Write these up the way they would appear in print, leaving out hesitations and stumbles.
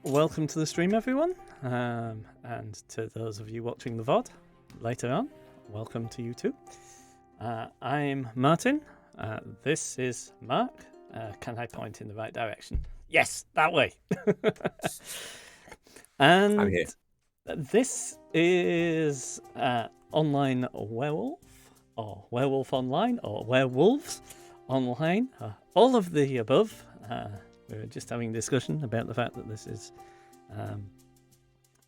welcome to the stream, everyone. And to those of you watching the VOD later on, welcome to you too. I'm Martin. This is Mark. Can I point in the right direction? Yes, that way. And I'm here. This is online werewolf, or werewolf-online, or werewolves online. All of the above. We were just having a discussion about the fact that this is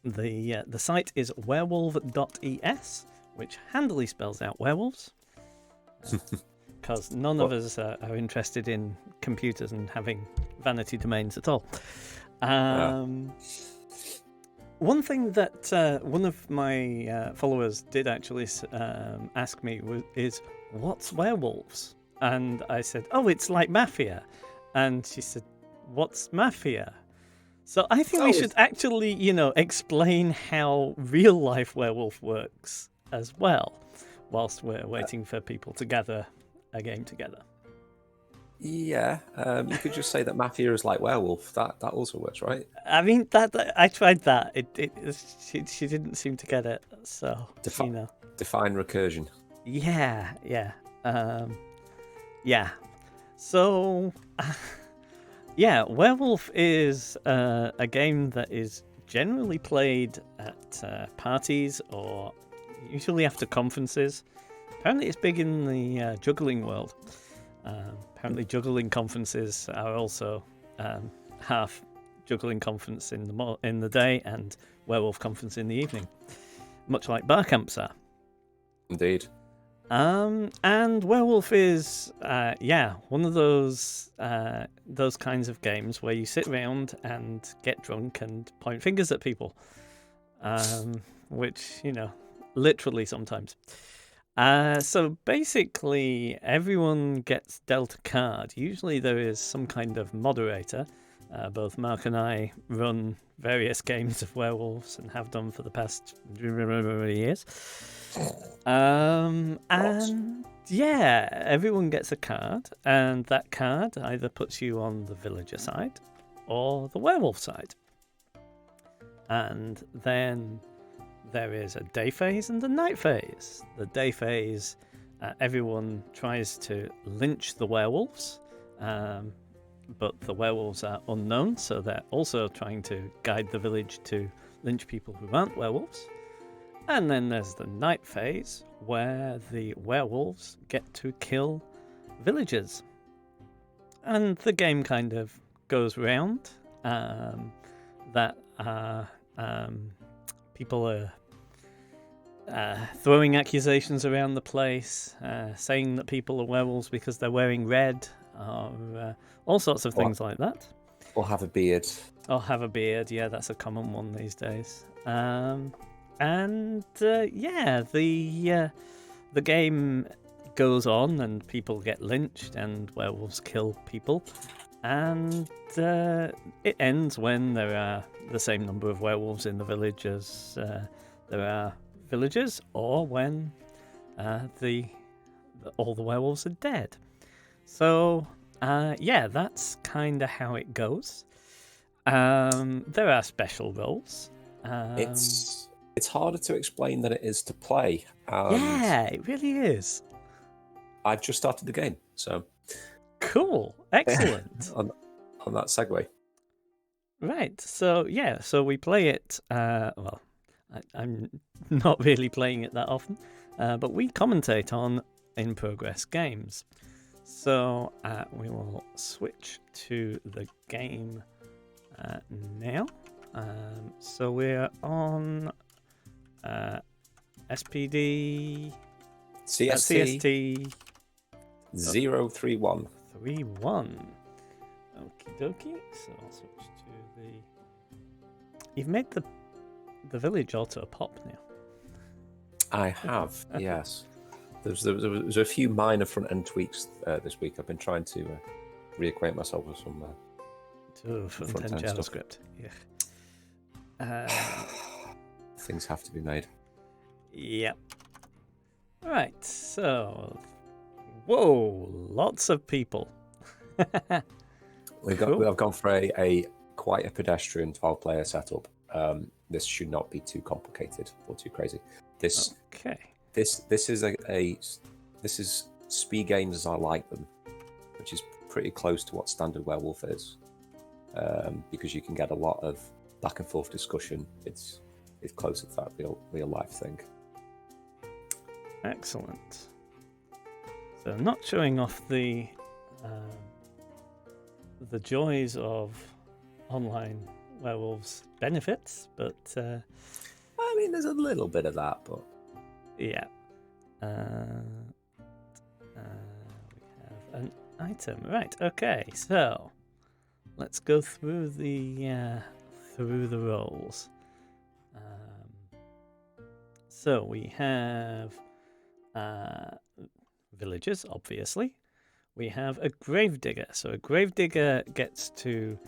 the site is werewolf.es, which handily spells out werewolves, because none of us are interested in computers and having vanity domains at all. One thing that one of my followers did actually ask me is, what's werewolves? And I said, oh, it's like mafia. And she said, what's mafia? So I think we should actually, explain how real life werewolf works as well, whilst we're waiting for people to gather a game together. Yeah, you could just say that mafia is like werewolf. That also works, right? I mean, that I tried that. She didn't seem to get it. So define recursion. Yeah. So, werewolf is a game that is generally played at parties or usually after conferences. Apparently, it's big in the juggling world. Apparently, juggling conferences are also half juggling conference in the day and werewolf conference in the evening, much like bar camps are. Indeed. And werewolf is one of those kinds of games where you sit around and get drunk and point fingers at people, which literally sometimes. So basically, everyone gets dealt a card. Usually there is some kind of moderator. Both Mark and I run various games of werewolves and have done for the past years. And everyone gets a card, and that card either puts you on the villager side or the werewolf side. And then there is a day phase and a night phase. The day phase, everyone tries to lynch the werewolves, but the werewolves are unknown, so they're also trying to guide the village to lynch people who aren't werewolves. And then there's the night phase, where the werewolves get to kill villagers. And the game kind of goes round that people are throwing accusations around the place, saying that people are werewolves because they're wearing red, or all sorts of things like that. Or have a beard. Yeah, that's a common one these days. The game goes on, and people get lynched, and werewolves kill people, and it ends when there are the same number of werewolves in the village as there are villagers, or when all the werewolves are dead. So that's kind of how it goes. There are special roles. It's harder to explain than it is to play. Yeah, it really is. I've just started the game, so cool, excellent. on that segue. Right, so we play it. I'm not really playing it that often, but we commentate on in-progress games. So we will switch to the game now. So we're on SPD CST 031. 31. Okie dokie. So I'll switch to the. You've made the village auto pop now. I have, yes. There's a few minor front end tweaks this week. I've been trying to reacquaint myself with some front end JavaScript. Yeah. Things have to be made. Yep. Right. So, lots of people. I've gone for a quite a pedestrian 12-player setup. This should not be too complicated or too crazy. This is speed games as I like them, which is pretty close to what standard werewolf is, because you can get a lot of back and forth discussion. It's closer to that real life thing. Excellent. So not showing off the joys of online werewolves benefits, but I mean, there's a little bit of that, but yeah. We have an item, right? Okay, so let's go through the roles. So we have villagers, obviously. We have a gravedigger. So a gravedigger gets to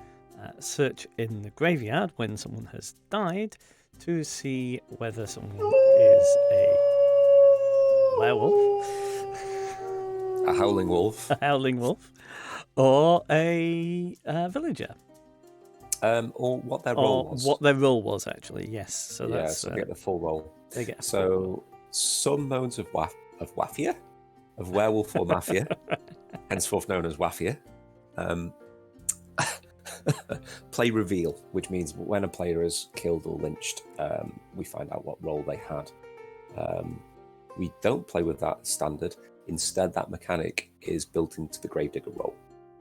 search in the graveyard when someone has died to see whether someone is a werewolf, a howling wolf, or a villager. Or what their role was. What their role was, actually, yes. So that's so get the full role. They get some modes of Wafia, of werewolf or mafia, henceforth known as Wafia. Play reveal, which means when a player is killed or lynched, we find out what role they had. We don't play with that standard. Instead, that mechanic is built into the gravedigger role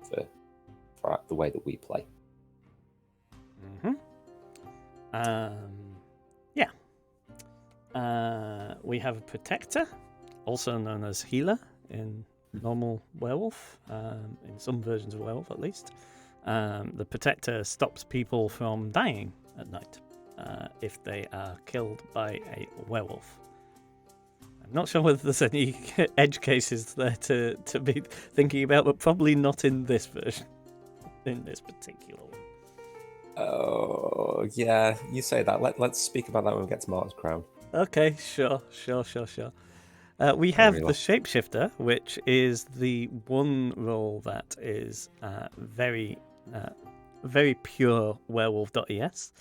for the way that we play. We have a protector, also known as healer in normal werewolf, in some versions of werewolf at least. The protector stops people from dying at night if they are killed by a werewolf. I'm not sure whether there's any edge cases there to be thinking about, but probably not in this version, in this particular one. Oh, yeah, you say that. Let's speak about that when we get to Martyr's Crown. Okay, sure. We have the Shapeshifter, which is the one role that is very pure werewolf.es.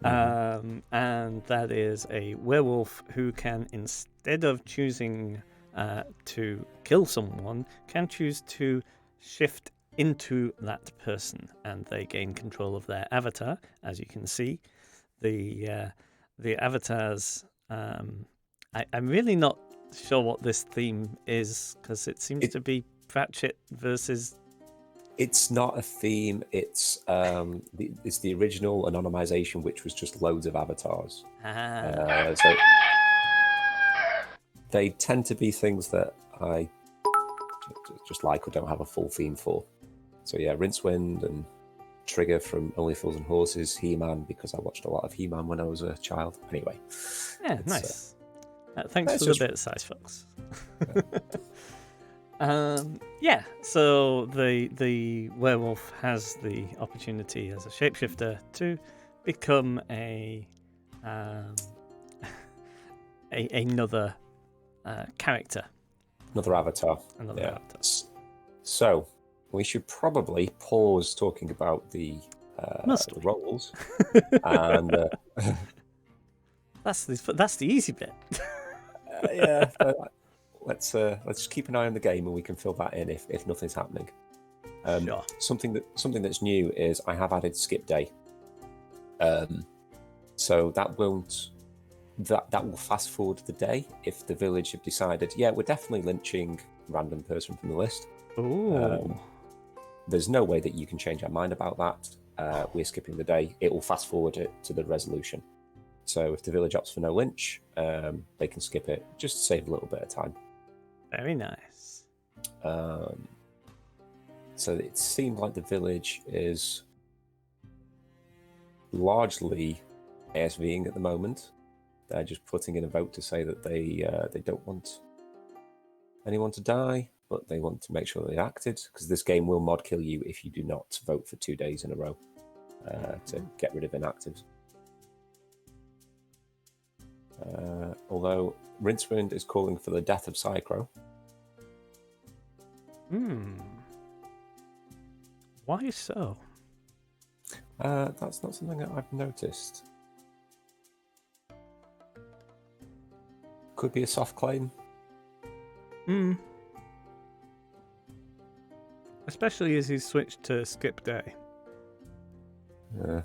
And that is a werewolf who can, instead of choosing to kill someone, can choose to shift into that person, and they gain control of their avatar. As you can see, the avatars. I'm really not sure what this theme is, because it seems to be Pratchett versus. It's not a theme. It's the original anonymization, which was just loads of avatars. So they tend to be things that I just like or don't have a full theme for. So yeah, Rincewind and Trigger from Only Fools and Horses, He-Man, because I watched a lot of He-Man when I was a child. Anyway. Yeah, nice. Thanks for the bit of size, folks. So the werewolf has the opportunity as a shapeshifter to become another character. Another avatar. Avatar. So we should probably pause talking about the roles. And that's the easy bit. Yeah. Let's just keep an eye on the game, and we can fill that in if nothing's happening. Sure. Something that's new is I have added skip day. So that will fast forward the day if the village have decided, yeah, we're definitely lynching random person from the list. Ooh. There's no way that you can change our mind about that. We're skipping the day. It will fast forward it to the resolution. So if the village opts for no lynch, they can skip it just to save a little bit of time. Very nice. So it seemed like the village is largely ASVing at the moment. They're just putting in a vote to say that they don't want anyone to die, but they want to make sure they acted, because this game will mod kill you if you do not vote for 2 days in a row to get rid of inactives. Although Rincewind is calling for the death of Psychro. Why so? That's not something that I've noticed. Could be a soft claim. Especially as he's switched to skip day. Yeah.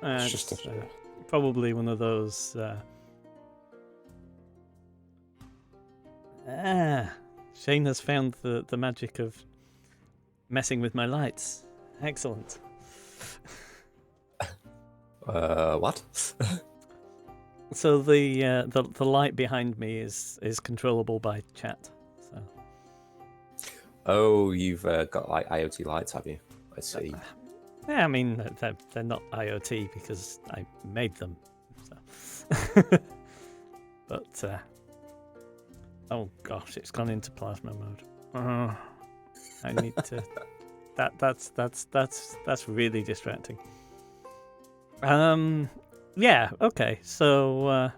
It's just probably one of those. Shane has found the magic of messing with my lights. Excellent. What? So the light behind me is controllable by chat. So. Oh, you've got like IoT lights, have you? I see. Yeah, I mean they're not IoT because I made them. So. But oh gosh, it's gone into plasma mode. I need to. That's really distracting. Yeah. Okay. So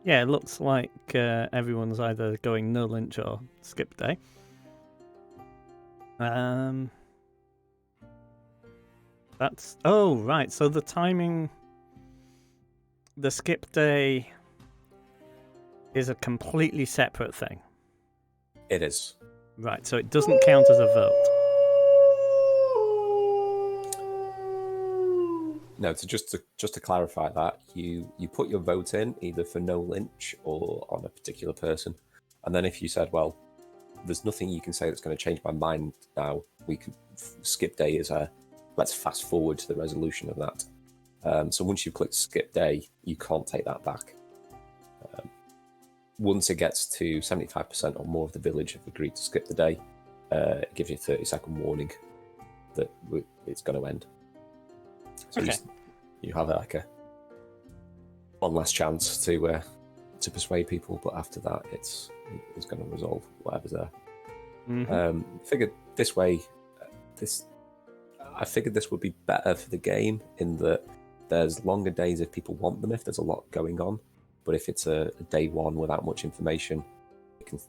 yeah, it looks like everyone's either going no lynch or skip day. That's right. So the timing, the skip day, is a completely separate thing. It is. Right. So it doesn't count as a vote. No, just to clarify that, you put your vote in either for no lynch or on a particular person, and then if you said, well, there's nothing you can say that's going to change my mind now, we can skip day as a let's fast forward to the resolution of that. So once you've clicked skip day, you can't take that back. Once it gets to 75% or more of the village have agreed to skip the day, it gives you a 30-second warning that it's going to end. So okay. You have like a one last chance to persuade people, but after that, it's going to resolve whatever's there. Mm-hmm. Figured this way, I figured this would be better for the game in that there's longer days if people want them, if there's a lot going on. But if it's a day one without much information, you can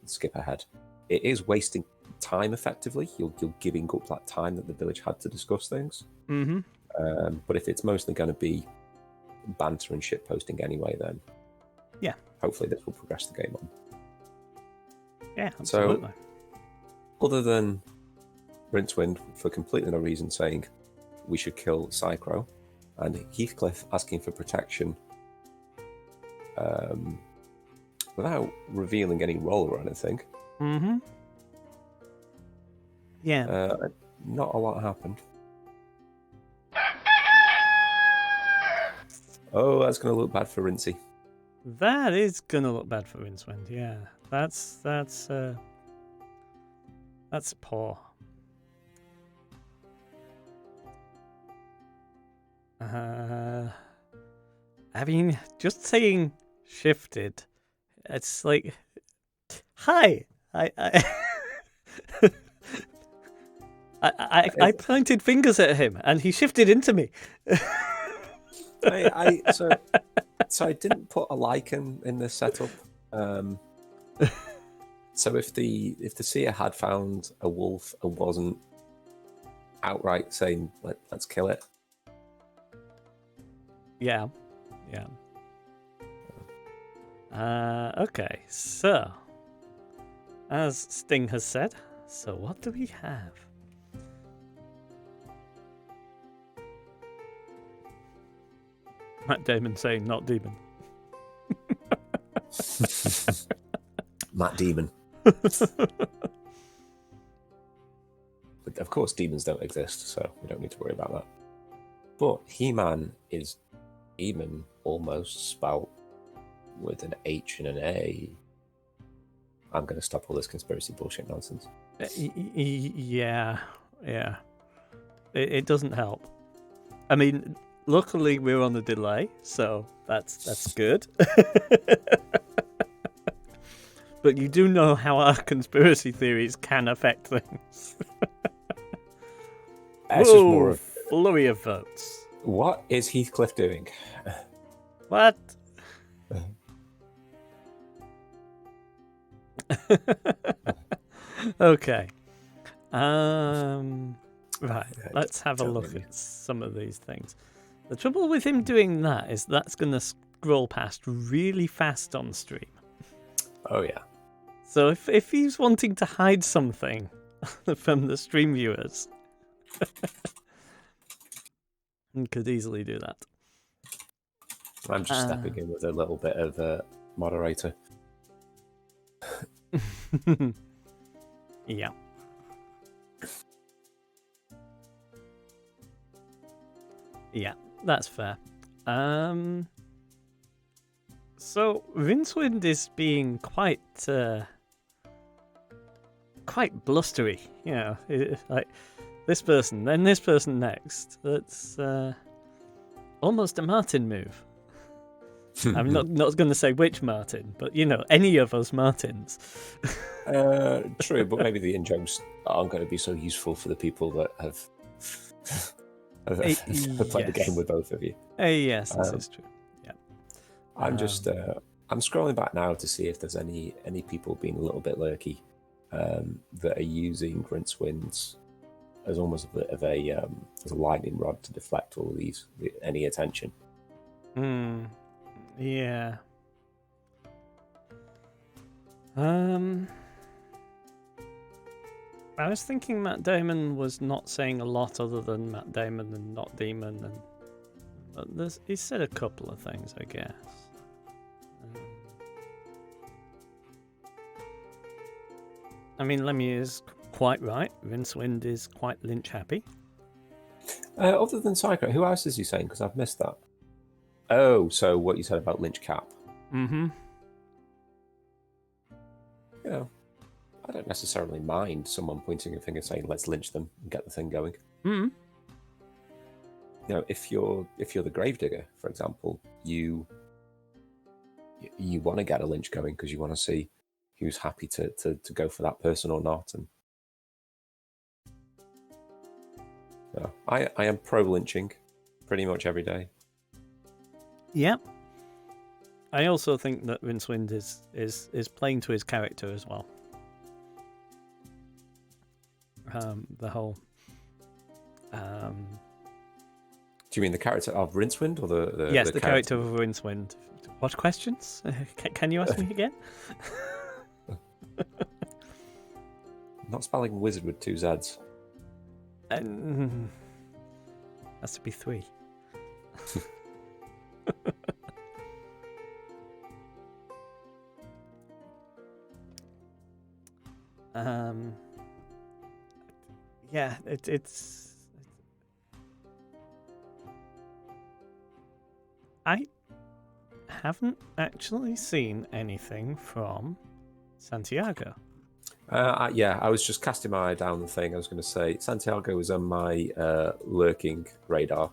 skip ahead. It is wasting time effectively. You're giving up that time that the village had to discuss things. Mm-hmm. But if it's mostly going to be banter and shit posting anyway, then yeah, hopefully this will progress the game on. Yeah, absolutely. So, other than Rincewind for completely no reason saying we should kill Psychro, and Heathcliff asking for protection without revealing any role or anything. Mm-hmm. Yeah. Not a lot happened. Oh, that's going to look bad for Rincey. That is going to look bad for Rincewind, yeah. That's poor. I mean, just saying shifted, it's like, hi, I pointed fingers at him and he shifted into me. So I didn't put a lichen in this setup. So if the seer had found a wolf and wasn't outright saying let's kill it. Yeah. Okay, so as Sting has said, so what do we have? Matt Damon saying not demon. Matt Demon. But of course demons don't exist, so we don't need to worry about that. But He-Man is demon almost spelled with an H and an A. I'm going to stop all this conspiracy bullshit nonsense. Yeah. It doesn't help. I mean, luckily we're on a delay, so that's good. But you do know how our conspiracy theories can affect things. It's just more of flurry of votes. What is Heathcliff doing? What? Okay. Right, let's have a look at some of these things. The trouble with him doing that is that's going to scroll past really fast on stream. Oh, yeah. So if he's wanting to hide something from the stream viewers, he could easily do that. I'm just stepping in with a little bit of moderator. Yeah. Yeah, that's fair. So Rincewind is being quite blustery, you know, like this person, then this person next. That's almost a Martin move. I'm not going to say which Martin, but you know, any of us Martins. True, but maybe the in-jokes aren't going to be so useful for the people that have played the game with both of you. Yes, this is true. Yeah. I'm just I'm scrolling back now to see if there's any people being a little bit lurky that are using Rincewinds as almost as a lightning rod to deflect all of any attention. Yeah. I was thinking Matt Damon was not saying a lot other than Matt Damon and not Demon, but he said a couple of things, I guess. I mean, Lemmy is quite right. Rincewind is quite Lynch happy. Other than Psycho, who else is he saying? Because I've missed that. Oh, so what you said about Lynch Cap. Mm-hmm. You know, I don't necessarily mind someone pointing a finger saying, let's lynch them and get the thing going. Mm-hmm. You know, if you're the gravedigger, for example, you want to get a lynch going because you want to see who's happy to go for that person or not. And I am pro lynching pretty much every day. Yeah. I also think that Rincewind is playing to his character as well. The whole. Do you mean the character of Rincewind or the yes, the character of Rincewind. What questions? Can you ask me again? Not spelling wizard with 2 Z's. Has to be 3. Yeah, it's. I haven't actually seen anything from Santiago. Yeah, I was just casting my eye down the thing. I was going to say Santiago was on my lurking radar.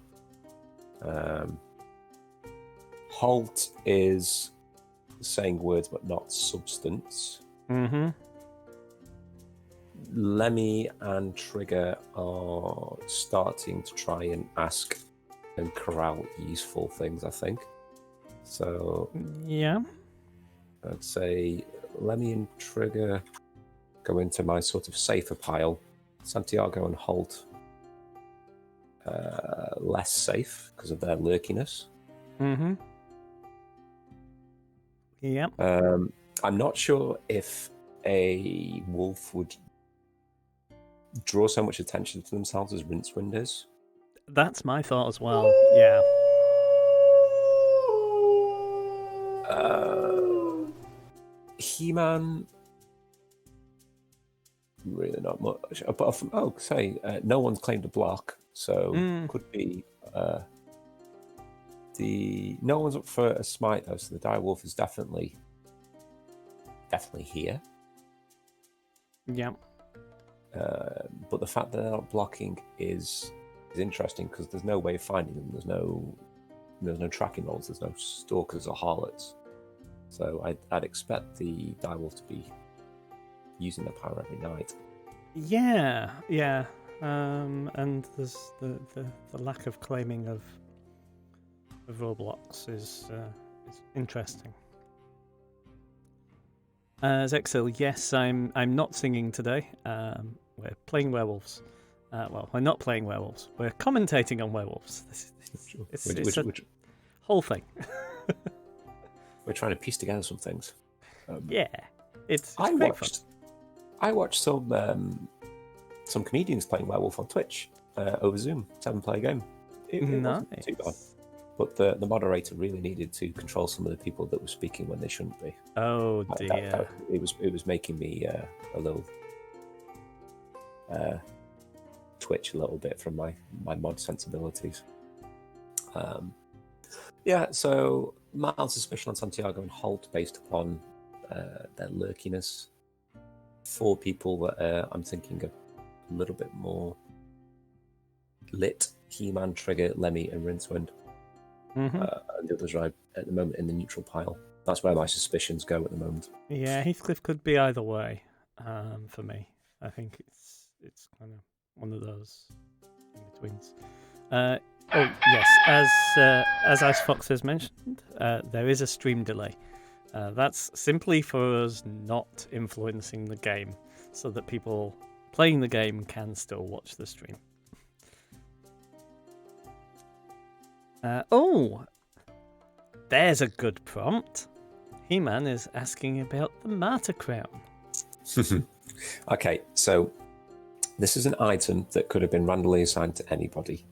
Halt is saying words but not substance. Mm-hmm. Lemmy and Trigger are starting to try and ask and corral useful things, I think. So yeah, I'd say Lemmy and Trigger go into my sort of safer pile. Santiago and Holt less safe because of their lurkiness. Mm-hmm. Yeah. I'm not sure if a wolf would draw so much attention to themselves as Rincewind is. That's my thought as well. Yeah. He-Man, really not much. Apart from no one's claimed a block, so could be no one's up for a smite though. So the direwolf is definitely here. Yeah. But the fact that they're not blocking is interesting because there's no way of finding them. There's no tracking roles. There's no stalkers or harlots. So I'd expect the direwolf to be using their power every night. Yeah. And there's the lack of claiming of roadblocks is interesting. Zexil, yes, I'm not singing today. We're playing werewolves. Well, we're not playing werewolves. We're commentating on werewolves. It's a whole thing. We're trying to piece together some things. Yeah, it's I great watched some comedians playing werewolf on Twitch over Zoom, 7-player game. It wasn't too bad. But the moderator really needed to control some of the people that were speaking when they shouldn't be. Oh dear! It was making me a little twitch a little bit from my mod sensibilities. So mild suspicion on Santiago and Holt based upon their lurkiness. 4 people that I'm thinking are a little bit more lit: He-Man, Trigger, Lemmy, and Rincewind. And the others are at the moment in the neutral pile. That's where my suspicions go at the moment. Yeah, Heathcliff could be either way for me. I think it's kind of one of those in betweens. Yes, as Icebox has mentioned, there is a stream delay. That's simply for us not influencing the game, so that people playing the game can still watch the stream. There's a good prompt. He-Man is asking about the Martyr Crown. Okay, so this is an item that could have been randomly assigned to anybody.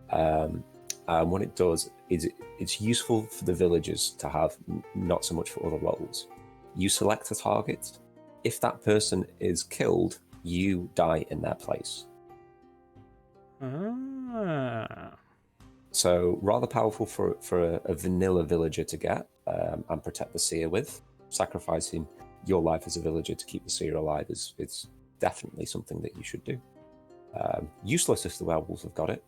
And what it does is it's useful for the villagers to have, not so much for other roles. You select a target. If that person is killed, you die in their place. So rather powerful for a vanilla villager to get and protect the Seer with. Sacrificing your life as a villager to keep the Seer alive is definitely something that you should do. Useless if the werewolves have got it.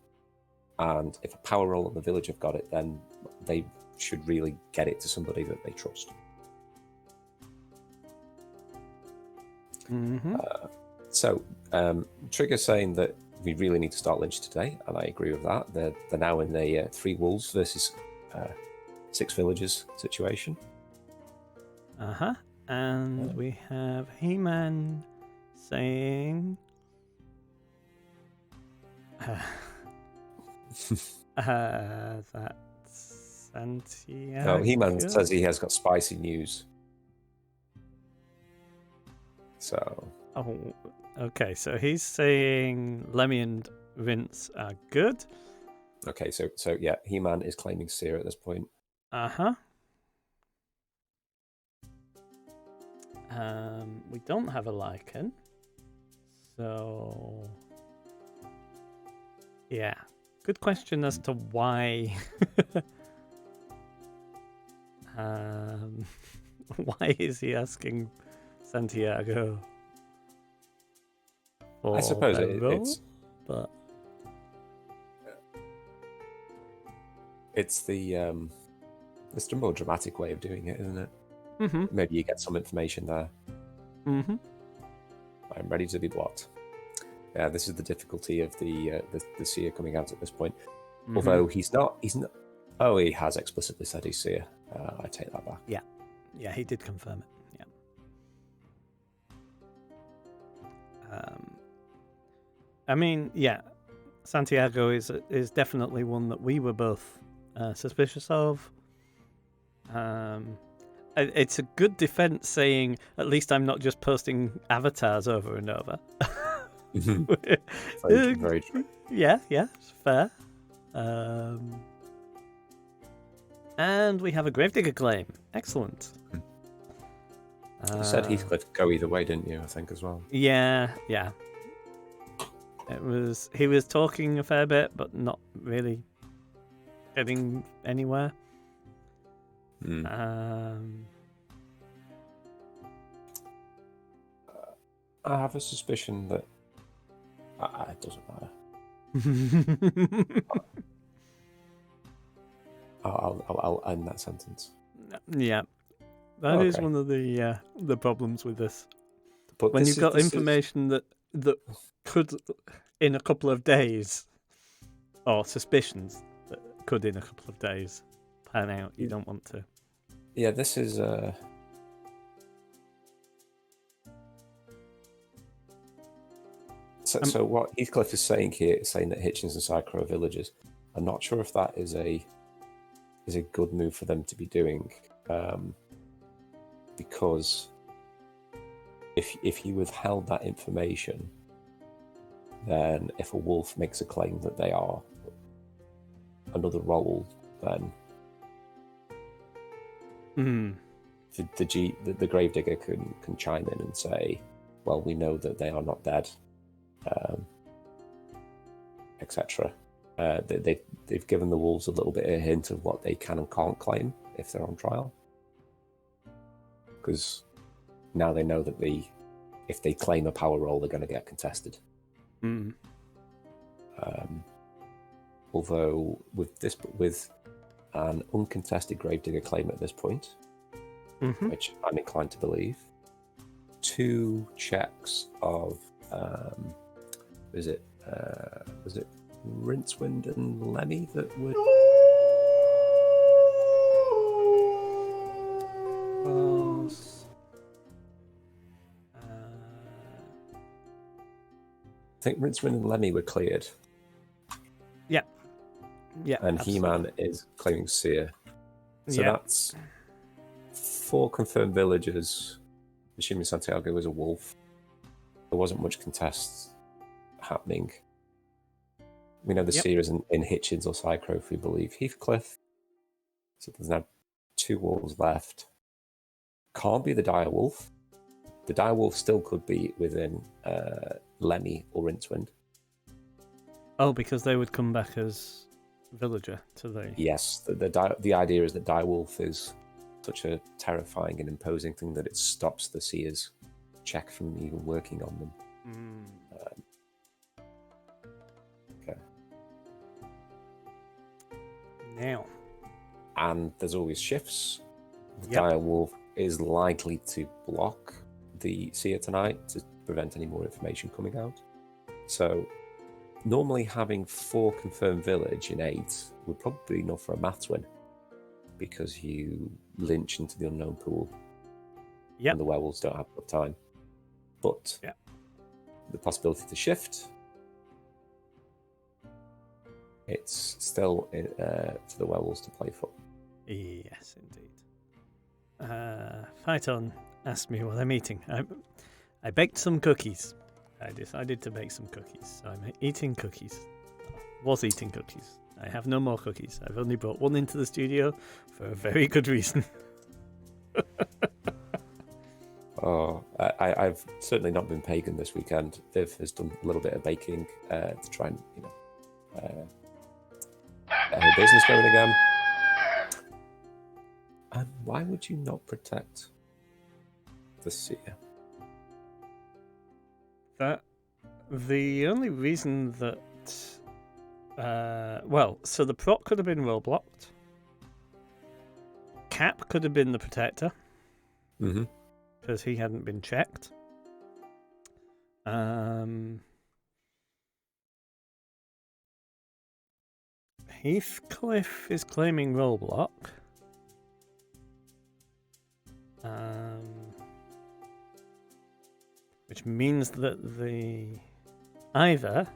And if a power roll and the village have got it, then they should really get it to somebody that they trust. Trigger saying that we really need to start Lynch today, and I agree with that. They're now in the 3 wolves versus 6 villagers situation. And we have He-Man saying... that's Santiago. No, He-Man says he has got spicy news. So... Oh, okay, so he's saying Lemmy and Vince are good. Okay, so yeah, He-Man is claiming Seer at this point. We don't have a Lycan. So... yeah. Good question as to why... why is he asking Santiago? I suppose it's... But... it's the more dramatic way of doing it, isn't it? Maybe you get some information there. I'm ready to be blocked. Yeah, this is the difficulty of the Seer coming out at this point. Although he's not. Oh, he has explicitly said he's Seer. I take that back. Yeah, he did confirm it. I mean, yeah, Santiago is definitely one that we were both suspicious of. It's a good defense saying, at least I'm not just posting avatars over and over. Very true. Yeah, it's fair. And we have a Gravedigger claim. Excellent. You said Heathcliff go either way, didn't you? I think as well. Yeah. He was talking a fair bit, but not really getting anywhere. I have a suspicion that it doesn't matter. I'll end that sentence. Yeah, that is one of the problems with this. But when you've got information that could, in a couple of days, or suspicions that could in a couple of days pan out, you don't want to. Yeah, this is. So what Heathcliff is saying here is saying that Hitchens and Psycho are villagers. I'm not sure if that is a good move for them to be doing, because if you withheld that information, then if a wolf makes a claim that they are another role, then the gravedigger can chime in and say, well, we know that they are not dead, etc. They've given the wolves a little bit of a hint of what they can and can't claim if they're on trial, because now they know that if they claim a power role, they're going to get contested. Although with an uncontested gravedigger claim at this point, which I'm inclined to believe, 2 checks of was it Rincewind and Lemmy that would I think Rincewind and Lemmy were cleared. Yeah, and absolutely. He-Man is claiming Seer. So that's 4 confirmed villagers. Assuming Santiago was a wolf. There wasn't much contest happening. We know the Seer is in Hitchens or Psycrow, we believe Heathcliff. So there's now 2 wolves left. Can't be the dire wolf. The dire wolf still could be within Lemmy or Rincewind. Oh, because they would come back as villager to the... Yes, the idea is that direwolf is such a terrifying and imposing thing that it stops the Seer's check from even working on them. Okay. Now. And there's always shifts. The direwolf is likely to block the Seer tonight to prevent any more information coming out. So normally having 4 confirmed village in 8 would probably be enough for a maths win, because you lynch into the unknown pool and the werewolves don't have enough time. But the possibility to shift, it's still for the werewolves to play for. Yes, indeed. Phyton asked me what I'm eating. I baked some cookies. I decided to bake some cookies. So I'm eating cookies. Was eating cookies. I have no more cookies. I've only brought 1 into the studio for a very good reason. I've certainly not been pagan this weekend. Viv has done a little bit of baking to try and get her business going again. And why would you not protect the Seer? The only reason that so the prop could have been roll blocked. Cap could have been the protector. Because he hadn't been checked. Heathcliff is claiming roll block. Which means that either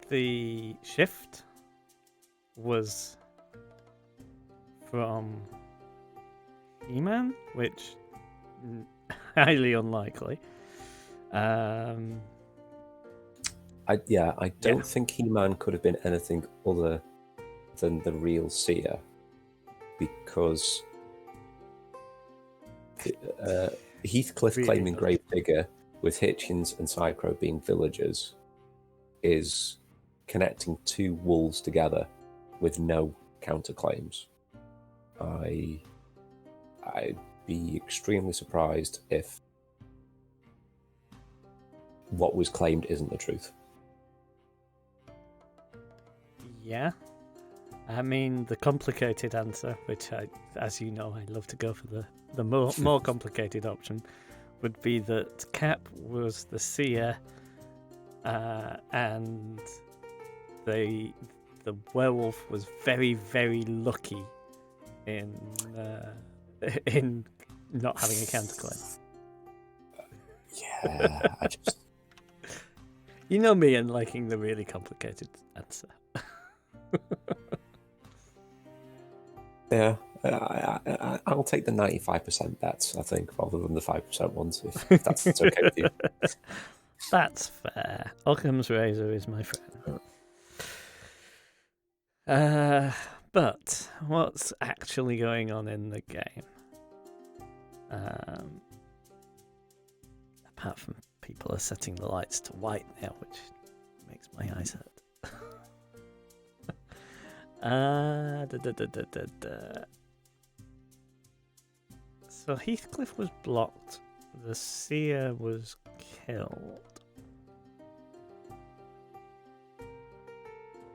the shift was from He-Man, which highly unlikely. I don't think He-Man could have been anything other than the real Seer, because Heathcliff claiming Gravedigger with Hitchens and Psycrow being villagers is connecting 2 wolves together with no counterclaims. I'd be extremely surprised if what was claimed isn't the truth. Yeah. I mean, the complicated answer, which as you know, I love to go for the more complicated option, would be that Cap was the Seer, and the werewolf was very, very lucky in not having a counterclaim. Yeah, I just. You know me and liking the really complicated answer. Yeah, I'll take the 95% bets, I think, rather than the 5% ones, if that's okay with you. That's fair. Occam's razor is my friend. But what's actually going on in the game? Apart from people are setting the lights to white now, which makes my eyes hurt. So Heathcliff was blocked. The Seer was killed.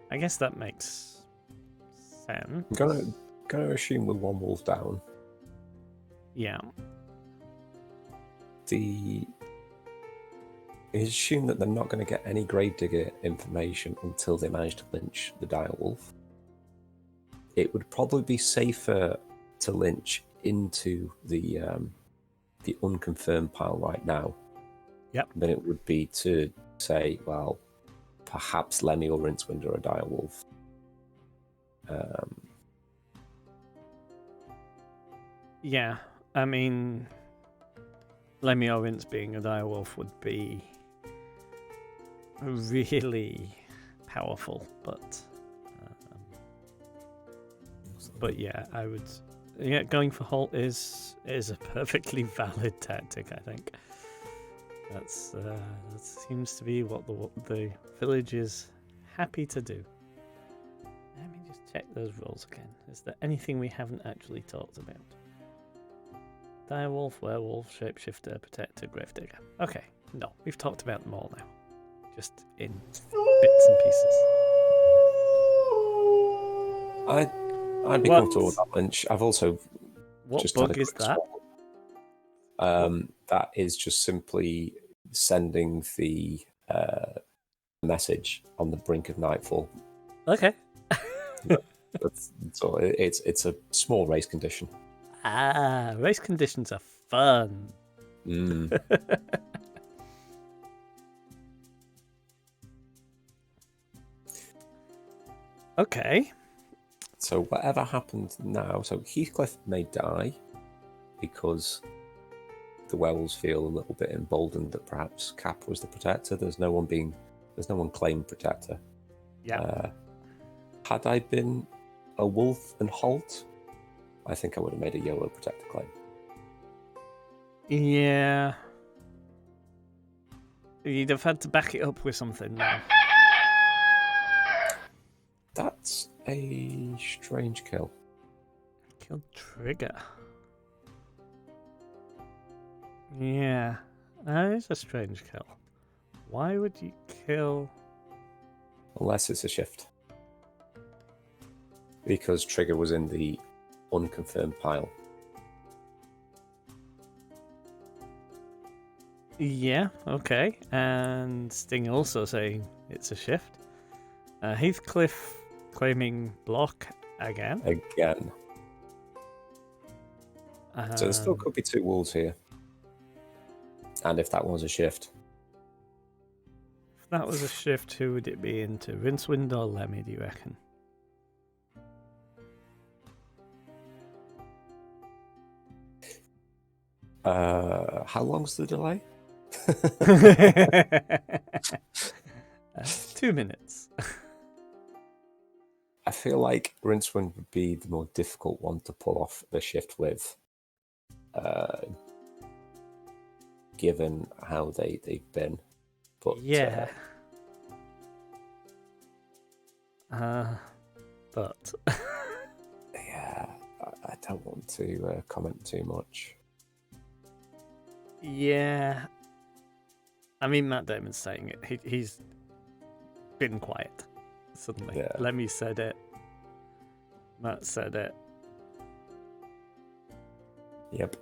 I guess that makes sense. I'm gonna assume with one wolf down. Yeah. Assume that they're not going to get any Gravedigger information until they manage to lynch the direwolf. It would probably be safer to lynch into the unconfirmed pile right now. Yep. Than it would be to say, well, perhaps Lemmy or Rincewind are a direwolf. Yeah, I mean, Lemmy or Rince being a direwolf would be really powerful, but yeah, I would. Yeah, going for Holt is a perfectly valid tactic. I think that seems to be what the village is happy to do. Let me just check those rolls again. Is there anything we haven't actually talked about? Direwolf, werewolf, shapeshifter, protector, gravedigger. Okay, no, we've talked about them all now, just in bits and pieces. I'd be comfortable with that lynch. I've also what just bug is that? That is just simply sending the message on the brink of nightfall. Okay. So it's a small race condition. Ah, race conditions are fun. Okay. So whatever happens now, so Heathcliff may die because the werewolves feel a little bit emboldened that perhaps Cap was the protector. There's no one claimed protector. Yeah. Had I been a wolf and Holt, I think I would have made a YOLO protector claim. Yeah. You'd have had to back it up with something now. That's a strange kill. Killed Trigger. Yeah, that is a strange kill. Why would you kill... Unless it's a shift. Because Trigger was in the unconfirmed pile. Yeah, okay. And Sting also saying it's a shift. Heathcliff claiming block again. So there still could be two wolves here. And if that was a shift. If that was a shift, who would it be into? Rincewind or Lemmy, do you reckon? How long's the delay? 2 minutes. I feel like Rincewind would be the more difficult one to pull off the shift with, given how they've been. But yeah. But yeah, I don't want to comment too much. Yeah, I mean, Matt Damon's saying it. He's been quiet suddenly. Yeah. Lemmy said it. Matt said it. Yep.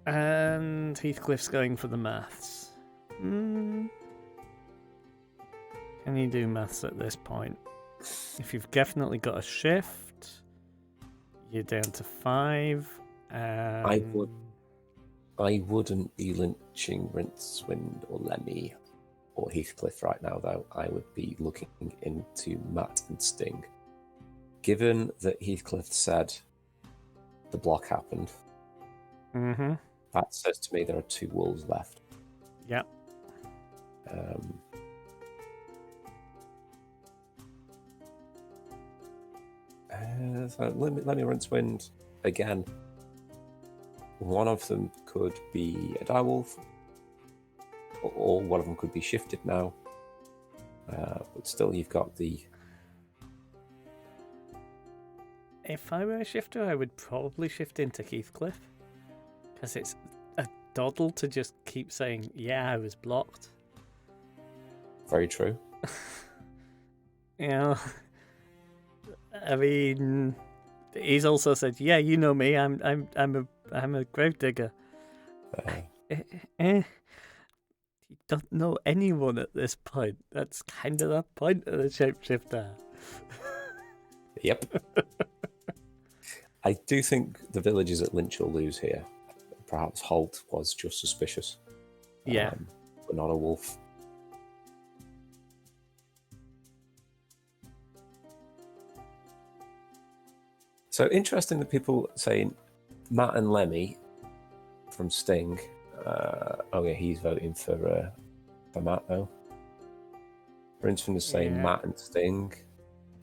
And Heathcliff's going for the maths. Can you do maths at this point? If you've definitely got a shift, you're down to 5. And... I wouldn't be lynching Rincewind or Lemmy or Heathcliff right now, though. I would be looking into Matt and Sting. Given that Heathcliff said the block happened, that says to me there are 2 wolves left. Yep. So let me Rincewind again. One of them could be a direwolf, or one of them could be shifted now. But still, you've got the. If I were a shifter, I would probably shift into Heathcliff, because it's a doddle to just keep saying, "Yeah, I was blocked." Very true. You know, I mean, he's also said, "Yeah, you know me. I'm a grave digger." You don't know anyone at this point. That's kind of the point of the shapeshifter. Yep. I do think the villagers at Lynch will lose here. Perhaps Holt was just suspicious. Yeah. But not a wolf. So interesting that people saying Matt and Lemmy from Sting. Oh yeah, he's voting for Matt though. Brinson is saying Matt and Sting.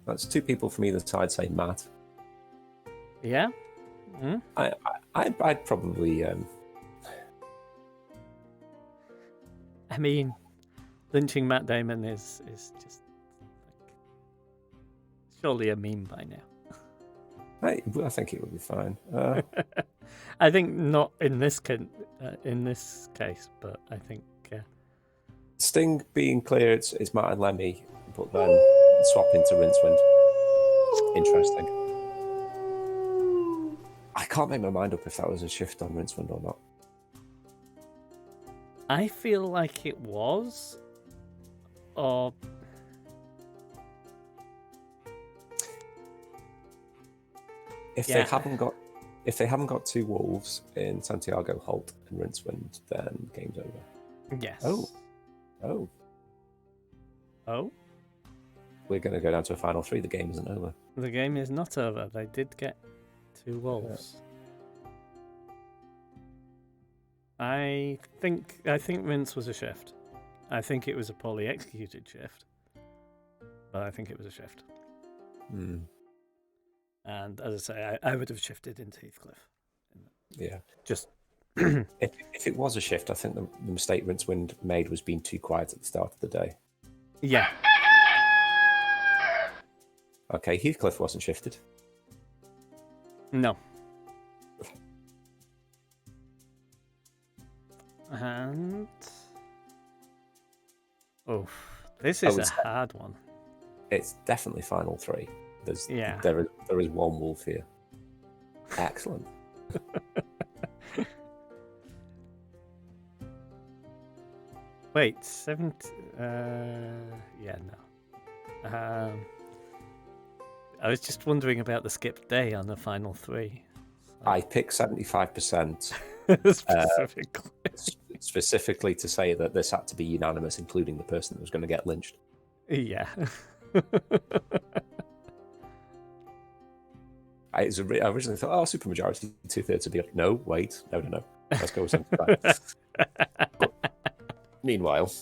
That's 2 people from either side saying Matt. Yeah. I'd probably. I mean, lynching Matt Damon is just like, surely a meme by now. I think it would be fine. I think not in this case, but I think Sting being clear, it's Matt and Lemmy, but then swap into Rincewind. Interesting. I can't make my mind up if that was a shift on Rincewind or not. I feel like it was, or if they haven't got 2 wolves in Santiago, Holt, and Rincewind, then game's over. Yes. Oh. We're going to go down to a final 3. The game isn't over. The game is not over. They did get 2 wolves. Yeah. I think Rince was a shift. I think it was a poorly executed shift, but I think it was a shift. And as I say, I would have shifted into Heathcliff. Yeah. Just if it was a shift, I think the mistake Rincewind made was being too quiet at the start of the day. Yeah. Okay, Heathcliff wasn't shifted. No. And this is a hard one. It's definitely final 3. There is 1 wolf here. Excellent. Wait, 70. Yeah, no. I was just wondering about the skipped day on the final 3. So. I picked 75%. Specifically to say that this had to be unanimous, including the person that was going to get lynched. Yeah. I originally thought, supermajority, 2/3 would be like, no, wait, no. Let's go with 75. Meanwhile.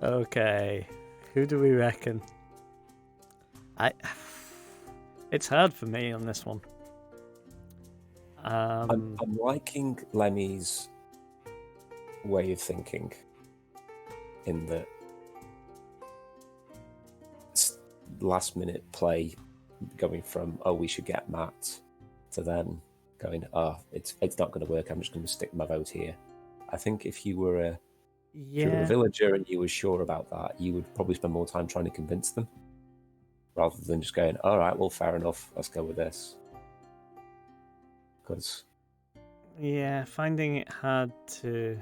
Okay. Who do we reckon? It's hard for me on this one. I'm liking Lemmy's way of thinking in the last minute play, going from we should get Matt to then going it's not going to work, I'm just going to stick my vote here. I think if you were a villager and you were sure about that, you would probably spend more time trying to convince them rather than just going, all right, well, fair enough, let's go with this. Because finding it hard to.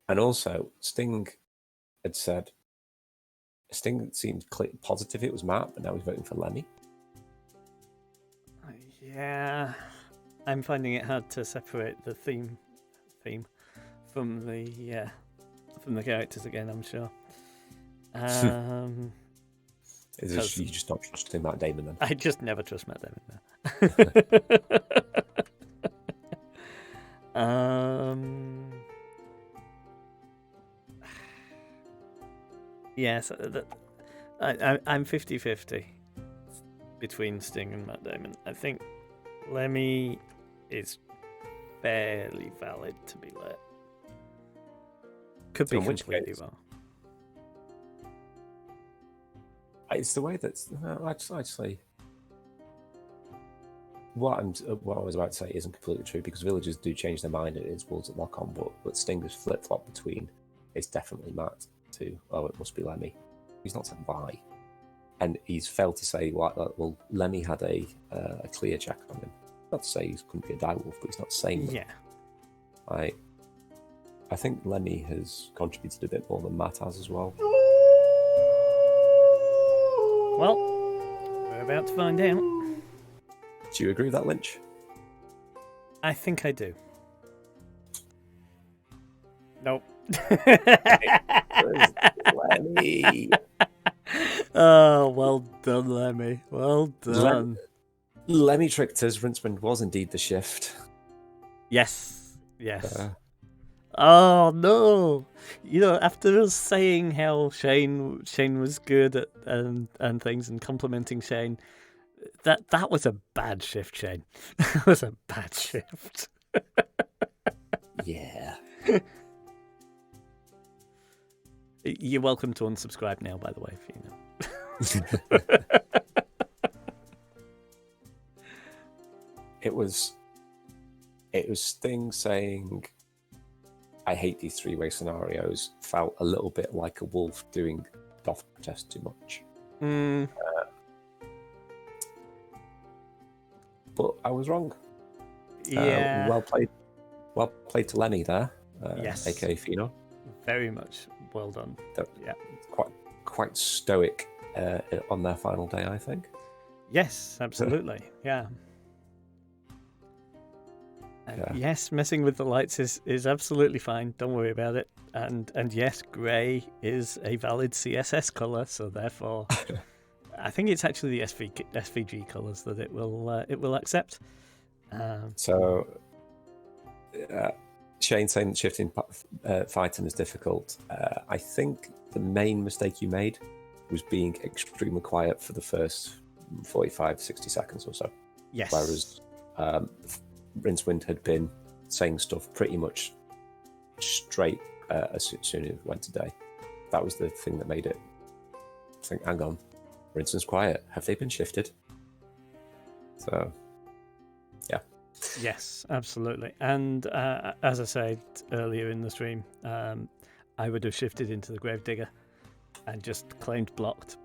And also, Sting had said, Sting seemed positive it was Matt, but now he's voting for Lemmy. Yeah. I'm finding it hard to separate the theme from the characters again. I'm sure. You just not trusting Matt Damon then? I just never trust Matt Damon now. Yes, I'm 50-50 between Sting and Matt Damon. I think Lemmy is fairly valid to be lit. Could be completely wrong. It's the way that actually what I was about to say isn't completely true, because villagers do change their mind. It is Wolves that lock on, but Sting is flip flop between. It's definitely Matt to it must be Lemmy. He's not said why, and he's failed to say why. Well, Lemmy had a clear check on him. Not to say he couldn't be a direwolf, but he's not saying that. Yeah. I think Lemmy has contributed a bit more than Matt has as well. Well, we're about to find out. Do you agree with that, Lynch? I think I do. Nope. Lemmy. Oh, well done, Lemmy. Well done. Lemmy tricked us. Rincewind was indeed the shift. Yes. Oh no! After us saying how Shane was good at and things, and complimenting Shane, that was a bad shift, Shane. That was a bad shift. Yeah. You're welcome to unsubscribe now, by the way, if you know. It was Sting saying, I hate these three-way scenarios, felt a little bit like a wolf doing doth protest too much. But I was wrong. Yeah. Well played to Lenny there. Yes. AKA Fino. Very much well done. Yeah. Quite stoic on their final day, I think. Yes, absolutely. Yeah. Yes, messing with the lights is absolutely fine. Don't worry about it. And yes, grey is a valid CSS color, so therefore, I think it's actually the SVG colors that it will accept. Shane saying that shifting fighting is difficult. I think the main mistake you made was being extremely quiet for the first 45, 60 seconds or so. Yes. Whereas Rincewind had been saying stuff pretty much straight as soon as it went today. That was the thing that made it think, hang on, Rincewind's quiet. Have they been shifted? So, yeah. Yes, absolutely. And as I said earlier in the stream, I would have shifted into the Gravedigger and just claimed blocked.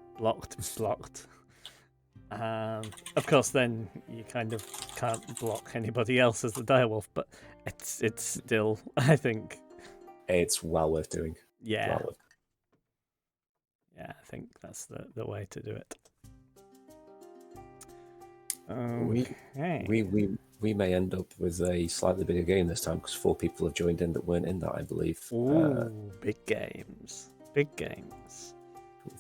Of course, then you kind of can't block anybody else as the direwolf, but it's still, I think, it's well worth doing. Yeah, yeah, I think that's the way to do it. Okay. We may end up with a slightly bigger game this time because 4 people have joined in that weren't in that, I believe. Ooh, big games.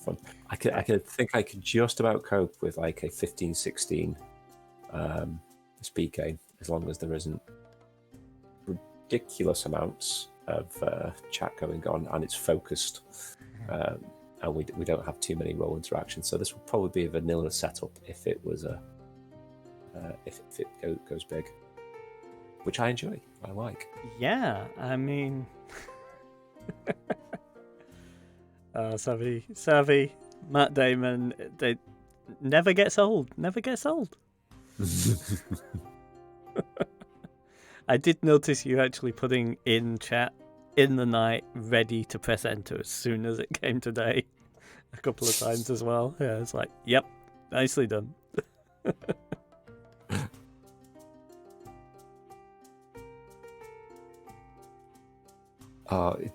Fun. I think I could just about cope with like a 15-16 speed game, as long as there isn't ridiculous amounts of chat going on and it's focused, and we don't have too many role interactions. So this will probably be a vanilla setup if it was if it goes big, which I enjoy. I like. Yeah, I mean. Savvy, Matt Damon, they never gets old. I did notice you actually putting in chat in the night, ready to press enter as soon as it came today, a couple of times as well. Yeah, it's like, yep, nicely done.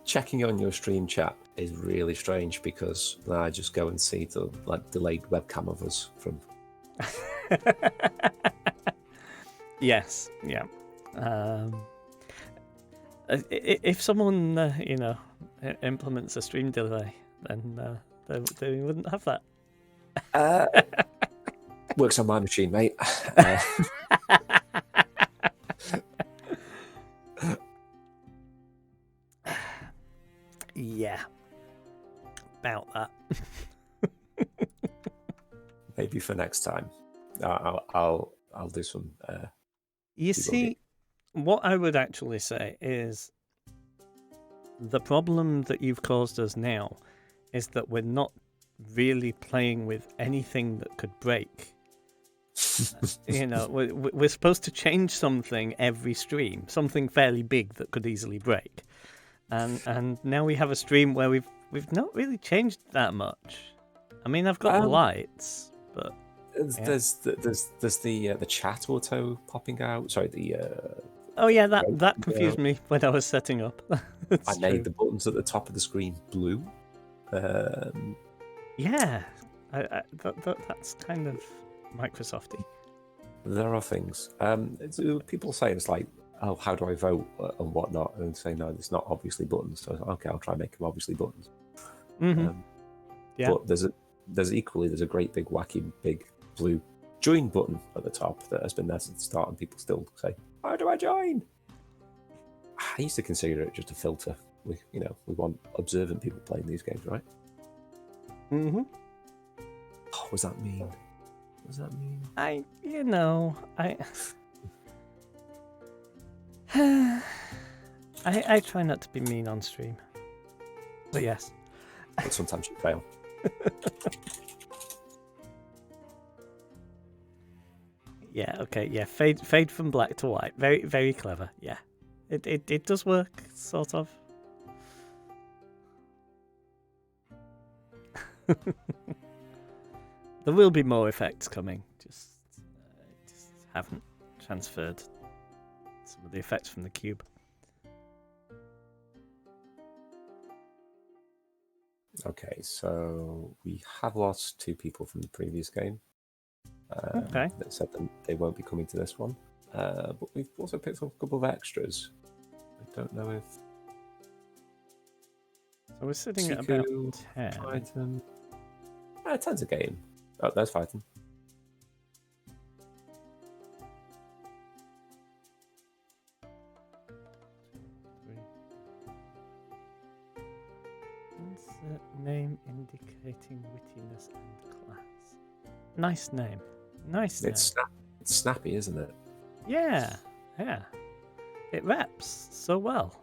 Checking on your stream chat is really strange because I just go and see the delayed webcam of us from. Yes, yeah. If someone, implements a stream delay, then they wouldn't have that. Works on my machine, mate. Yeah, about that. Maybe for next time, I'll do some. You debugging. see, what I would actually say is the problem that you've caused us now is that we're not really playing with anything that could break. We're supposed to change something every stream, something fairly big that could easily break, and now we have a stream where we've not really changed that much. I mean, I've got lights, but there's the chat auto popping out. Sorry, oh yeah, that confused me when I was setting up. I made the buttons at the top of the screen blue. Yeah, that's kind of Microsofty. There are things. People say it's like, oh, how do I vote and whatnot, and say no, it's not obviously buttons. So okay, I'll try and make them obviously buttons. Mm-hmm. Yeah. But there's a great big wacky big blue join button at the top that has been there since the start, and people still say, how do I join? I used to consider it just a filter. We want observant people playing these games, right? Mm-hmm. Oh, what does that mean? What does that mean? I try not to be mean on stream. But yes. But sometimes you fail. Yeah, okay, yeah. Fade from black to white. Very, very clever, yeah. It does work, sort of. There will be more effects coming. Just haven't transferred some of the effects from the cube. Okay, so we have lost 2 people from the previous game. Okay. That said that they won't be coming to this one. But we've also picked up a couple of extras. I don't know if... So we're sitting at about 10. Python. 10's a game. Oh, there's Python. Insert name indicating wittiness and class. Nice name. Nice name. It's snappy, isn't it? Yeah. It raps so well.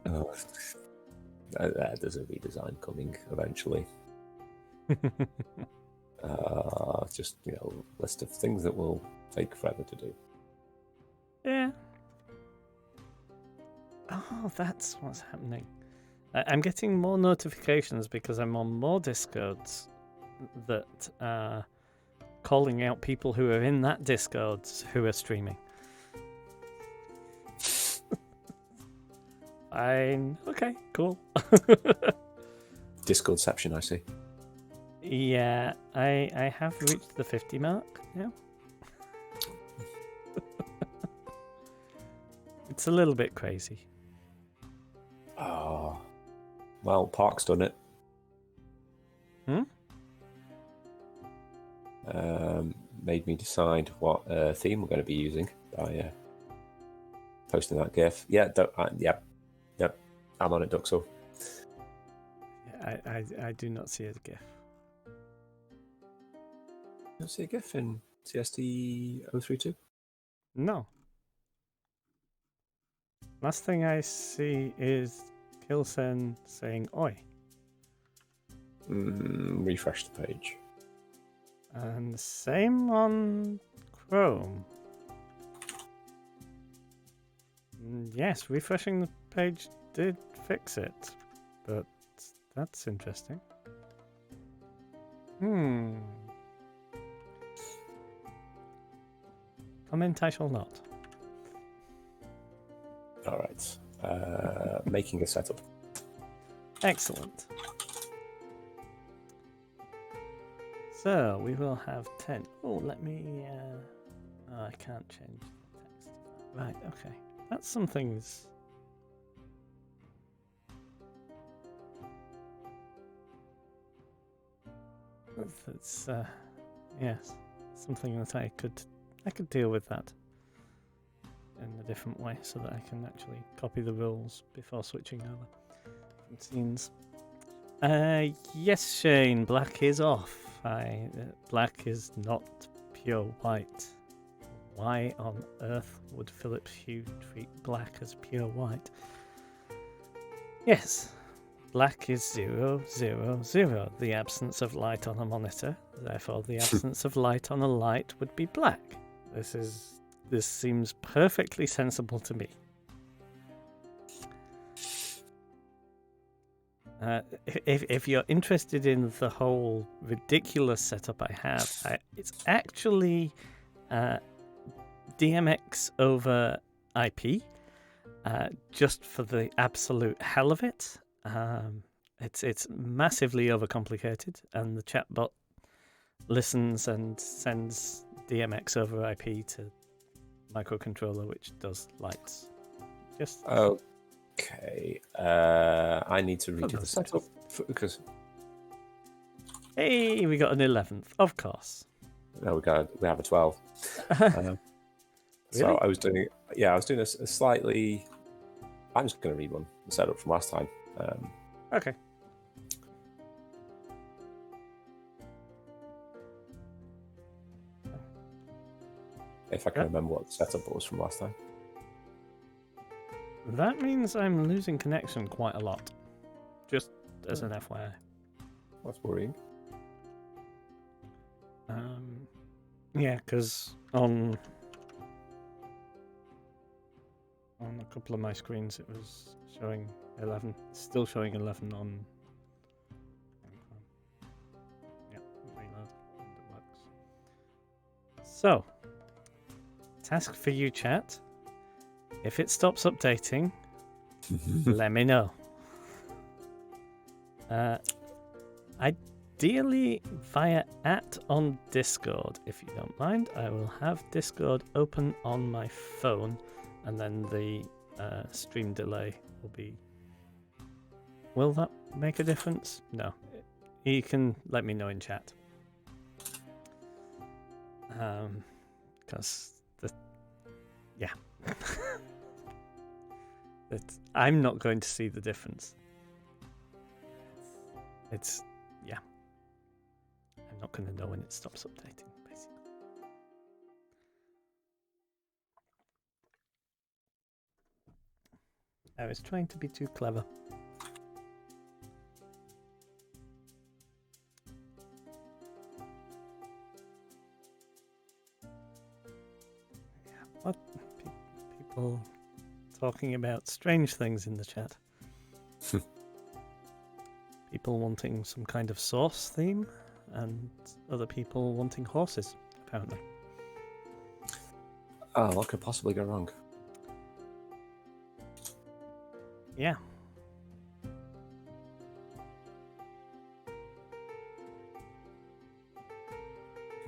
Oh, there's a redesign coming eventually. Just list of things that will take forever to do. Yeah. Oh, that's what's happening. I'm getting more notifications because I'm on more Discords that are calling out people who are in that Discord who are streaming. Fine. Okay, cool. Discordception, I see. Yeah, I have reached the 50 mark now. It's a little bit crazy. Oh, well, Park's done it. Made me decide what theme we're going to be using by posting that GIF. Yeah, yep. I'm on it, Duxel. Yeah, I do not see a GIF. You don't see a GIF in CST 032? No. Last thing I see is Kilsen saying oi. Refresh the page. And same on Chrome. Yes, refreshing the page did fix it, but that's interesting. Comment I shall not. All right. Making a setup. So we will have 10. Oh, let me. Oh, I can't change the text. Right. Okay. That's some things. That's yes, something that I could deal with that in a different way, so that I can actually copy the rules before switching over from scenes. Yes, Shane. Black is off. Black is not pure white. Why on earth would Phillips Hue treat black as pure white? Yes, black is 0, 0, 0. The absence of light on a monitor. Therefore, the absence of light on a light would be black. This seems perfectly sensible to me. If you're interested in the whole ridiculous setup I have, it's actually DMX over IP, just for the absolute hell of it. It's massively overcomplicated, and the chatbot listens and sends DMX over IP to microcontroller, which does lights. Just okay. I need to redo the setup because. Hey, we got an 11th, of course. No, we have a 12. Really? So I was doing a slightly. I'm just going to read one the setup from last time. Okay. If I can remember what the setup was from last time. That means I'm losing connection quite a lot. Just as an FYI. That's worrying. Yeah, because on a couple of my screens it was showing 11. It's still showing 11 on. Yeah, reload and it works. So, task for you, chat. If it stops updating, let me know. Ideally via on Discord, if you don't mind. I will have Discord open on my phone, and then the stream delay will be. Will that make a difference? No. You can let me know in chat. Because I'm not going to see the difference. I'm not going to know when it stops updating, basically. I was trying to be too clever. What? People talking about strange things in the chat. People wanting some kind of sauce theme, and other people wanting horses, apparently. Oh, what could possibly go wrong? Yeah.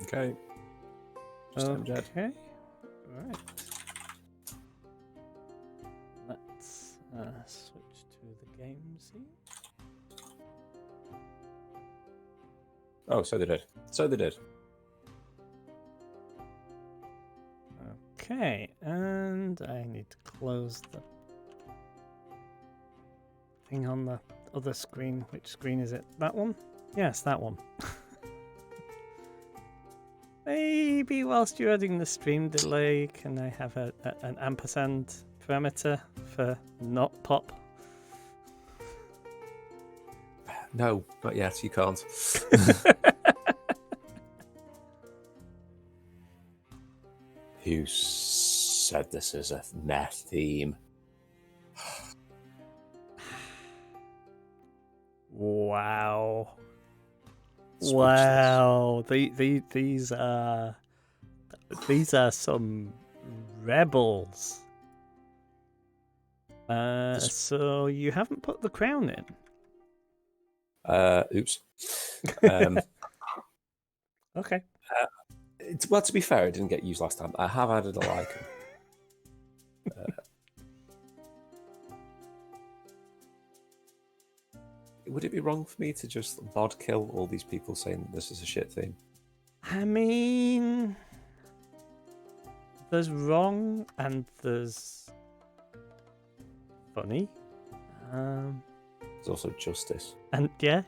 Okay. Okay. Right. Let's switch to the game scene. Oh, so they did. Okay, and I need to close the thing on the other screen. Which screen is it? That one? Yes, that one. Maybe whilst you're adding the stream delay, can I have an ampersand parameter for not pop? No, not yet. You can't. Who said this is a meh theme? Wow. Speechless. Wow. These are some rebels. So you haven't put the crown in? Oops. Okay. Well, to be fair, it didn't get used last time. I have added a lichen. Would it be wrong for me to just mod kill all these people saying this is a shit theme? I mean, there's wrong and there's funny. There's also justice. And yeah.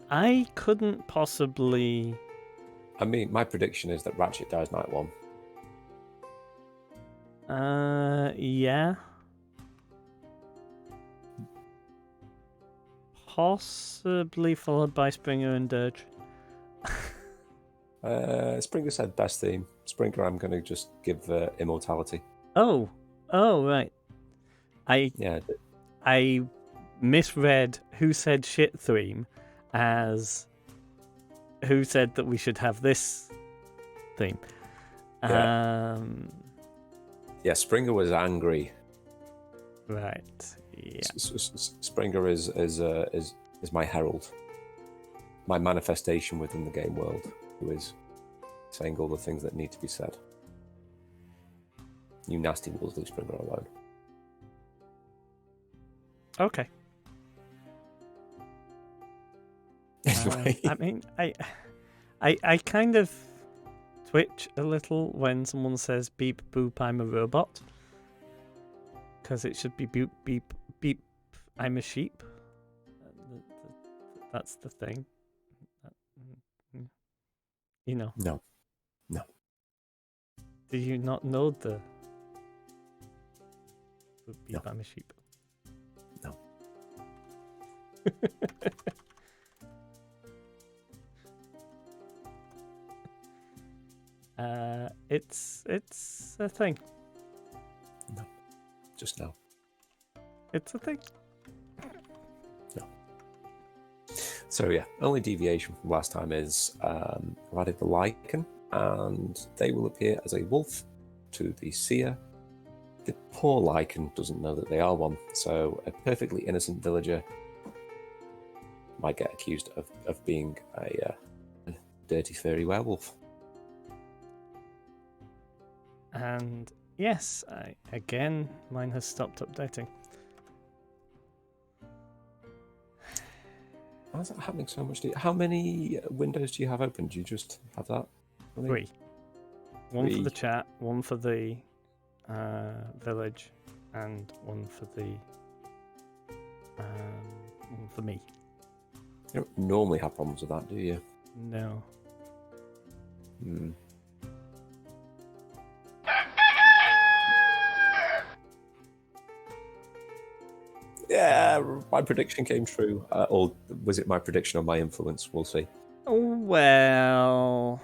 I couldn't possibly. I mean, my prediction is that Ratchet dies night one. Yeah. Possibly followed by Springer and Dirge. Springer said best theme. Springer, I'm going to just give immortality. Oh, right. I misread who said shit theme as who said that we should have this theme. Yeah, Springer was angry. Right. Yeah. Springer is my herald, my manifestation within the game world, who is saying all the things that need to be said. You nasty wolves, leave Springer alone. Okay. Anyway, I mean, I kind of twitch a little when someone says beep boop I'm a robot, because it should be boop beep beep I'm a sheep. That's the thing. You know. No. Do you not know the boop beep No. I'm a sheep? No. It's a thing. No. Just no. It's a thing. So yeah, only deviation from last time is I've added the lichen, and they will appear as a wolf to the Seer. The poor lichen doesn't know that they are one, so a perfectly innocent villager might get accused of being a dirty furry werewolf. And yes, again, mine has stopped updating. Why is that happening so much? How many windows do you have open? Do you just have that? Three. One for Three. the chat, one for the village, and one for the one for me. You don't normally have problems with that, do you? No. Yeah, my prediction came true. Or was it my prediction or my influence? We'll see. Well,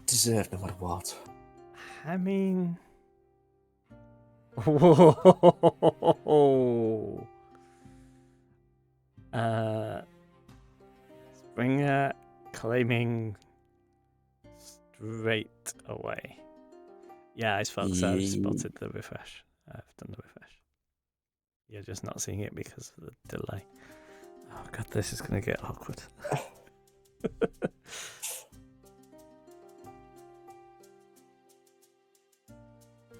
Deserved no matter what. I mean, whoa. Springer claiming straight away. Yeah, I've spotted the refresh. I've done the refresh. You're just not seeing it because of the delay. Oh god, this is going to get awkward.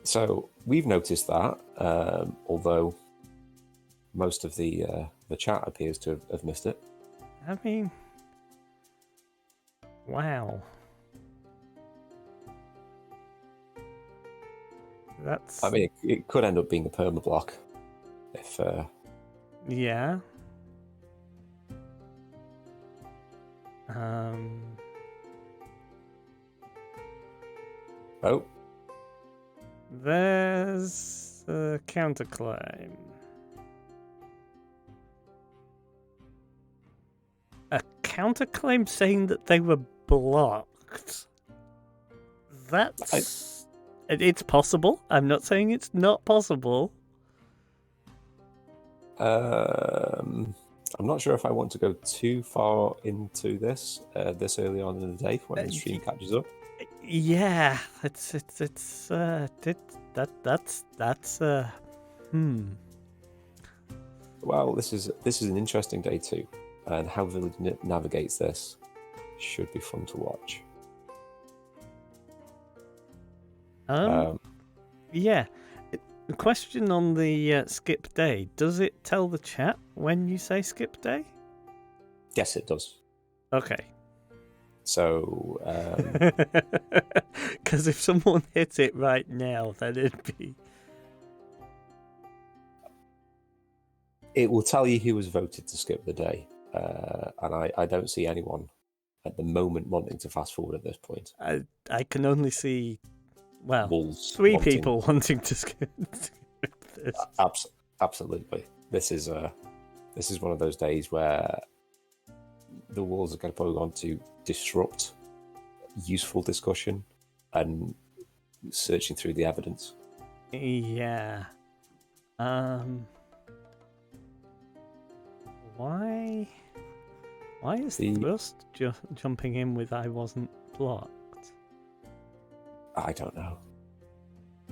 So we've noticed that, although most of the chat appears to have missed it. I mean, wow. That's. I mean, it could end up being a perma block if. Yeah. Oh. There's a counterclaim. A counterclaim saying that they were blocked. That's. It's possible. I'm not saying it's not possible. I'm not sure if I want to go too far into this early on in the day when the stream catches up. Yeah, that's Well, this is an interesting day too, and how Village navigates this should be fun to watch. Yeah. The question on the skip day, does it tell the chat when you say skip day? Yes, it does. Okay. So, because if someone hit it right now, then it'd be... It will tell you who was voted to skip the day, and I don't see anyone at the moment wanting to fast forward at this point. I can only see, well, Wolves 3 people wanting to skip this. Absolutely. This is one of those days where the Wolves are probably going to disrupt useful discussion and searching through the evidence. Yeah. Why is Thrust jumping in with "I wasn't blocked"? I don't know.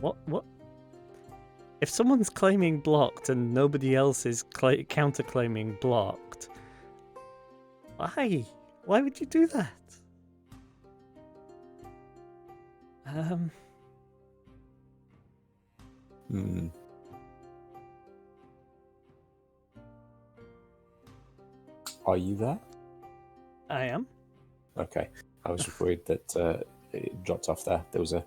What? If someone's claiming blocked and nobody else is counterclaiming blocked, why? Why would you do that? Are you there? I am. Okay. I was just worried that it dropped off there. There was a...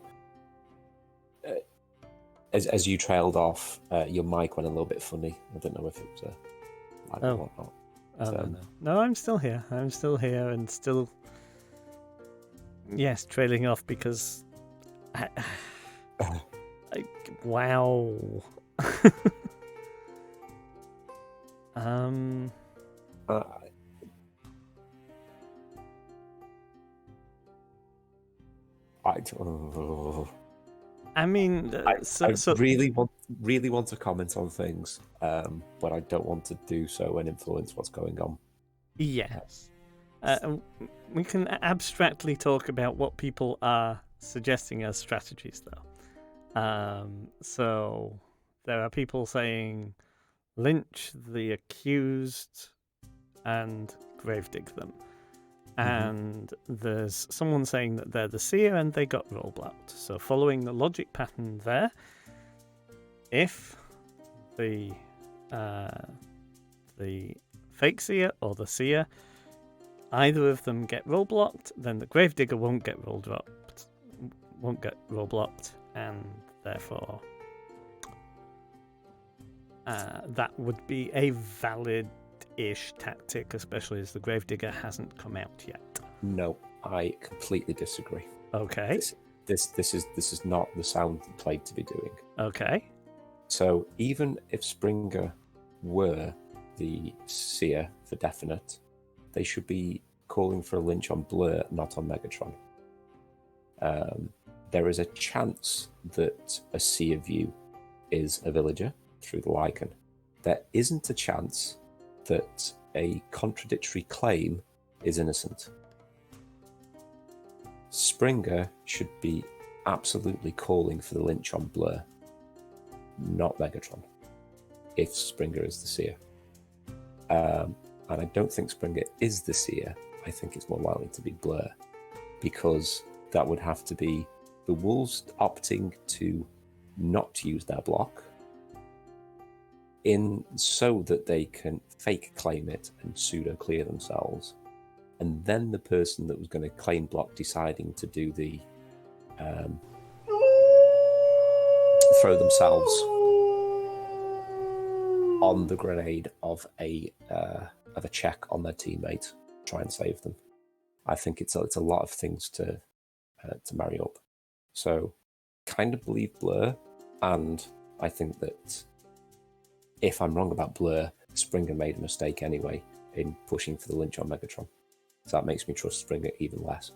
As you trailed off, your mic went a little bit funny. I don't know if it was a lag or whatnot. No, I'm still here. I'm still here and still... Yes, trailing off because... wow. I mean, I really want to comment on things, but I don't want to do so and influence what's going on. Yes. We can abstractly talk about what people are suggesting as strategies, though. So there are people saying lynch the accused and gravedig them. And there's someone saying that they're the seer and they got roll blocked. So following the logic pattern there, if the fake seer or the seer, either of them get roll blocked, then the gravedigger won't get roll blocked, and therefore that would be a valid-ish tactic, especially as the gravedigger hasn't come out yet. No, I completely disagree. Okay. This is not the sound played to be doing. Okay. So even if Springer were the seer for definite, they should be calling for a lynch on Blur, not on Megatron. There is a chance that a seer view is a villager through the lichen. There isn't a chance that a contradictory claim is innocent. Springer should be absolutely calling for the lynch on Blur, not Megatron, if Springer is the seer. And I don't think Springer is the seer. I think it's more likely to be Blur, because that would have to be the Wolves opting to not use their block in so that they can fake claim it and pseudo clear themselves, and then the person that was going to claim block deciding to do the throw themselves on the grenade of a check on their teammate, try and save them. I think it's a lot of things to marry up. So, kind of believe Blur, and I think that if I'm wrong about Blur, Springer made a mistake anyway in pushing for the lynch on Megatron. So that makes me trust Springer even less.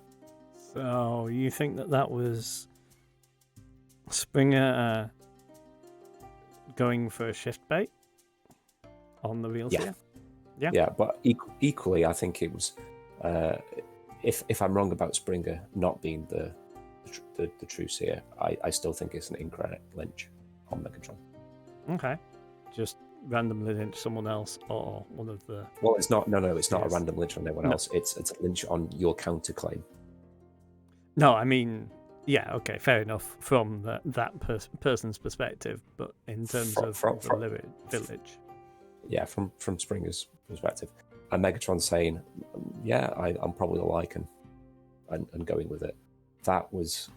So you think that was Springer going for a shift bait on the real seer? Yeah, but equally, I think it was. If I'm wrong about Springer not being the true seer, I still think it's an incorrect lynch on Megatron. Okay, just randomly lynch someone else or one of the... Well, it's not. No, it's not a Yes. random lynch on anyone else. It's a lynch on your counterclaim. No, I mean, yeah, okay, fair enough from that person's perspective, but in terms of the village. Yeah, from Springer's perspective. And Megatron saying, yeah, I'm probably the Lycan, and going with it. That was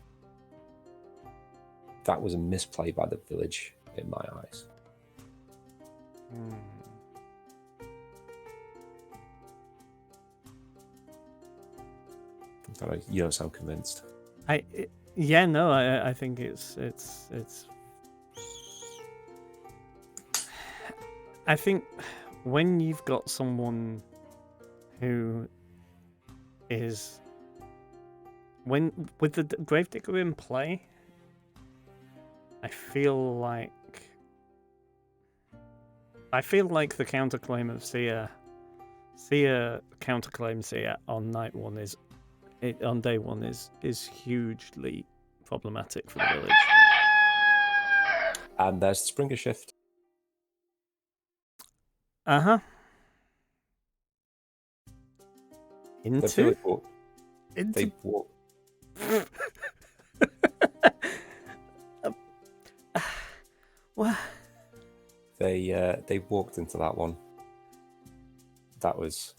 a misplay by the village in my eyes. You don't sound convinced. I think it's. I think when you've got someone who is with the Gravedigger in play, I feel like the counterclaim of Seer counterclaim Seer on night one on day one is hugely problematic for the village. And there's the Springer shift. Into they walk. What? They walked into that one. That was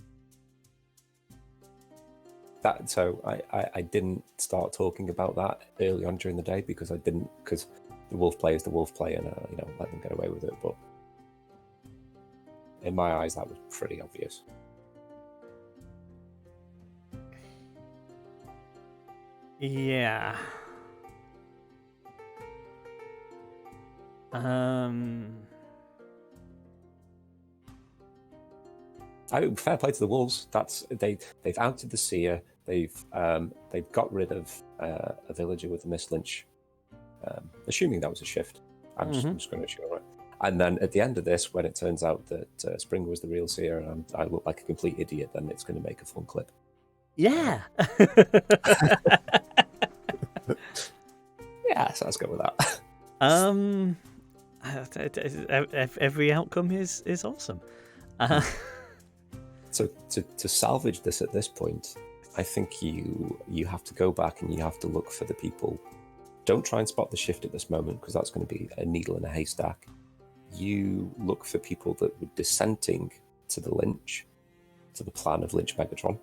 that. So I didn't start talking about that early on during the day because the wolf play is the wolf play, and let them get away with it. But in my eyes, that was pretty obvious. Yeah. Fair play to the wolves. They've outed the Seer. They've got rid of a villager with a mislynch. Assuming that was a shift. I'm just going to assume it. And then at the end of this, when it turns out that Springer was the real Seer and I look like a complete idiot, then it's going to make a fun clip. Yeah. Yeah, so let's go with that. Every outcome is awesome. So to salvage this at this point, I think you have to go back and you have to look for the people. Don't try and spot the shift at this moment because that's going to be a needle in a haystack. You look for people that were dissenting to the lynch, to the plan of Lynch Megatron.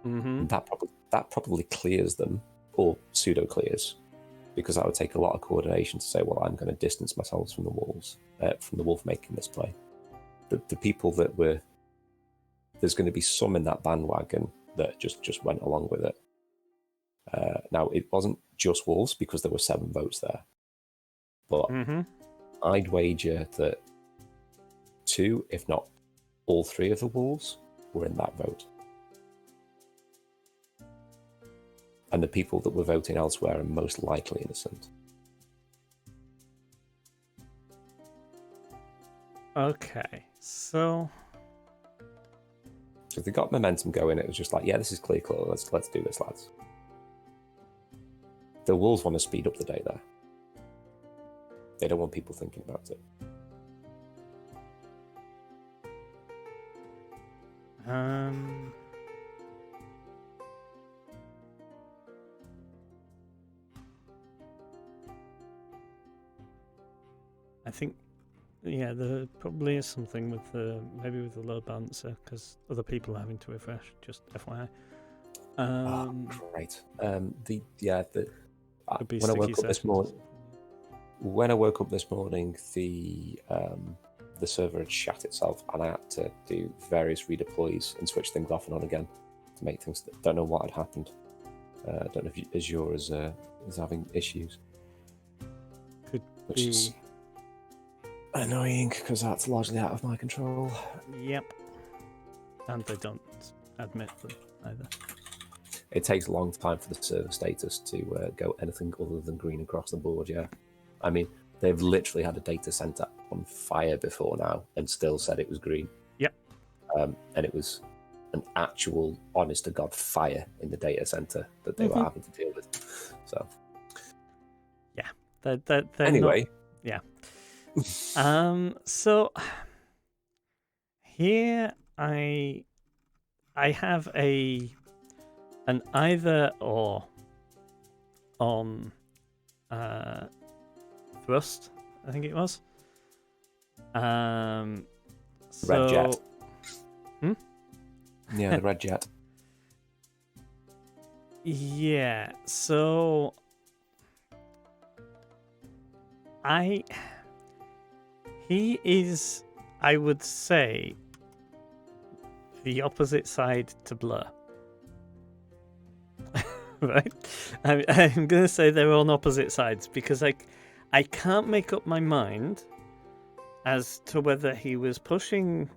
Mm-hmm. That probably clears them, or pseudo clears, because that would take a lot of coordination to say, well, I'm going to distance myself from the wolves, from the wolf making this play. The people that were, there's going to be some in that bandwagon that just went along with it. Now it wasn't just wolves because there were 7 votes there, but I'd wager that 2, if not all 3 of the wolves were in that vote. And the people that were voting elsewhere are most likely innocent. Okay, so they got momentum going. It was just like, yeah, this is clear. Let's do this, lads. The wolves want to speed up the day there. They don't want people thinking about it. I think, yeah, there probably is something with maybe with the load balancer because other people are having to refresh. Just FYI. Great. When I woke up this morning, the server had shat itself, and I had to do various redeploys and switch things off and on again to make things. Don't know what had happened. I don't know if Azure is having issues. Which is annoying because that's largely out of my control. Yep. And they don't admit them either. It takes a long time for the server status to go anything other than green across the board, yeah. I mean, they've literally had a data center on fire before now and still said it was green. Yep. And it was an actual, honest-to-God fire in the data center that they were having to deal with. So, yeah. They're anyway. Yeah. So here I have an either or on thrust, I think it was. Red So jet. Yeah, the red jet. yeah, so he is, I would say, the opposite side to Blur. Right? I'm going to say they're on opposite sides because I can't make up my mind as to whether he was pushing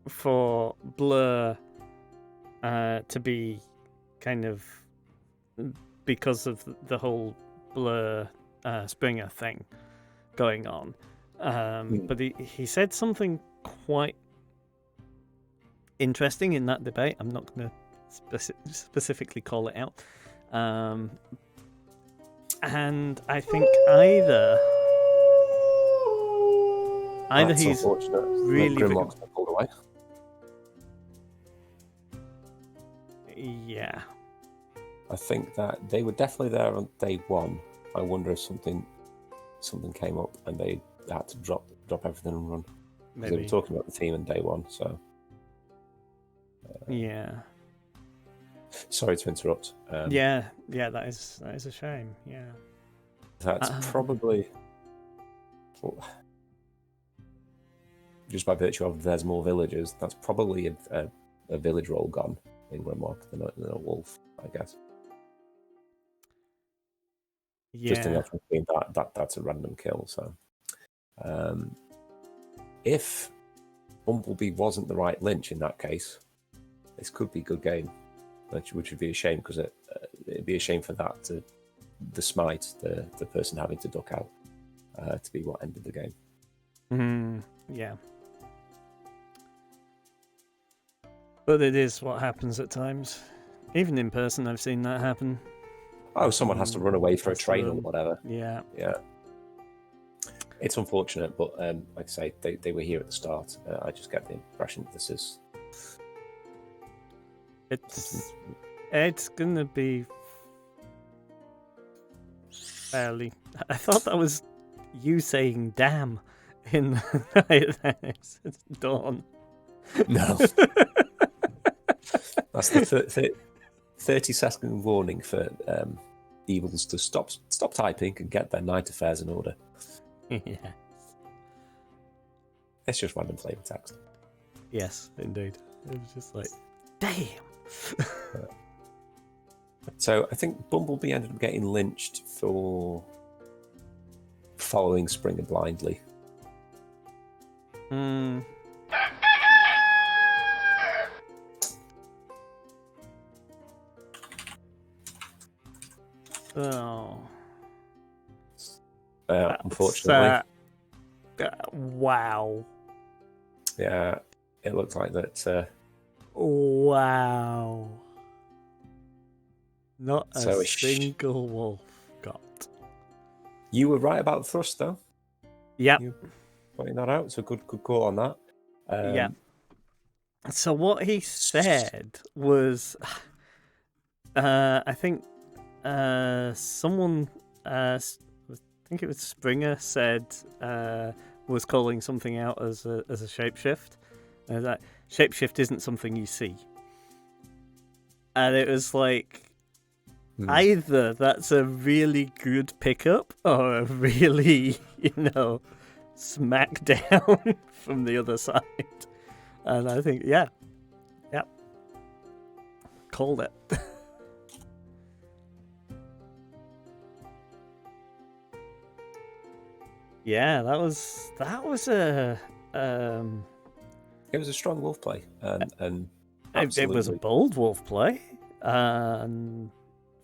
for Blur to be kind of because of the whole Blur Springer thing going on. But he said something quite interesting in that debate. I'm not going to specifically call it out. And I think either That's he's unfortunate. really Grimlock's been pulled away. Yeah. I think that they were definitely there on day one. I wonder if something came up and they had to drop everything and run. Maybe. They were talking about the team on day one, so Yeah. sorry to interrupt. Yeah, that is a shame. Yeah. That's probably just by virtue of there's more villagers. That's probably a village role gone in Grimlock than a wolf, I guess. Yeah. Just enough between that's a random kill. So, if Bumblebee wasn't the right Lynch in that case, this could be a good game, which would be a shame because it'd be a shame for that to the smite, the person having to duck out, to be what ended the game. Yeah. But it is what happens at times. Even in person, I've seen that happen. Oh, someone has to run away for a train or whatever. Yeah. It's unfortunate, but like I say, they were here at the start. I just get the impression that this is... It's gonna be fairly... I thought that was you saying damn in it's dawn. No. That's the 30-second warning for evils to stop typing and get their night affairs in order. Yeah. It's just random flavor text. Yes, indeed. It was just like, damn. So I think Bumblebee ended up getting lynched for following Springer blindly. Oh. Unfortunately. Wow. Yeah, it looks like that. Wow. Not So a single wolf got. You were right about thrust, though. Yep. You pointing that out, so good call on that. Yeah. So what he said was, I think someone, I think it was Springer, said was calling something out as a shapeshift. And that shapeshift isn't something you see. And it was like, either that's a really good pickup or a really, smack down from the other side. And I think, yeah. Called it. Yeah, that was a it was a strong wolf play, and it was a bold wolf play, and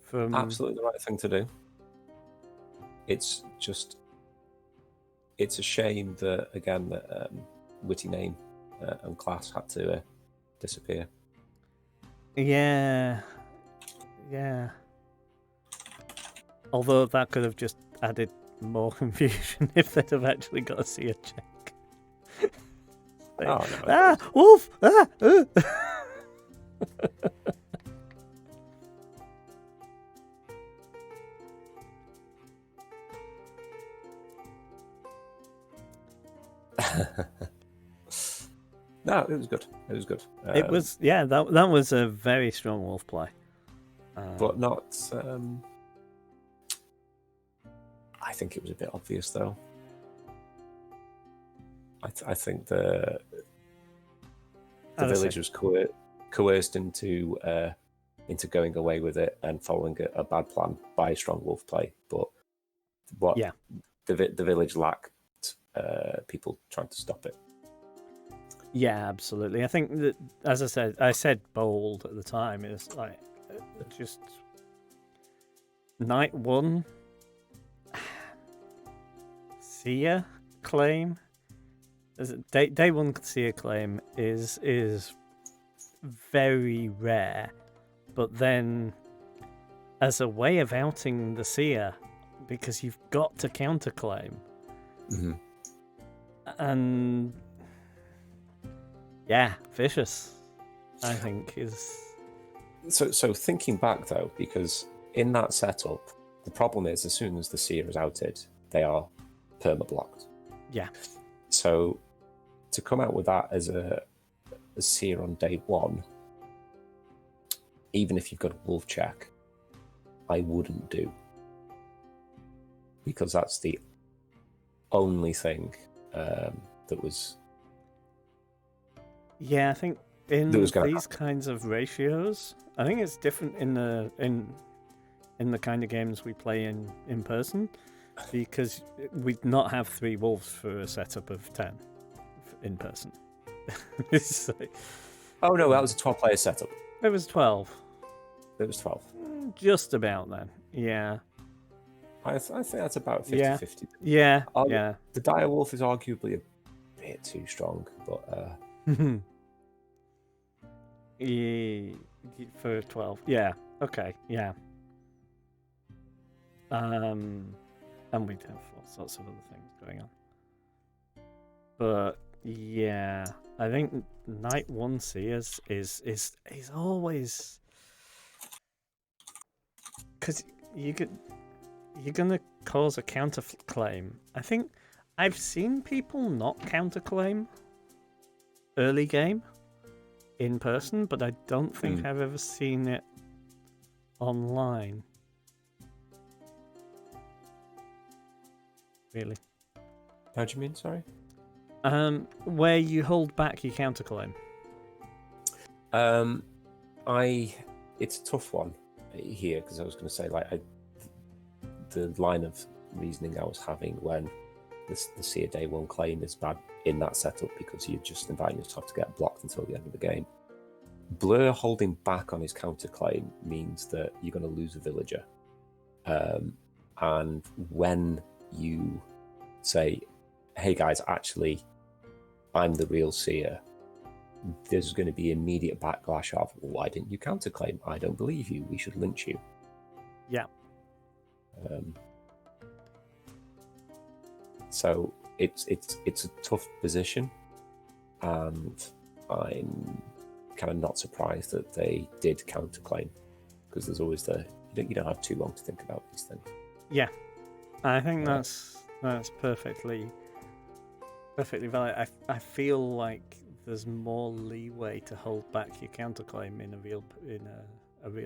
from absolutely the right thing to do. It's a shame that again that witty name and class had to disappear. Yeah. Although that could have just added more confusion if they'd have actually got a Seer check. Oh, no. Wolf! No, it was good. It was good. It was, yeah, that was a very strong wolf play. But not... I think it was a bit obvious, though. I think the village was coerced into going away with it and following a bad plan by a strong wolf play. But what the village lacked people trying to stop it. Yeah, absolutely. I think that, as I said bold at the time. It's like just night one. Seer claim. Day one Seer claim is very rare, but then as a way of outing the Seer, because you've got to counterclaim, and yeah, vicious, I think is. So thinking back though, because in that setup, the problem is as soon as the Seer is outed, they are perma-blocked. Yeah. So to come out with that as a Seer on day one, even if you've got a wolf check, I wouldn't do. Because that's the only thing that was... Yeah, I think in these kinds of ratios, I think it's different in the kind of games we play in person, because we'd not have 3 wolves for a setup of 10 in person. Oh no, that was a 12-player setup. It was 12. It was 12. Just about then, yeah. I think that's about 50-50. Yeah, yeah. The dire wolf is arguably a bit too strong, but... For 12. Yeah, okay, yeah. And we'd have all sorts of other things going on. But yeah, I think night one Seers is always, because you're gonna cause a counterclaim. I think I've seen people not counterclaim early game in person, but I don't think I've ever seen it online. Really? How do you mean, sorry? Where you hold back your counterclaim. It's a tough one here, because I was going to say, like, the line of reasoning I was having when the Seer Day 1 claim is bad in that setup, because you're just inviting yourself to get blocked until the end of the game. Blur holding back on his counterclaim means that you're going to lose a villager. And when you say, hey guys, actually, I'm the real Seer, there's going to be immediate backlash of, why didn't you counterclaim? I don't believe you. We should lynch you. Yeah. So it's a tough position, and I'm kind of not surprised that they did counterclaim, because there's always you don't have too long to think about these things. Yeah, I think that's perfectly valid. I feel like there's more leeway to hold back your counterclaim in a real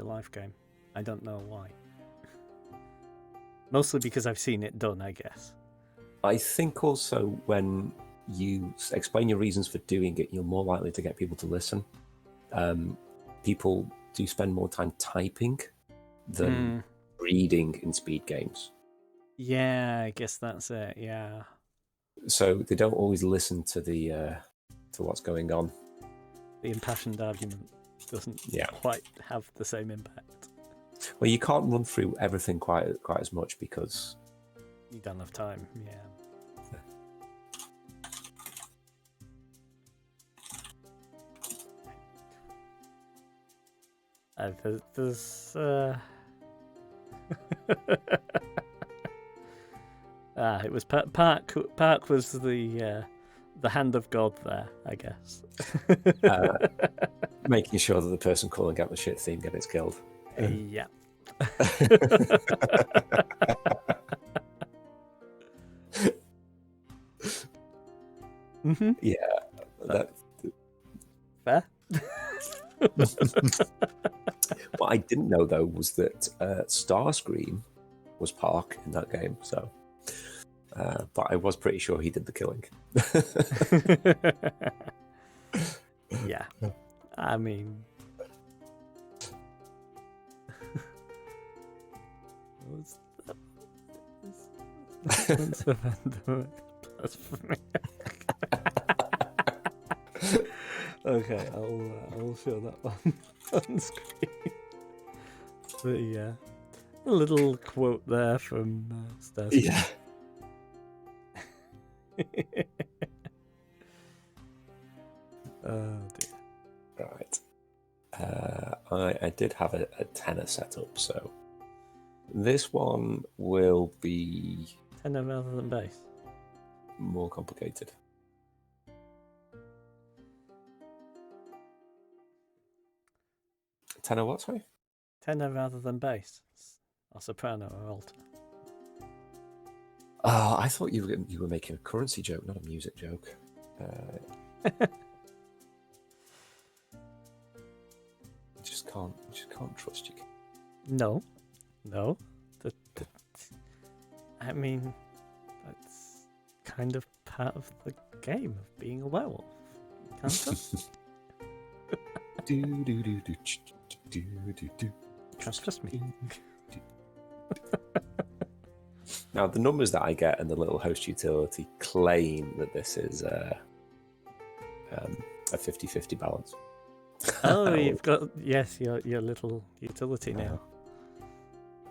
life game. I don't know why. Mostly because I've seen it done, I guess. I think also when you explain your reasons for doing it, you're more likely to get people to listen. People do spend more time typing than reading in speed games. Yeah, I guess that's it. Yeah. So they don't always listen to to what's going on. The impassioned argument doesn't quite have the same impact. Well, you can't run through everything quite as much because you don't have time. Yeah. There's It was Park. Park was the hand of God there, I guess. Making sure that the person calling out the shit theme gets killed. Yeah. Mm-hmm. Yeah. That... Fair. What I didn't know though was that Starscream was Park in that game. So, but I was pretty sure he did the killing. Yeah. I mean, okay, I'll show that one on screen. But yeah, a little quote there from Starscream. Yeah. Oh dear. Right. I did have a tenor set up, so this one will be Tenor rather than bass. more complicated. Tenor what, sorry? Tenor rather than bass. Or soprano or alto. Oh, I thought you were making a currency joke, not a music joke. Just can't trust you. No. I mean, that's kind of part of the game of being a werewolf. You can't trust. Can't trust me. Now, the numbers that I get and the little host utility claim that this is a 50-50 balance. Oh, you've got your little utility now.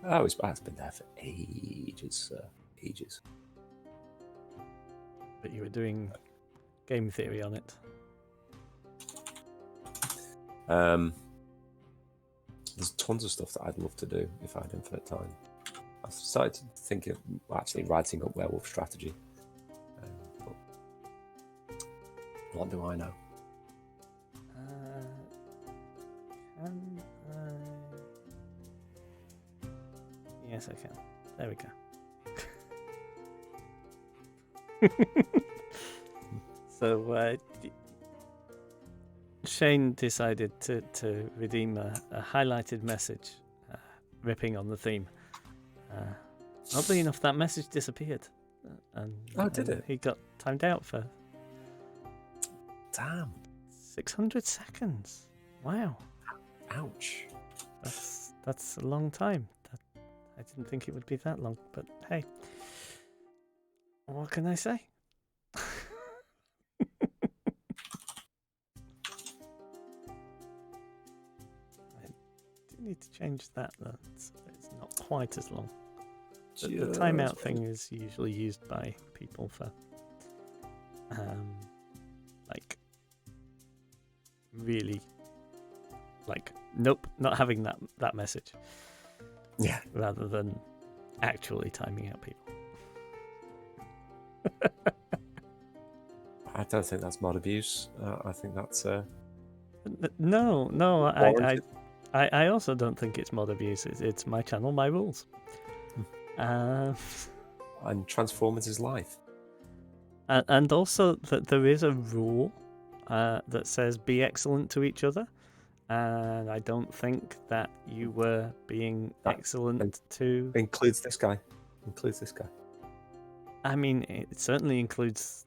Oh, it's been there for ages, ages. But you were doing game theory on it. There's tons of stuff that I'd love to do if I had infinite time. I started to think of actually writing up werewolf strategy. But what do I know? Can I? Yes, I can. There we go. So Shane decided to redeem a highlighted message, ripping on the theme. Oddly enough, that message disappeared. Did it? He got timed out for Damn. 600 seconds. Wow. Ouch. That's a long time. I didn't think it would be that long, but hey, what can I say? I do need to change that though, so it's not quite as long. The timeout thing is usually used by people for, like, really, like, nope, not having that message. Yeah. Rather than actually timing out people. I don't think that's mod abuse. I think that's No. I also don't think it's mod abuse. It's my channel, my rules. And Transformers is life. And also that there is a rule that says be excellent to each other. And I don't think that you were being excellent to... Includes this guy. I mean, it certainly includes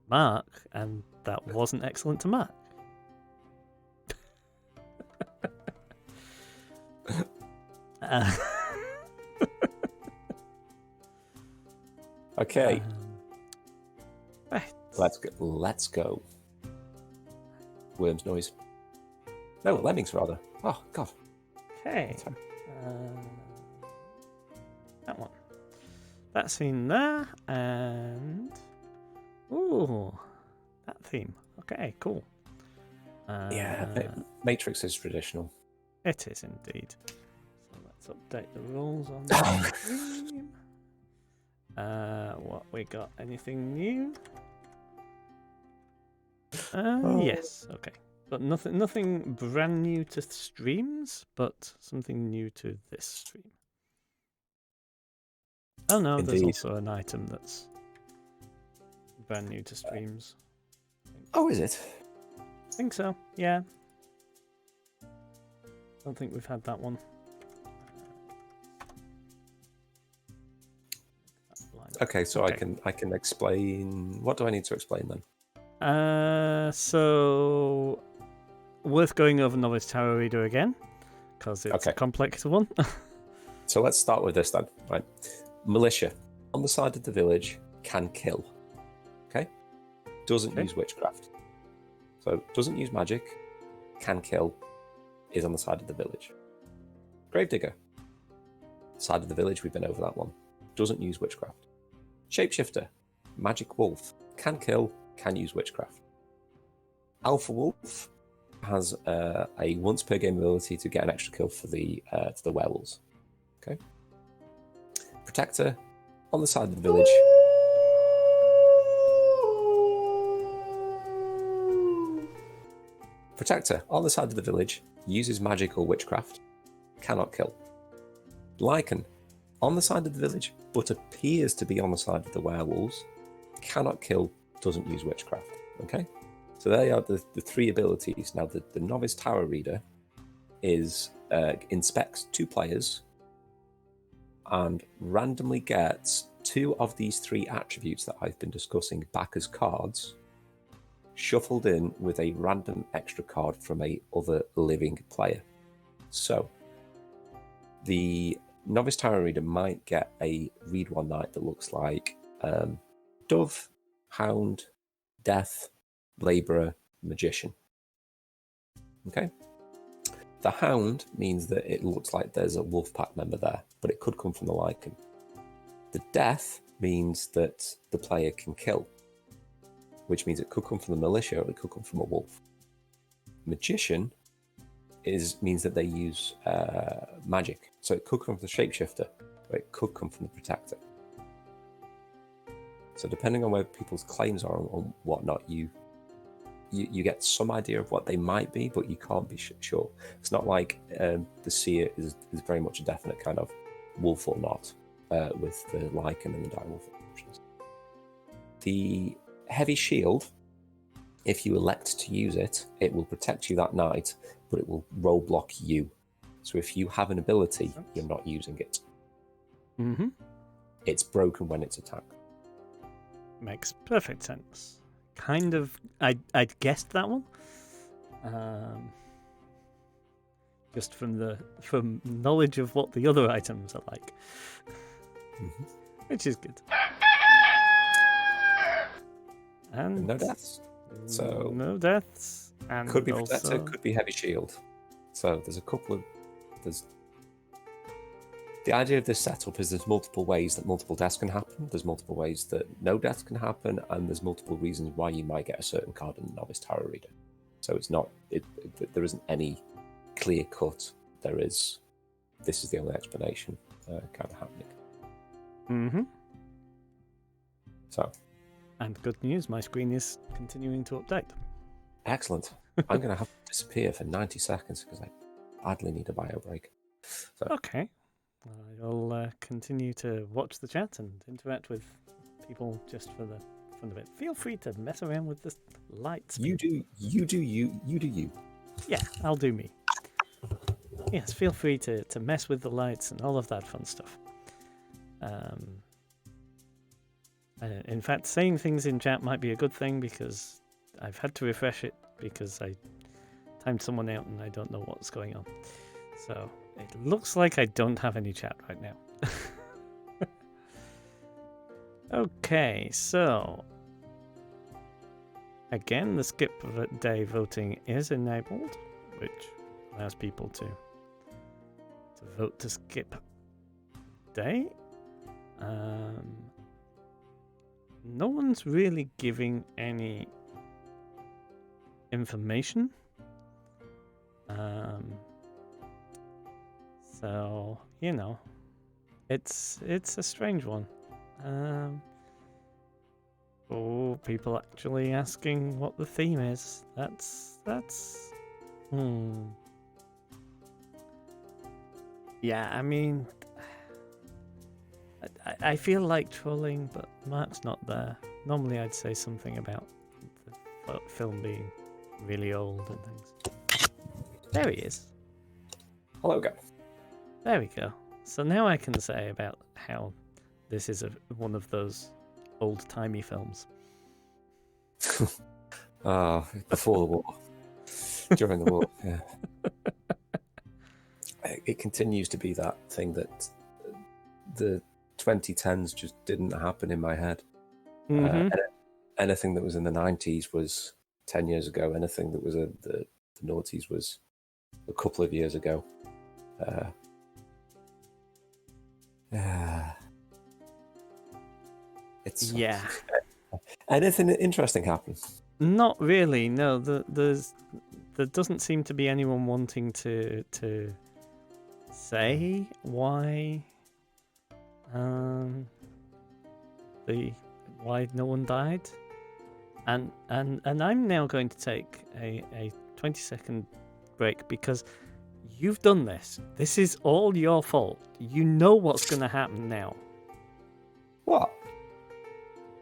Mark, and that wasn't excellent to Mark. Okay. Right. Let's go. Worm's noise. No, lemmings rather. Oh God. Okay. That one. That scene there, and that theme. Okay, cool. Matrix is traditional. It is indeed. So let's update the rules on the stream. What we got? Anything new? Oh. Yes. Okay. But nothing brand new to streams, but something new to this stream. Oh no, there's Indeed. also an item that's brand new to streams. Oh, is it? I think so. Yeah. Don't think we've had that one. Okay, so I can explain. What do I need to explain then? So worth going over Novice Tarot Reader again because it's a complex one. So let's start with this then. Right, militia on the side of the village can kill. Okay, doesn't use witchcraft. So doesn't use magic. Can kill. Is on the side of the village. Gravedigger. Side of the village. We've been over that one. Doesn't use witchcraft. Shapeshifter. Magic wolf. Can kill. Can use witchcraft. Alpha Wolf has a once per game ability to get an extra kill for the werewolves. Okay. Protector on the side of the village. Protector on the side of the village uses magic or witchcraft. Cannot kill. Lycan on the side of the village, but appears to be on the side of the werewolves. Cannot kill. Doesn't use witchcraft. Okay. So they are the three abilities. Now, the Novice Tarot Reader inspects 2 players and randomly gets 2 of these 3 attributes that I've been discussing back as cards, shuffled in with a random extra card from a other living player. So the Novice Tarot Reader might get a read one night that looks like Dove, Hound, Death, Labourer, Magician. Okay. The Hound means that it looks like there's a Wolfpack member there, but it could come from the Lycan. The Death means that the player can kill, which means it could come from the militia or it could come from a wolf. Magician means that they use magic, so it could come from the Shapeshifter, or it could come from the Protector. So depending on where people's claims are and whatnot, you get some idea of what they might be, but you can't be sure. It's not like the Seer is very much a definite kind of wolf or not, with the Lycan and the Direwolf options. The Heavy Shield, if you elect to use it, it will protect you that night, but it will roadblock you. So if you have an ability, you're not using it. Mm-hmm. It's broken when it's attacked. Makes perfect sense. Kind of, I'd guessed that one. Just from knowledge of what the other items are like, which is good. And no deaths. So no deaths, and could be also... Protector, could be Heavy Shield. So there's the idea of this setup is there's multiple ways that multiple deaths can happen. There's multiple ways that no deaths can happen, and there's multiple reasons why you might get a certain card in the Novice Tarot Reader. So it's not there isn't any clear cut. This is the only explanation kind of happening. Mm-hmm. So. And good news, my screen is continuing to update. Excellent. I'm going to have to disappear for 90 seconds because I badly need a bio break. So. Okay. I'll continue to watch the chat and interact with people just for the fun of it. Feel free to mess around with the lights. You do you. Yeah, I'll do me. Yes, feel free to mess with the lights and all of that fun stuff. In fact, saying things in chat might be a good thing because I've had to refresh it because I timed someone out and I don't know what's going on. So it looks like I don't have any chat right now. Okay, so again, the skip day voting is enabled, which allows people to vote to skip day. No one's really giving any information. So, it's a strange one. People actually asking what the theme is. That's. Yeah, I mean, I feel like trolling, but Mark's not there. Normally, I'd say something about the film being really old and things. There he is. Hello again. There we go. So now I can say about how this is one of those old-timey films. Before the war. During the war, yeah. It continues to be that thing that the 2010s just didn't happen in my head. Anything that was in the 90s was 10 years ago. Anything that was in the noughties was a couple of years ago. It's Anything interesting happen? Not really. No, there doesn't seem to be anyone wanting to say why why no one died, and I'm now going to take a 20-second break because you've done this. This is all your fault. You know what's going to happen now. What?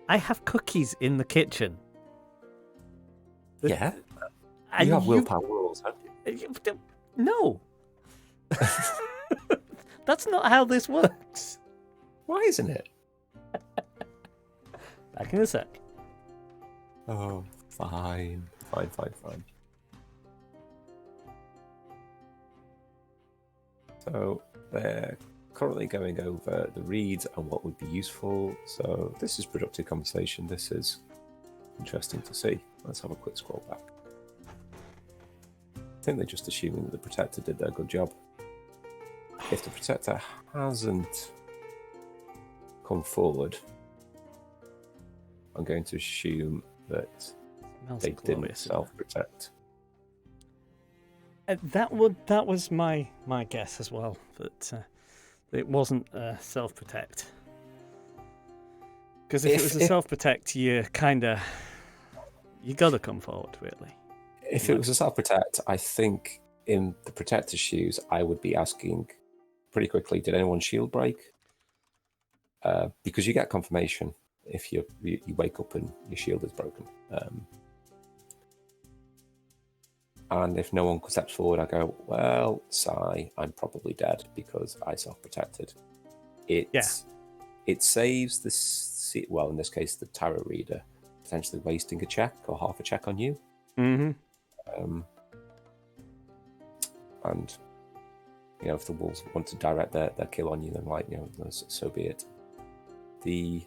I have cookies in the kitchen. Yeah. You have willpower rules, huh? No. That's not how this works. Why isn't it? Back in a sec. Oh, fine. So they're currently going over the reads and what would be useful. So this is productive conversation. This is interesting to see. Let's have a quick scroll back. I think they're just assuming that the Protector did their good job. If the Protector hasn't come forward, I'm going to assume that they didn't self-protect. That was my guess as well, but it wasn't self-protect. Because if it was a self-protect, you gotta come forward, really. If it was a self-protect, I think in the Protector's shoes, I would be asking pretty quickly, did anyone shield break? Because you get confirmation if you wake up and your shield is broken. And if no one steps forward, I go, well, sigh, I'm probably dead because I self-protected. It saves the, well, in this case, the tarot reader potentially wasting a check or half a check on you. Mm-hmm. And, if the wolves want to direct their kill on you, then so be it. The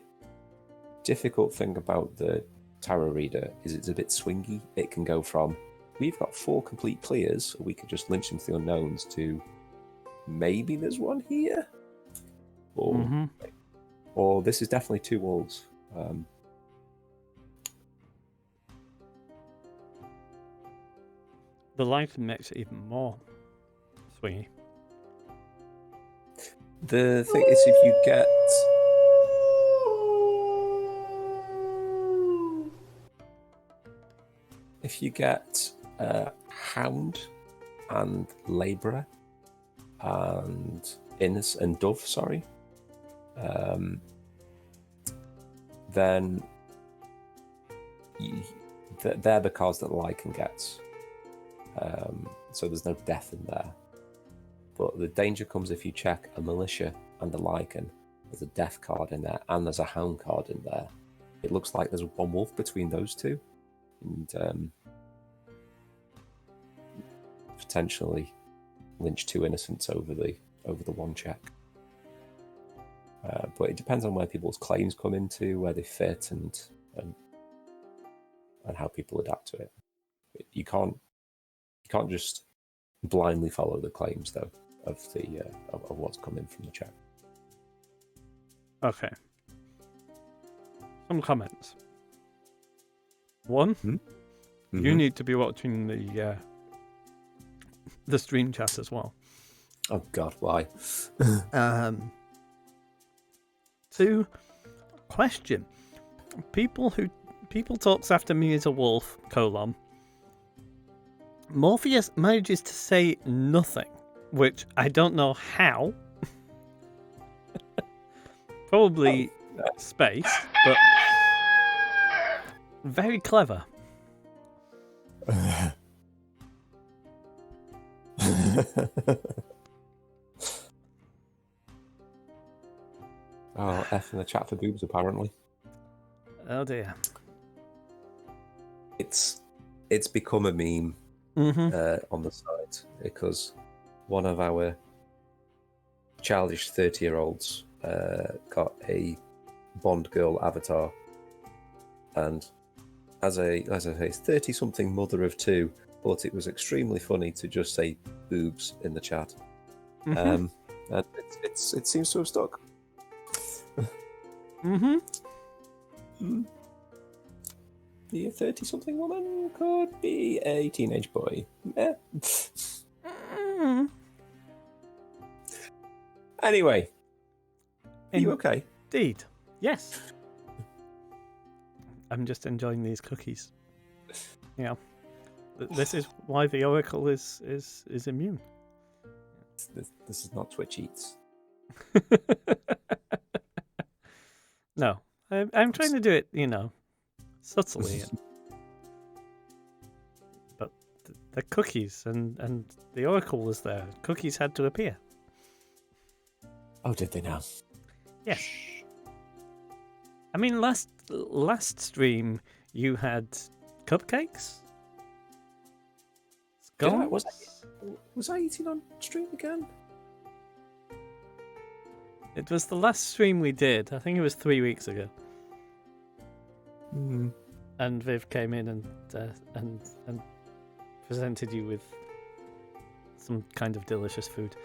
difficult thing about the tarot reader is it's a bit swingy. It can go from, we've got 4 complete clears, or we could just lynch into the unknowns, to maybe there's one here, or this is definitely 2 wolves. The light makes it even more swingy. The thing is, if you get Hound and Labourer and Innes and Dove, then they're the cards that Lycan gets. So there's no death in there. But the danger comes if you check a Militia and a Lycan. There's a death card in there, and there's a Hound card in there. It looks like there's one wolf between those two, and potentially lynch 2 innocents over the one check. But it depends on where people's claims come into, where they fit, and how people adapt to it. You can't just blindly follow the claims, though, of the of what's coming from the check. Okay. Some comments. One, you need to be watching the stream chat as well. Oh God, why? 2, Question: People talks after me as a wolf. : Morpheus manages to say nothing, which I don't know how. Probably space, but very clever. Oh, F in the chat for boobs, apparently. Oh dear. It's become a meme on the site because one of our childish 30-year-olds got a Bond girl avatar, and as I say, 30-something mother of two thought it was extremely funny to just say boobs in the chat, and it seems to have stuck. Be a 30-something woman, could be a teenage boy. Anyway, are you okay? Indeed, yes. I'm just enjoying these cookies. Yeah, this is why the Oracle is immune. This is not Twitch Eats. No, I'm trying to do it, subtly. But the cookies and the Oracle was there. Cookies had to appear. Oh, did they now? Yeah. I mean, last stream you had cupcakes. Scones? Was I eating on stream again? It was the last stream we did. I think it was 3 weeks ago. And Viv came in and presented you with some kind of delicious food.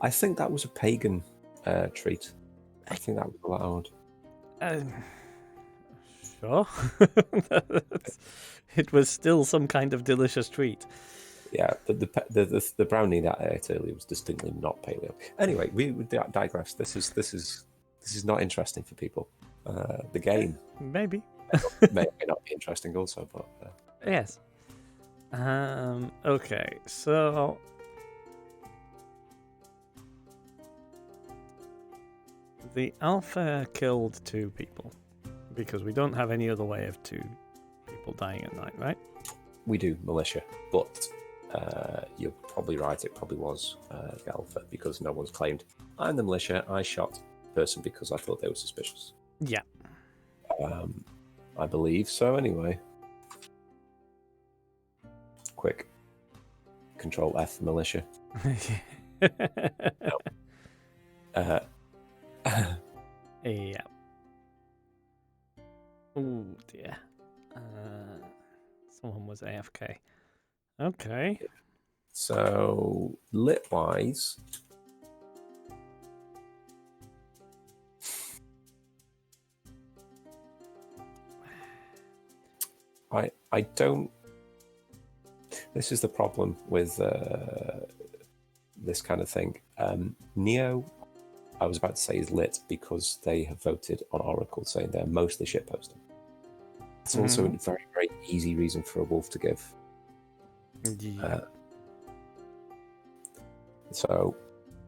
I think that was a pagan treat. I think that was allowed. Sure. It was still some kind of delicious treat. Yeah, the brownie that I ate earlier was distinctly not paleo. Anyway, we digress. This is not interesting for people. The game Maybe may not be interesting also, but yes. Okay, so the Alpha killed 2 people because we don't have any other way of 2 people dying at night, right? we do militia, but you're probably right. It probably was the Alpha because no one's claimed I'm the militia. I shot the person because I thought they were suspicious. Yeah. I believe so. Anyway, quick. Control F militia. Yeah. Oh dear. Someone was AFK. Okay. So lit wise, I don't. This is the problem with this kind of thing. Neo, I was about to say, is lit because they have voted on Oracle saying they're mostly shitposting. It's also a very, very easy reason for a wolf to give. Yeah. So,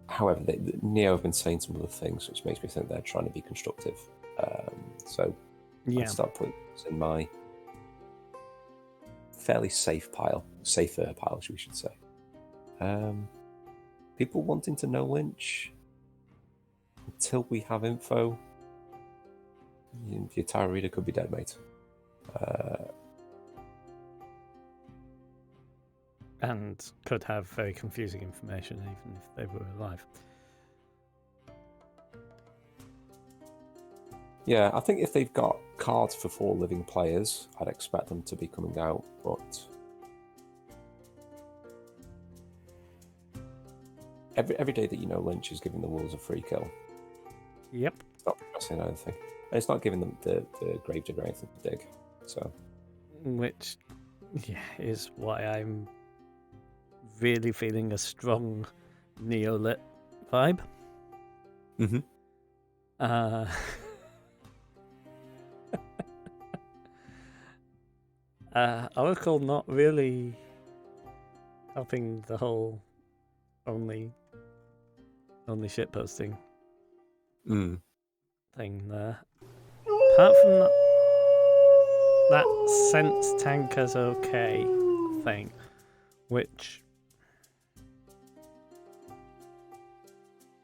however, Neo have been saying some other things, which makes me think they're trying to be constructive. So, Yeah. I'd start putting this in my fairly safer pile, we should say. People wanting to know Lynch until we have info. Your tarot reader could be dead, mate. And could have very confusing information even if they were alive. Yeah, I think if they've got cards for 4 living players, I'd expect them to be coming out, but every day that you know Lynch is giving the wolves a free kill. Yep. It's not progressing anything. And it's not giving them the gravedigger or anything to dig. So, Which, is why I'm really feeling a strong Neolit vibe. Mm-hmm. Oracle not really helping the whole only shitposting thing there. Apart from that sense tanker's okay thing, which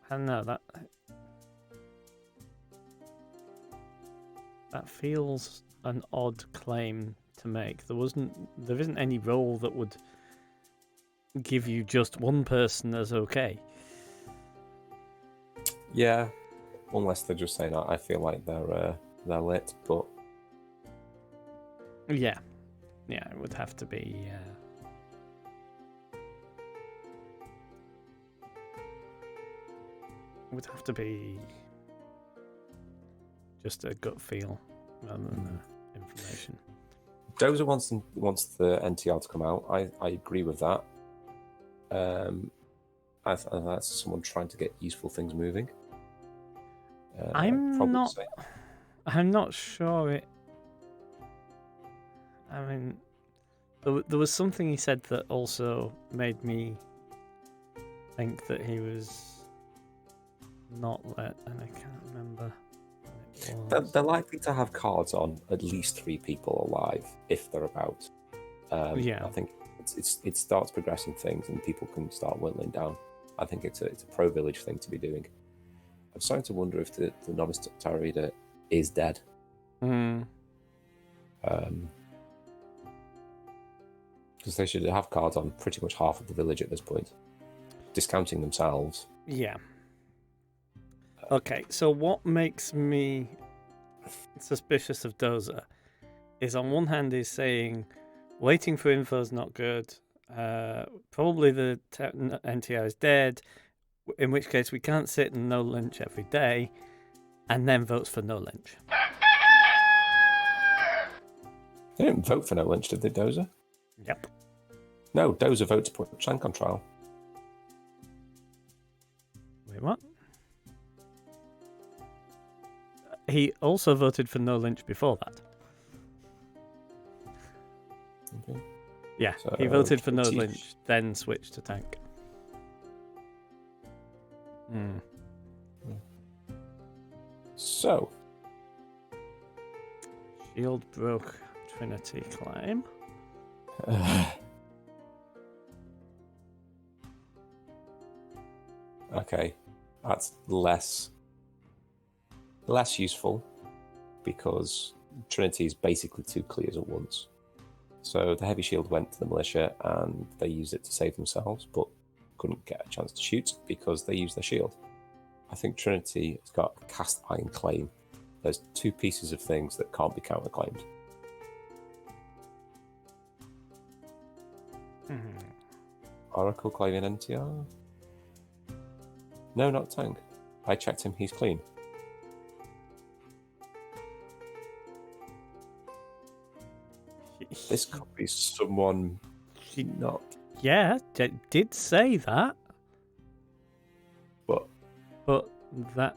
I don't know, that feels an odd claim to make. There isn't any role that would give you just one person as okay. Yeah, unless they're just saying, I feel like they're lit, but yeah, it would have to be. It would have to be just a gut feel rather than information. Dozer wants the NTR to come out. I agree with that. I think that's someone trying to get useful things moving. I'm not sure it. I mean, there was something he said that also made me think that he was not let, and I can't remember what it was. They're likely to have cards on at least 3 people alive if they're about. Yeah, I think it starts progressing things and people can start whittling down. I think it's a pro-village thing to be doing. I'm starting to wonder if the novice tarot reader is dead. Because they should have cards on pretty much half of the village at this point, discounting themselves. Yeah. Okay, so what makes me suspicious of Dozer is, on one hand, he's saying waiting for info is not good. Probably the NTR is dead, in which case we can't sit and no lynch every day, and then votes for no lynch. They didn't vote for no lynch, did they, Dozer? Yep. No, Dozer voted to put Shank on trial. Wait, what? He also voted for no lynch before that. Okay. Yeah, So, he voted for no lynch, then switched to tank. So. Shield broke Trinity claim. Okay, that's less useful because Trinity is basically 2 clears at once. So the heavy shield went to the militia and they used it to save themselves, but couldn't get a chance to shoot because they used their shield. I think Trinity has got a cast iron claim. There's 2 pieces of things that can't be counterclaimed. Oracle claiming NTR? No, not tank. I checked him, he's clean. This could be someone not. Yeah, did say that. But that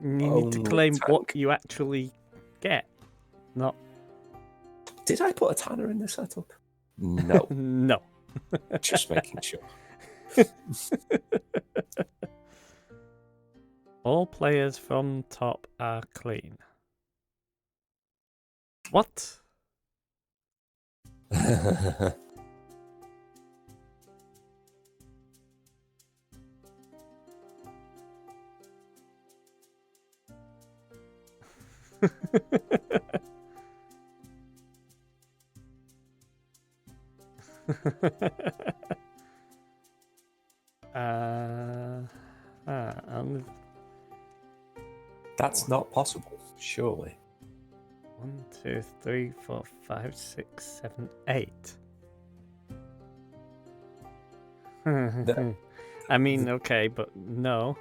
you need to claim tank. what you actually get, not. Did I put a Tanner in this setup? No. No. Just making sure. All players from top are clean. What? That's not possible, surely. 1, 2, 3, 4, 5, 6, 7, 8. I mean, okay, but no.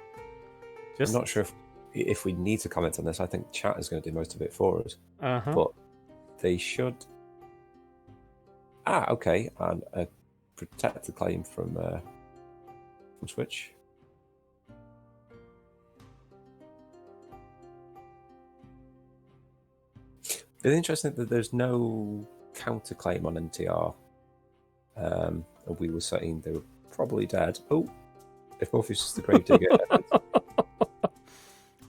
I'm not sure if we need to comment on this. I think chat is going to do most of it for us. But they should. Okay, and a protected claim from Switch. It's interesting that there's no counterclaim on NTR. And we were saying they were probably dead. Oh, if Morpheus is the Gravedigger.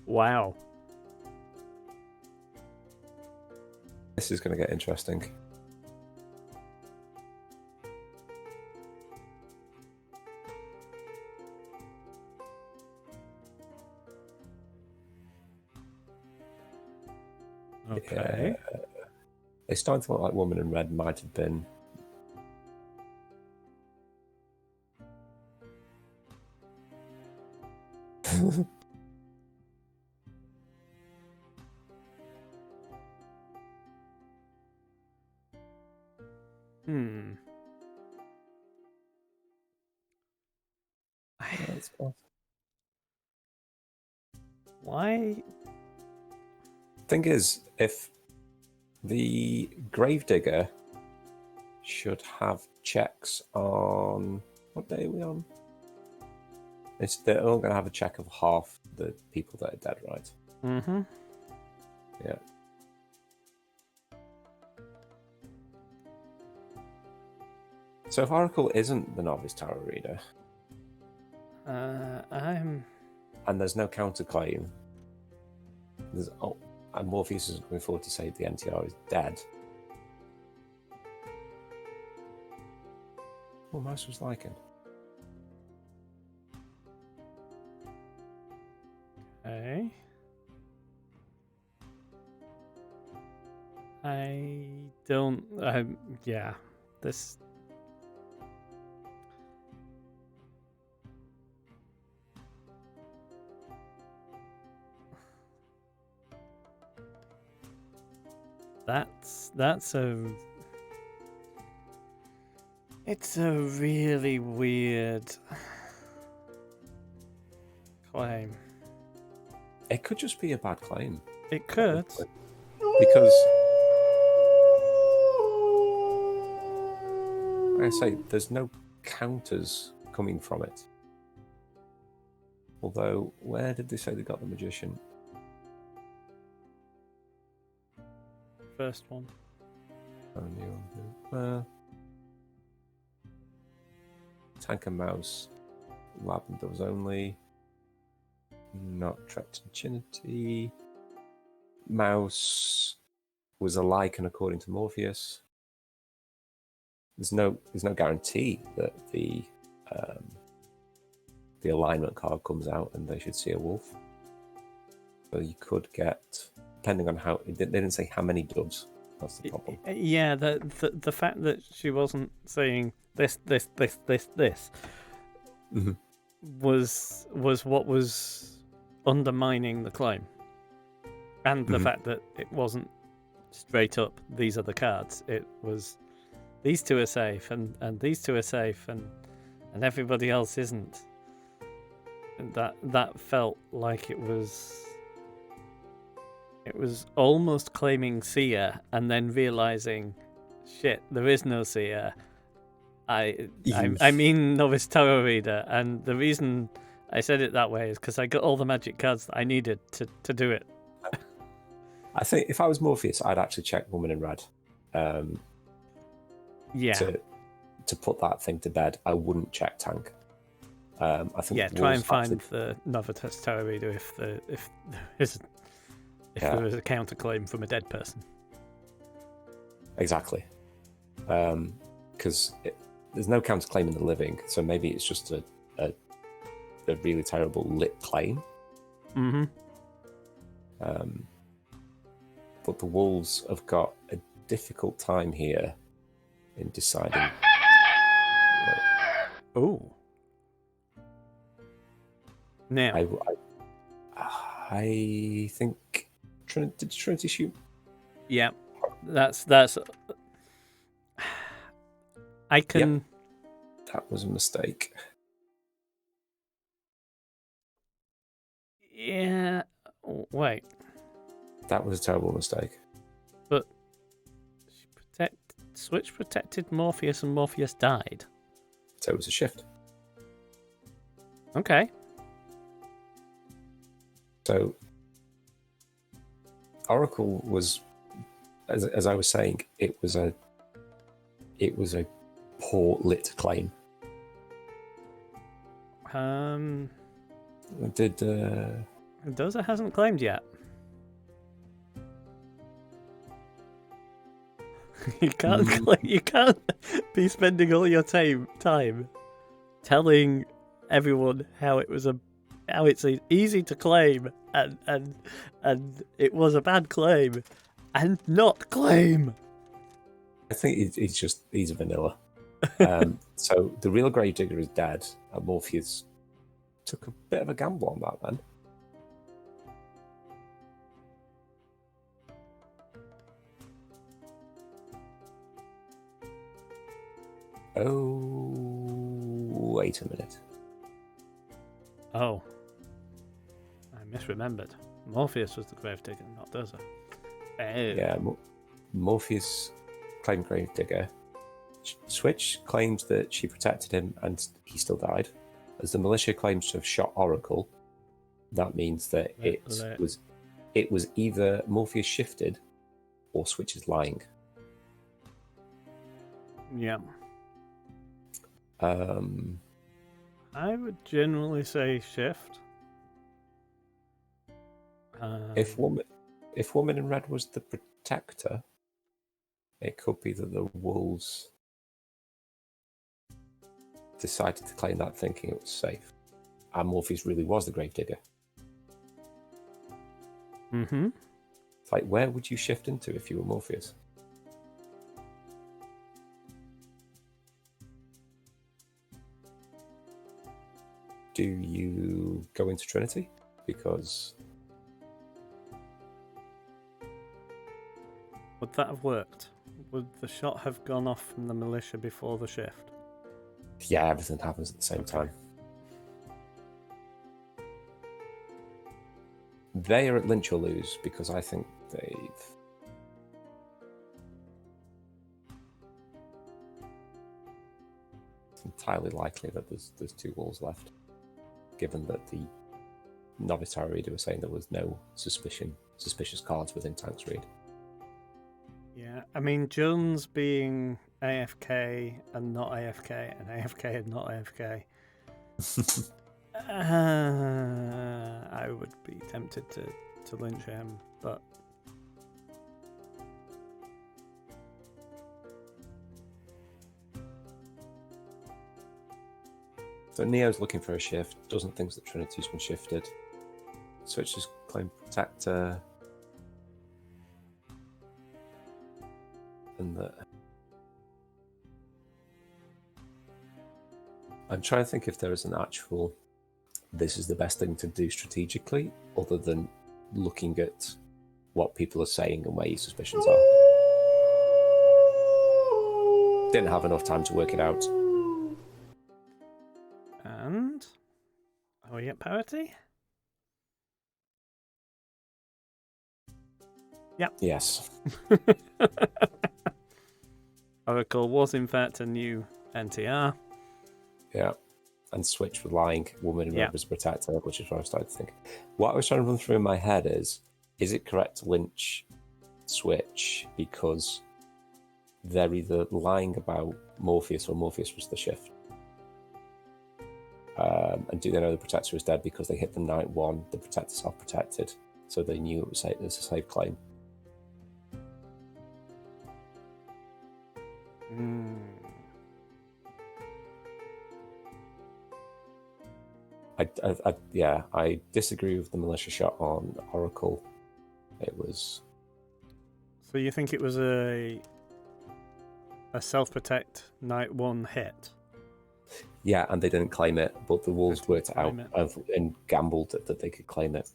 Wow. This is going to get interesting. Okay. It's starting to look like Woman in Red might have been. Why? Thing is, if the Gravedigger should have checks on what day are we on? They're all going to have a check of half the people that are dead, right? Mm-hmm. Yeah. So if Oracle isn't the Novice Tarot Reader, and there's no counterclaim, and Morpheus is going forward to say the NTR is dead. What Mouse was liking. Okay. I don't. Yeah. This. That's a. It's a really weird claim. It could just be a bad claim. It could. Because, like I say, there's no counters coming from it. Although, where did they say they got the Magician? First one. Tank and Mouse. Lab and Doves only. Not Trapped in Trinity. Mouse was a Lycan according to Morpheus. There's no guarantee that the alignment card comes out and they should see a wolf. So you could get, depending on how, they didn't say how many doves. That's the problem. Yeah, the fact that she wasn't saying this mm-hmm. was what was undermining the claim, and the fact that it wasn't straight up. These are the cards. It was these two are safe, and these two are safe, and everybody else isn't. And that felt like it was almost claiming Seer and then realizing, shit, there is no Seer. I mean Novice Tarot Reader, and the reason I said it that way is because I got all the magic cards that I needed to do it. I think if I was Morpheus, I'd actually check Woman in Red. Yeah. To put that thing to bed, I wouldn't check Tank. I think try and find the Novice Tarot Reader if there is a counterclaim from a dead person. Exactly. Because there's no counterclaim in the living, so maybe it's just a really terrible lit claim. Mm-hmm. But the Wolves have got a difficult time here in deciding. Oh. Now, I think did Trinity shoot? Yeah, that's. I can. Yep. That was a mistake. Yeah. Wait. That was a terrible mistake. But Switch protected Morpheus, and Morpheus died. So it was a shift. Okay. So Oracle was as I was saying, it was a poor lit claim. Did Dozer hasn't claimed yet. You can't be spending all your time telling everyone how it's easy to claim and it was a bad claim and not claim. I think he's a vanilla. So the real gravedigger is dead, and Morpheus took a bit of a gamble on that then. Oh, wait a minute. Oh. I misremembered. Morpheus was the gravedigger, not Dozer. Oh. Yeah, Morpheus claimed gravedigger. Switch claimed that she protected him and he still died. As the militia claims to have shot Oracle, that means that it was either Morpheus shifted or Switch is lying. Yeah. I would generally say shift. If Woman in Red was the protector, it could be that the wolves decided to claim that thinking it was safe. And Morpheus really was the gravedigger. Mm-hmm. It's like, where would you shift into if you were Morpheus? Do you go into Trinity? Because... Would that have worked? Would the shot have gone off from the militia before the shift? Yeah, everything happens at the same time. They are at lynch or lose because I think they've... It's entirely likely that there's two wolves left, given that the novice tarot reader was saying there was no suspicious cards within Tank's read. Yeah, I mean, Jones being AFK and not AFK, and AFK and not AFK. I would be tempted to lynch him, but... So Neo's looking for a shift, doesn't think that Trinity's been shifted. Switches claim protector. And that... I'm trying to think if there is an actual... This is the best thing to do strategically, other than looking at what people are saying and where your suspicions are. Didn't have enough time to work it out. And are we at parity? Yep. Yes. Oracle was in fact a new NTR. Yeah. And Switch was lying. Woman in Red was a protector, which is what I started to think. What I was trying to run through in my head is it correct to lynch Switch because they're either lying about Morpheus or Morpheus was the shift? And do they know the protector is dead because they hit them night one, the protector self-protected, so they knew it was a safe claim? I disagree with the militia shot on Oracle. It was... So you think it was a self-protect night one hit? Yeah, and they didn't claim it, but the wolves worked it out and gambled that they could claim it.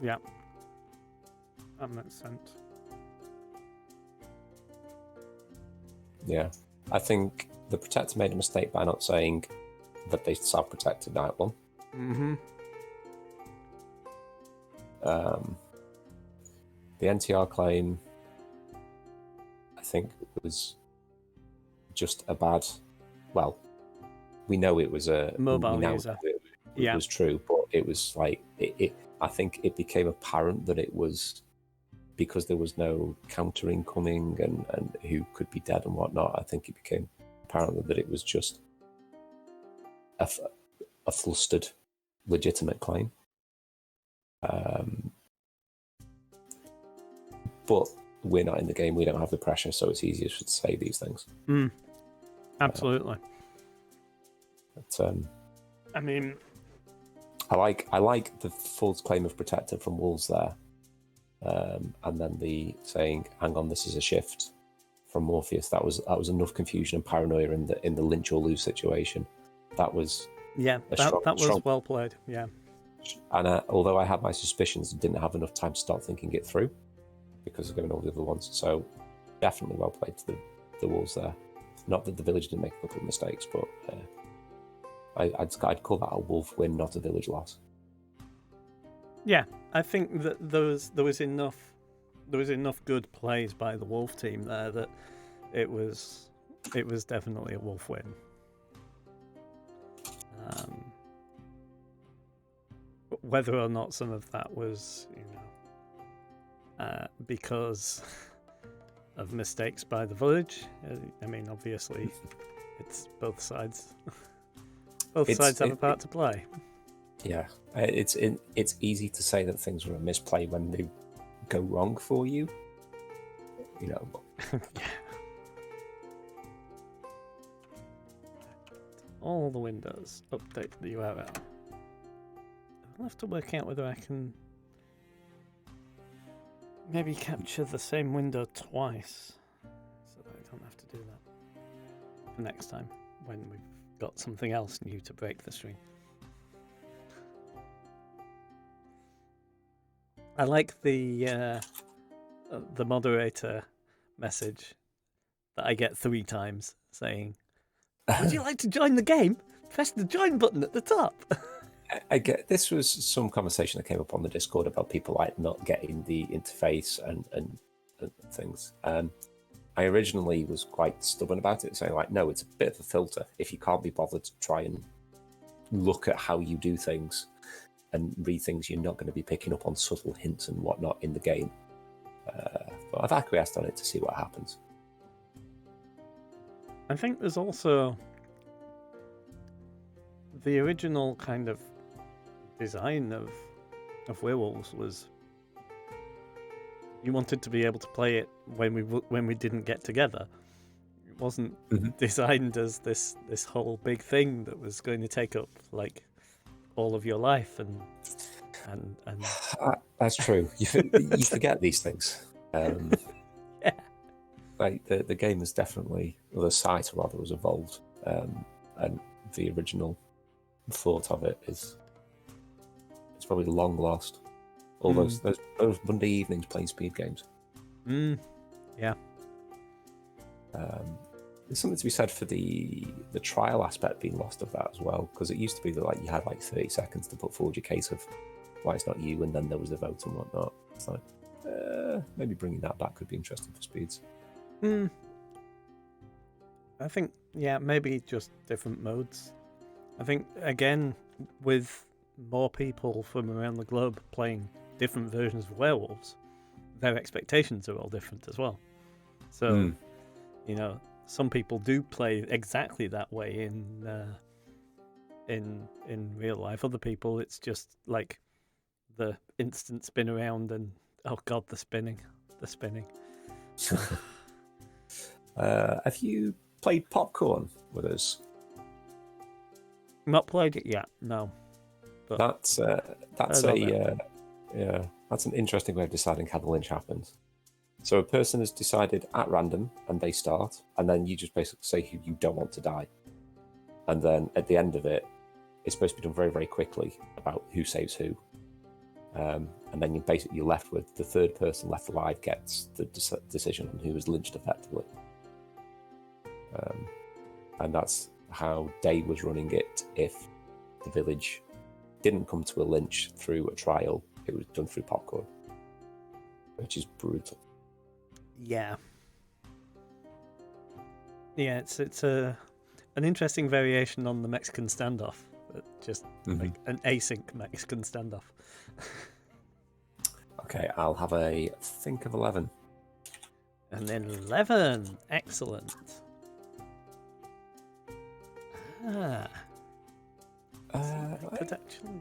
Yeah. That makes sense. Yeah. I think the protector made a mistake by not saying that they self-protected night one. Mm-hmm. The NTR claim, I think, was just a bad... Well, we know it was a mobile we now user. know it was true, but it was like it. I think it became apparent that it was because there was no counter incoming and who could be dead and whatnot. I think it became apparent that it was just a flustered, legitimate claim. But we're not in the game. We don't have the pressure, so it's easier to say these things. Absolutely. But, I mean, I like the false claim of protector from Wolves there, and then the saying, "Hang on, this is a shift" from Morpheus. That was enough confusion and paranoia in the lynch or lose situation. That was that was well played. Yeah. And although I had my suspicions, I didn't have enough time to start thinking it through because of going all the other ones. So definitely well played to the Wolves there. Not that the Village didn't make a couple of mistakes, but I'd call that a Wolf win, not a Village loss. Yeah, I think that there was enough good plays by the Wolf team there that it was definitely a Wolf win. Whether or not some of that was, because of mistakes by the Village, I mean, obviously, it's both sides. Both sides have a part to play. Yeah, it's easy to say that things were a misplay when they go wrong for you. Yeah. All the windows, update the URL. I'll have to work out whether I can maybe capture the same window twice so that I don't have to do that for next time when we've got something else new to break the stream. I like the moderator message that I get 3 times saying, "Would you like to join the game? Press the join button at the top." I get this was some conversation that came up on the Discord about people like not getting the interface and things. I originally was quite stubborn about it, saying like, no, it's a bit of a filter. If you can't be bothered to try and look at how you do things and read things, you're not going to be picking up on subtle hints and whatnot in the game. But I've acquiesced on it to see what happens. I think there's also the original kind of design of Werewolves was you wanted to be able to play it when we didn't get together. It wasn't designed as this whole big thing that was going to take up like all of your life and That's true. You forget these things. Yeah. Like the game has definitely, or the site rather, has evolved, and the original thought of it is it's probably long lost. All those Monday evenings playing speed games. Yeah. There's something to be said for the trial aspect being lost of that as well, because it used to be that like you had like 30 seconds to put forward your case of why it's not you, and then there was the vote and whatnot. It's like maybe bringing that back could be interesting for speeds. I think maybe just different modes. I think again with more people from around the globe playing different versions of Werewolves, their expectations are all different as well. So some people do play exactly that way in real life. Other people, it's just like the instant spin around and oh god, the spinning. Have you played Popcorn with us? Not played it yet, no. But That's that's an interesting way of deciding how the lynch happens. So a person has decided at random, and they start, and then you just basically say who you don't want to die, and then at the end of it, it's supposed to be done very, very quickly about who saves who, and then you're left with the third person left alive gets the decision on who was lynched effectively, and that's how Day was running it. If the village didn't come to a lynch through a trial, it was done through Popcorn, which is brutal. Yeah, it's a an interesting variation on the Mexican standoff. Just like Mm-hmm. an async Mexican standoff. Okay, I'll have a think of 11. And then 11. Excellent. I could actually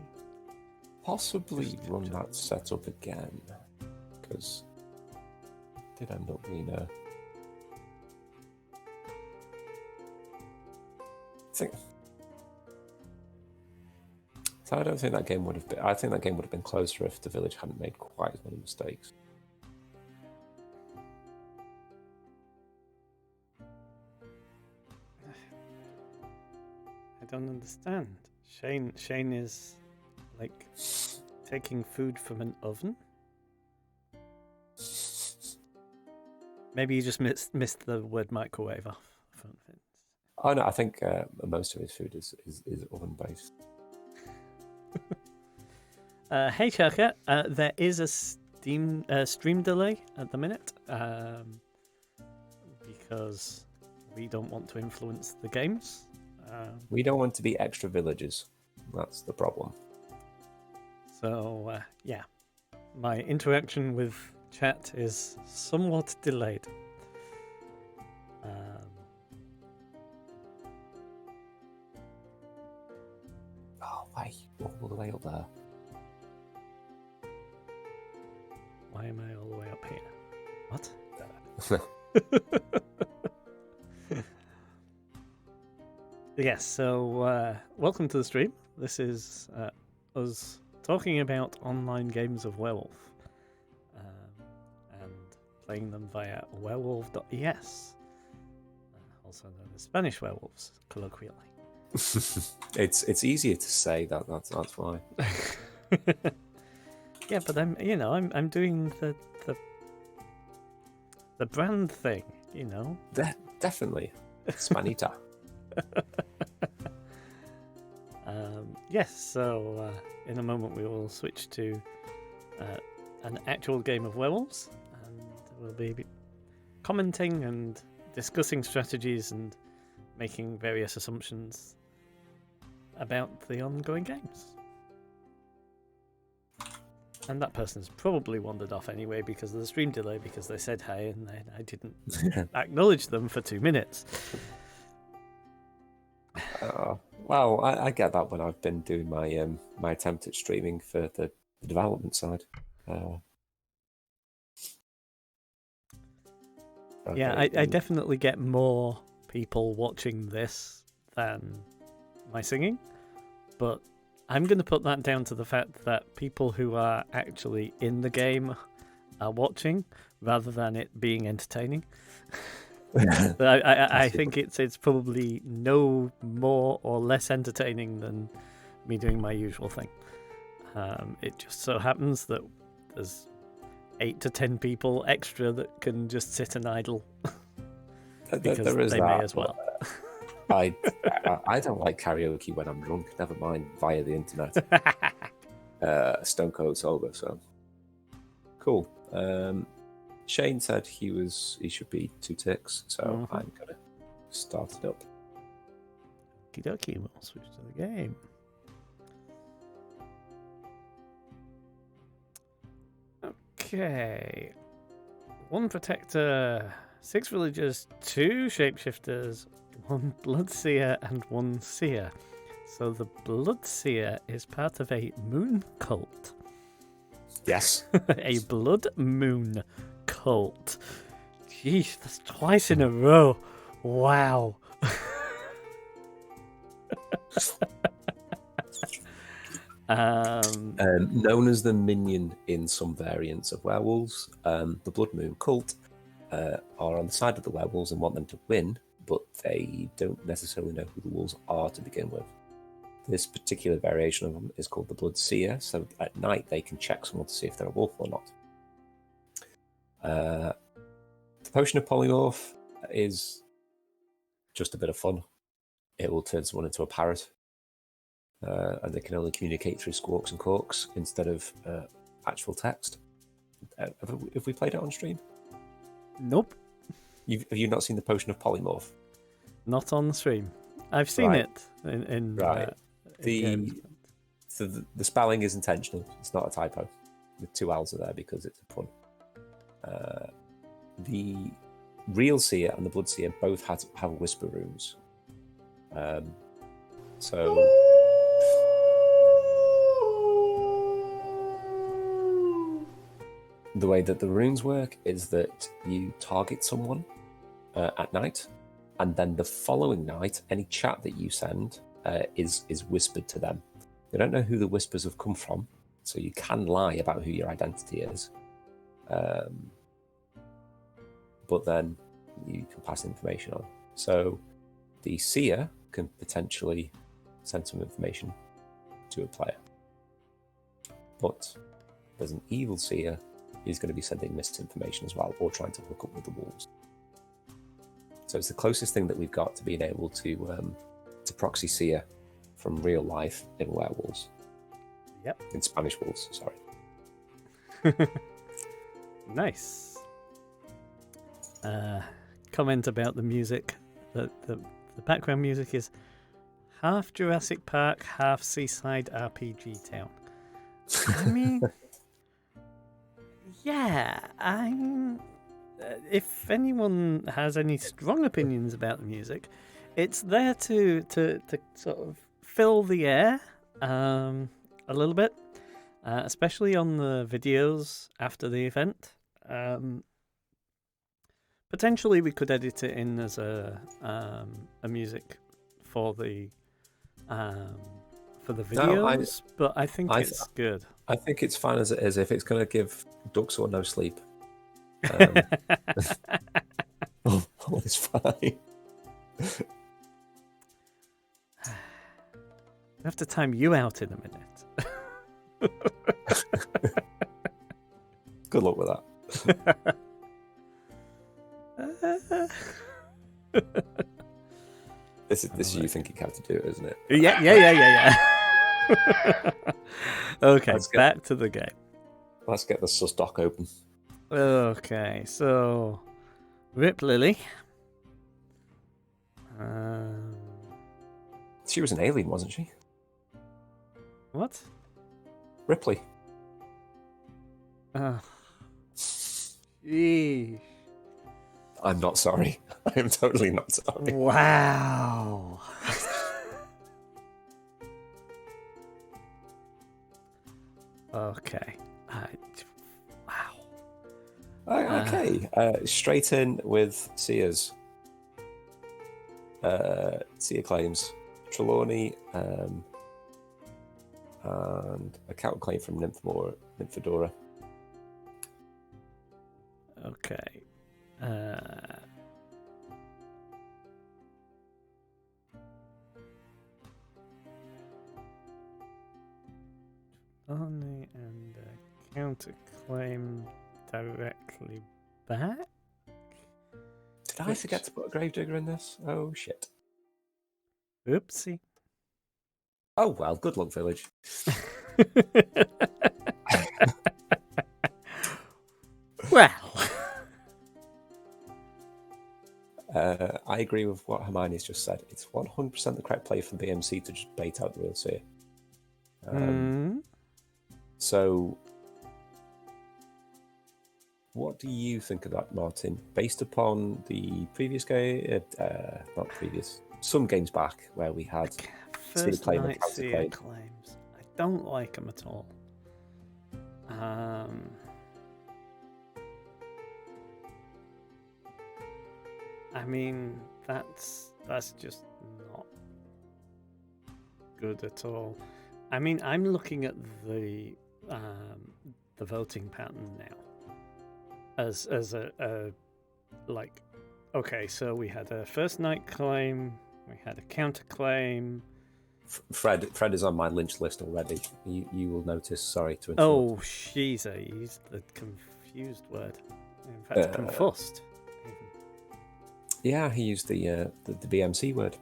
Possibly run that setup again, because it did end up being a... I don't think that game would have been... I think that game would have been closer if the village hadn't made quite as many mistakes. I don't understand. Shane is like taking food from an oven. Maybe you just missed the word microwave off. Oh no, I think most of his food is oven based. Hey Shaka, there is a stream delay at the minute because we don't want to influence the games. We don't want to be extra villagers. That's the problem. So, yeah. My interaction with chat is somewhat delayed. Oh, why? All the way up there. Why am I all the way up here? What? Yes, so welcome to the stream. This is us talking about online games of werewolf and playing them via werewolf.es, also known as Spanish werewolves, colloquially. It's easier to say that's why. Yeah, but I'm doing the brand thing, you know. Definitely, Spanita. Yes, so in a moment we will switch to an actual game of werewolves, and we'll be commenting and discussing strategies and making various assumptions about the ongoing games. And that person's probably wandered off anyway because of the stream delay, because they said hi and I didn't acknowledge them for 2 minutes. Well, I get that when I've been doing my my attempt at streaming for the development side. Yeah, I definitely get more people watching this than my singing, but I'm going to put that down to the fact that people who are actually in the game are watching rather than it being entertaining. I think it's probably no more or less entertaining than me doing my usual thing. It just so happens that there's 8 to 10 people extra that can just sit and idle because there is they that, may as well. I don't like karaoke when I'm drunk. Never mind via the internet. Stone Cold Sober. So cool. Shane said he should be 2 ticks, so I'm gonna start it up. Okie dokie, we'll switch to the game. Okay. 1 protector, 6 villagers, 2 shapeshifters, 1 blood seer, and 1 seer. So the blood seer is part of a moon cult. Yes. A blood moon cult. Jeez, that's twice in a row. Wow. Known as the minion in some variants of werewolves, the Blood Moon cult are on the side of the werewolves and want them to win, but they don't necessarily know who the wolves are to begin with. This particular variation of them is called the Blood Seer, so at night they can check someone to see if they're a wolf or not. The Potion of Polymorph is just a bit of fun. It will turn someone into a parrot, and they can only communicate through squawks and corks instead of actual text. Have we played it on stream? Nope. Have you not seen the Potion of Polymorph? Not on the stream. I've seen Right. it in Right. in games. So the spelling is intentional. It's not a typo. The two L's are there because it's a pun. The real Seer and the Blood Seer both have whisper runes. So the way that the runes work is that you target someone at night, and then the following night, any chat that you send is whispered to them. They don't know who the whispers have come from, so you can lie about who your identity is. But then you can pass information on. So the Seer can potentially send some information to a player. But there's an evil Seer who's going to be sending misinformation as well, or trying to hook up with the wolves. So it's the closest thing that we've got to being able to proxy Seer from real life in werewolves. Yep. In Spanish wolves, sorry. Nice. Comment about the music. The background music is half Jurassic Park, half Seaside RPG Town. I mean, yeah, if anyone has any strong opinions about the music, it's there to sort of fill the air a little bit, especially on the videos after the event. Potentially, we could edit it in as a music for the videos, but I think it's good. I think it's fine as it is. If it's going to give ducks or no sleep, all is fine. I have to time you out in a minute. Good luck with that. This is you thinking how to do it, isn't it? Yeah. Okay, back to the game. Let's get the sus doc open. Okay, so Rip Lily. She was an alien, wasn't she? What? Ripley. Sheesh. I'm not sorry. I am totally not sorry. Wow. Okay. Wow. Okay. Straight in with Seers. Seer claims. Trelawney and a counterclaim from Nymphadora. Okay. Only and counterclaim directly back. Did I forget to put a gravedigger in this? Oh shit. Oopsie. Oh well, good luck, village. Well. I agree with what Hermione's just said. It's 100% the correct play for the BMC to just bait out the real Seer. So, what do you think of that, Martin? Based upon the previous game, not previous, some games back where we had First claim night and Seer claim. claims. I don't like them at all. I mean, that's just not good at all. I mean, I'm looking at the voting pattern now as a like, okay, so we had a first night claim, we had a counterclaim. Fred is on my lynch list already. You will notice. Sorry to interrupt. Oh, she's used the confused word. In fact, confussed. Yeah, he used the BMC word.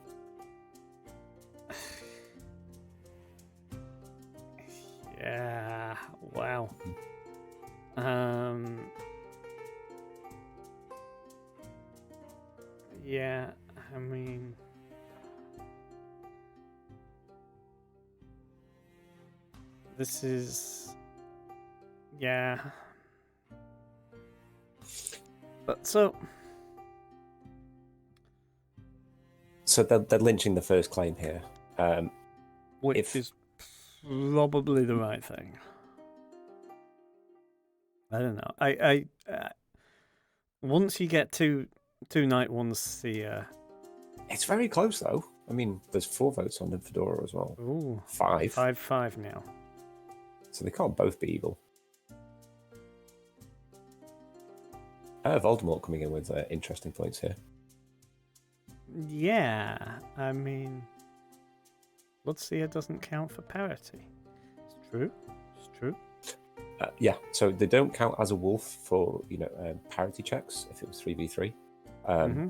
Yeah. Wow. Yeah. I mean, This is... Yeah. But so... So they're lynching the first claim here. Which is probably the right thing. I don't know. I once you get two night ones, it's very close though. I mean, there's 4 votes on Fedora as well. Ooh, 5. 5 now. So they can't both be evil. Voldemort coming in with interesting points here. Yeah, I mean, Bloodseer doesn't count for parity. It's true. It's true. Yeah, so they don't count as a wolf for parity checks if it was 3v3.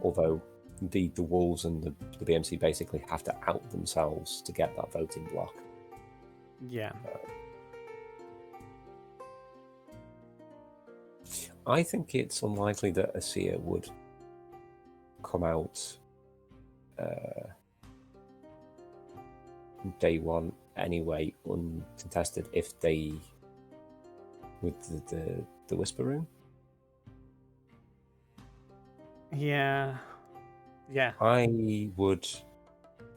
Although the wolves and the BMC basically have to out themselves to get that voting block. Yeah. I think it's unlikely that a Seer would come out day one anyway, uncontested, if they with the Whisper Room. Yeah. I would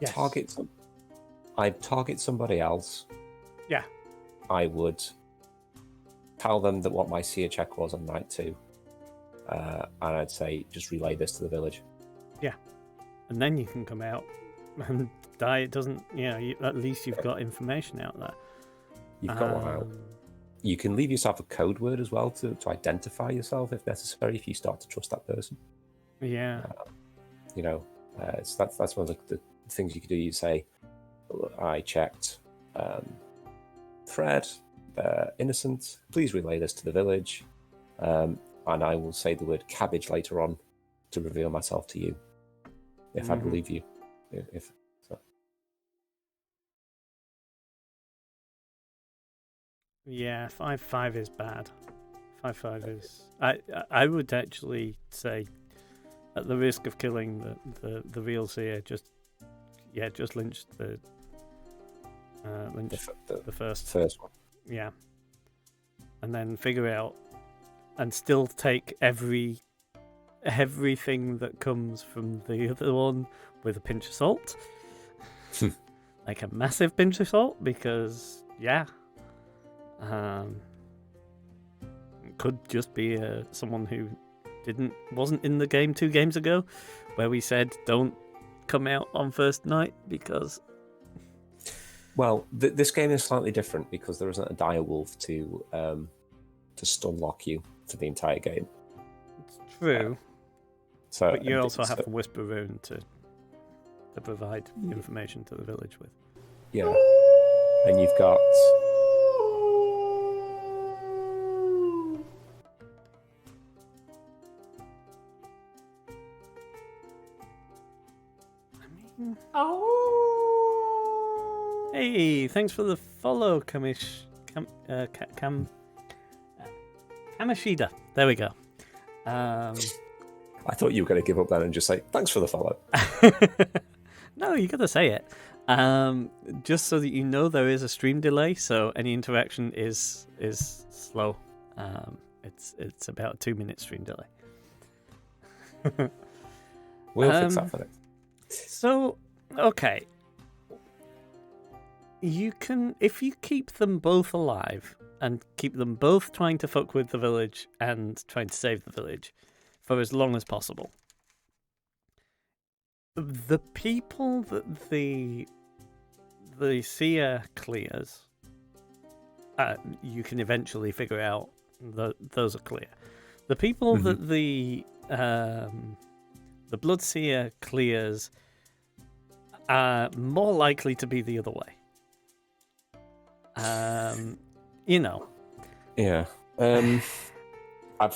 target somebody else. Yeah. I would tell them that what my Seer check was on night 2, and I'd say just relay this to the village. Yeah, and then you can come out and die. It doesn't, at least you've got information out there. You've got one out. You can leave yourself a code word as well to identify yourself if necessary, if you start to trust that person. Yeah. So that's one of the things you could do. You say, I checked Fred, innocent, please relay this to the village, and I will say the word cabbage later on to reveal myself to you, if I believe you. If so. Yeah, 5 is bad. 5 is... I would actually say, at the risk of killing the real Seer, just lynch the first one. Yeah, and then figure out, and still take everything that comes from the other one with a pinch of salt, like a massive pinch of salt, because it could just be someone who wasn't in the game 2 games ago, where we said don't come out on first night because. Well, this game is slightly different because there isn't a dire wolf to stun lock you for the entire game. It's true. But you also have a Whisper Rune to provide information to the village with. Yeah, and you've got. Hey, thanks for the follow, Kamashida. There we go. I thought you were going to give up then and just say, thanks for the follow. No, you got to say it. Just so that you know, there is a stream delay, so any interaction is slow. It's about a 2-minute stream delay. We'll fix that for it. So, okay. You can, if you keep them both alive and keep them both trying to fuck with the village and trying to save the village for as long as possible, the people that the Seer clears, you can eventually figure out that those are clear. The people that the Blood Seer clears are more likely to be the other way. Yeah. I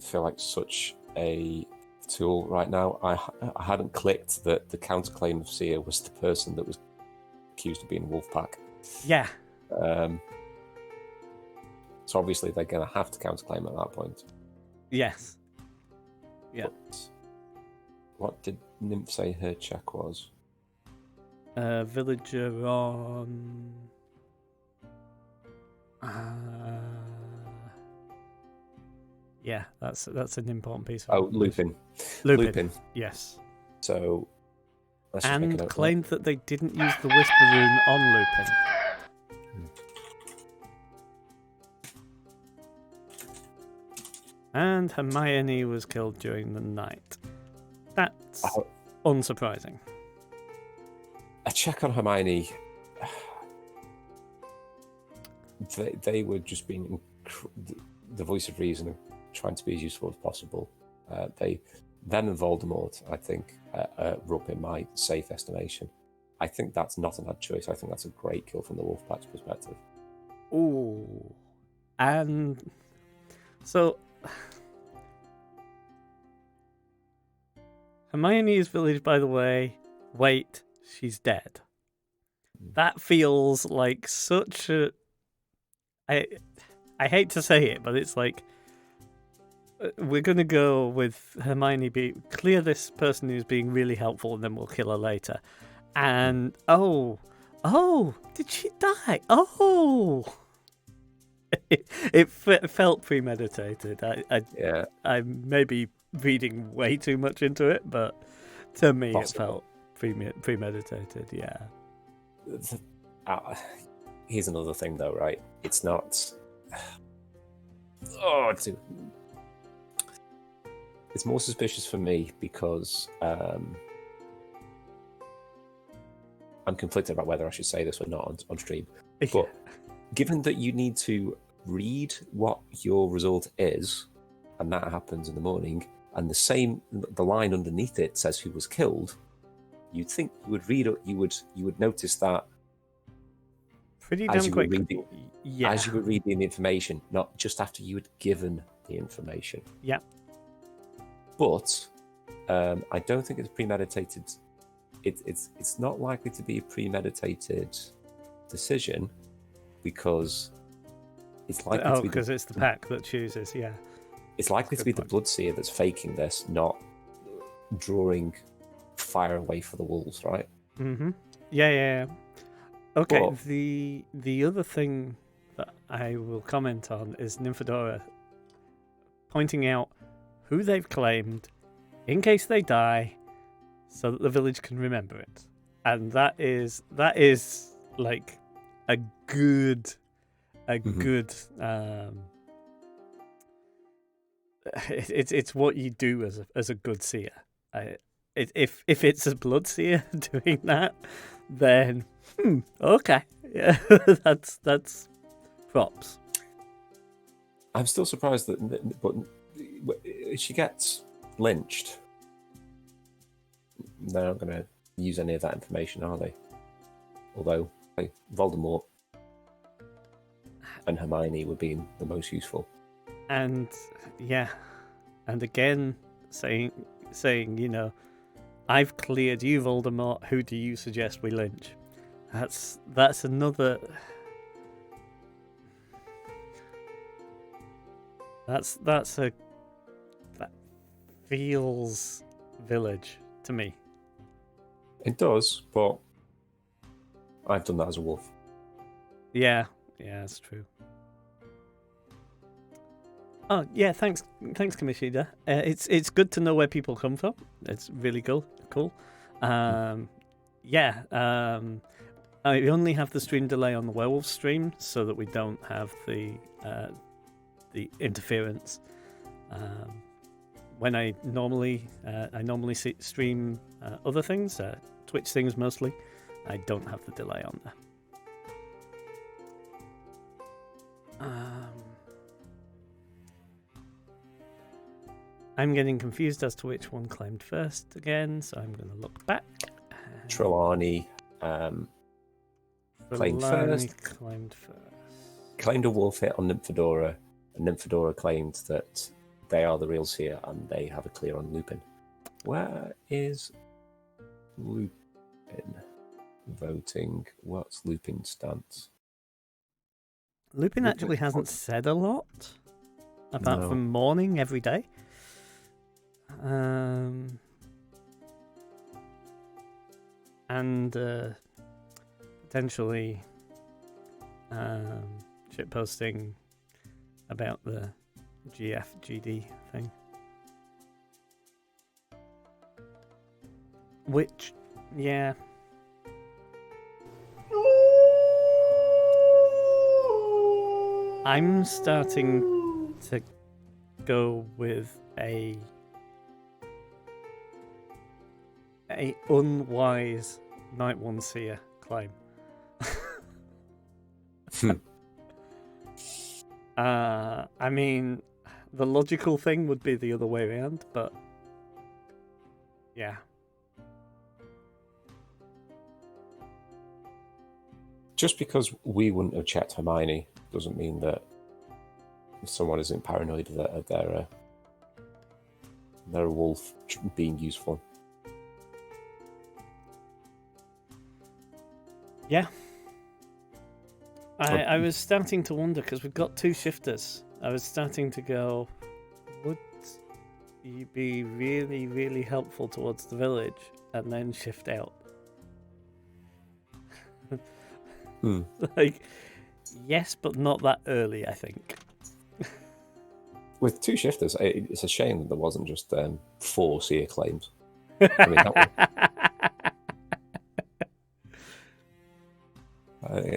feel like such a tool right now. I hadn't clicked that the counterclaim of Seer was the person that was accused of being Wolfpack. Yeah. So obviously they're going to have to counterclaim at that point. Yes. Yeah. But what did Nymph say her check was? Villager on Yeah, that's an important piece of Oh, information. Lupin. Yes. So let's just make a And note of claimed that they didn't use the Whisper Rune on Lupin. And Hermione was killed during the night. That's unsurprising. A check on Hermione. They were just being the voice of reason, trying to be as useful as possible. Them and Voldemort, I think, were up in my safe estimation. I think that's not an odd choice. I think that's a great kill from the Wolfpack's perspective. Ooh. And so Hermione is villaged, by the way. Wait, she's dead. That feels like such a... I hate to say it, but it's like we're going to go with Hermione clear this person who's being really helpful, and then we'll kill her later. And oh, did she die? Oh, it felt premeditated. I may be reading way too much into it, but to me it felt premeditated. Yeah. Here's another thing, though, right? It's not. It's more suspicious for me because I'm conflicted about whether I should say this or not on stream. But given that you need to read what your result is, and that happens in the morning, and the line underneath it says who was killed, you'd think you would read it. You would notice that pretty damn quick. As you were reading the information, not just after you had given the information. Yeah. But I don't think it's premeditated. It's not likely to be a premeditated decision because it's likely to be because it's the pack that chooses. Yeah, it's likely to be the Bloodseer that's faking this, not drawing fire away for the wolves, right? Mm-hmm. Yeah. Okay. But the other thing that I will comment on is Nymphadora pointing out who they've claimed in case they die, so that the village can remember it, and that is like a good. It's what you do as a good seer. If it's a blood seer doing that, then okay, yeah, that's props. I'm still surprised but she gets lynched. They're not going to use any of that information, are they? Although Voldemort and Hermione were being the most useful. And again saying, I've cleared you, Voldemort. Who do you suggest we lynch? That's another. That feels village to me. It does, but I've done that as a wolf. Yeah, that's true. Oh yeah, thanks, Kamishida. It's good to know where people come from. It's really cool. I only have the stream delay on the werewolf stream so that we don't have the interference. When I normally stream other things, Twitch things mostly, I don't have the delay on there. I'm getting confused as to which one claimed first again, so I'm going to look back. Trelawney claimed first. Claimed a wolf hit on Nymphadora, and Nymphadora claimed that they are the real Seer and they have a clear on Lupin. Where is Lupin voting? What's Lupin's stance? Lupin actually hasn't said a lot, apart from mourning every day. And potentially shitposting about the GFGD thing. Which, yeah. I'm starting to go with a unwise Night One Seer claim. I mean, the logical thing would be the other way around, but yeah. Just because we wouldn't have checked Hermione doesn't mean that someone isn't paranoid that they're a wolf being useful. Yeah. I was starting to wonder, because we've got 2 shifters. I was starting to go, would you be really, really helpful towards the village and then shift out? Like, yes, but not that early, I think. With 2 shifters, it's a shame that there wasn't just 4 Seer claims. I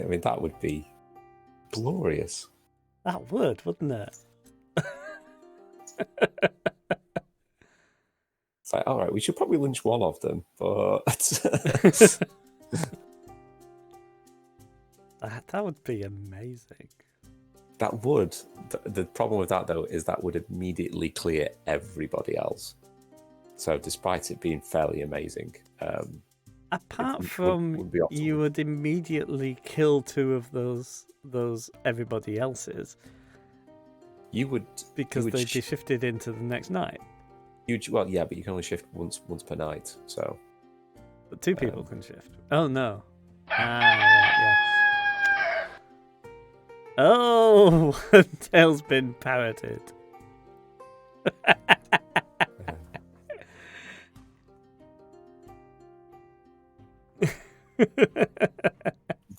mean, that would be glorious. That would, wouldn't it? It's like, all right, we should probably lynch one of them, but that would be amazing. That would. The problem with that, though, is that would immediately clear everybody else. So, despite it being fairly amazing, apart from you would immediately kill 2 of those everybody else's. You would, because they'd be shifted into the next night. Well, yeah, but you can only shift once per night. So, but 2 people can shift. Oh no! Right, yes. Oh, Tail's been parroted.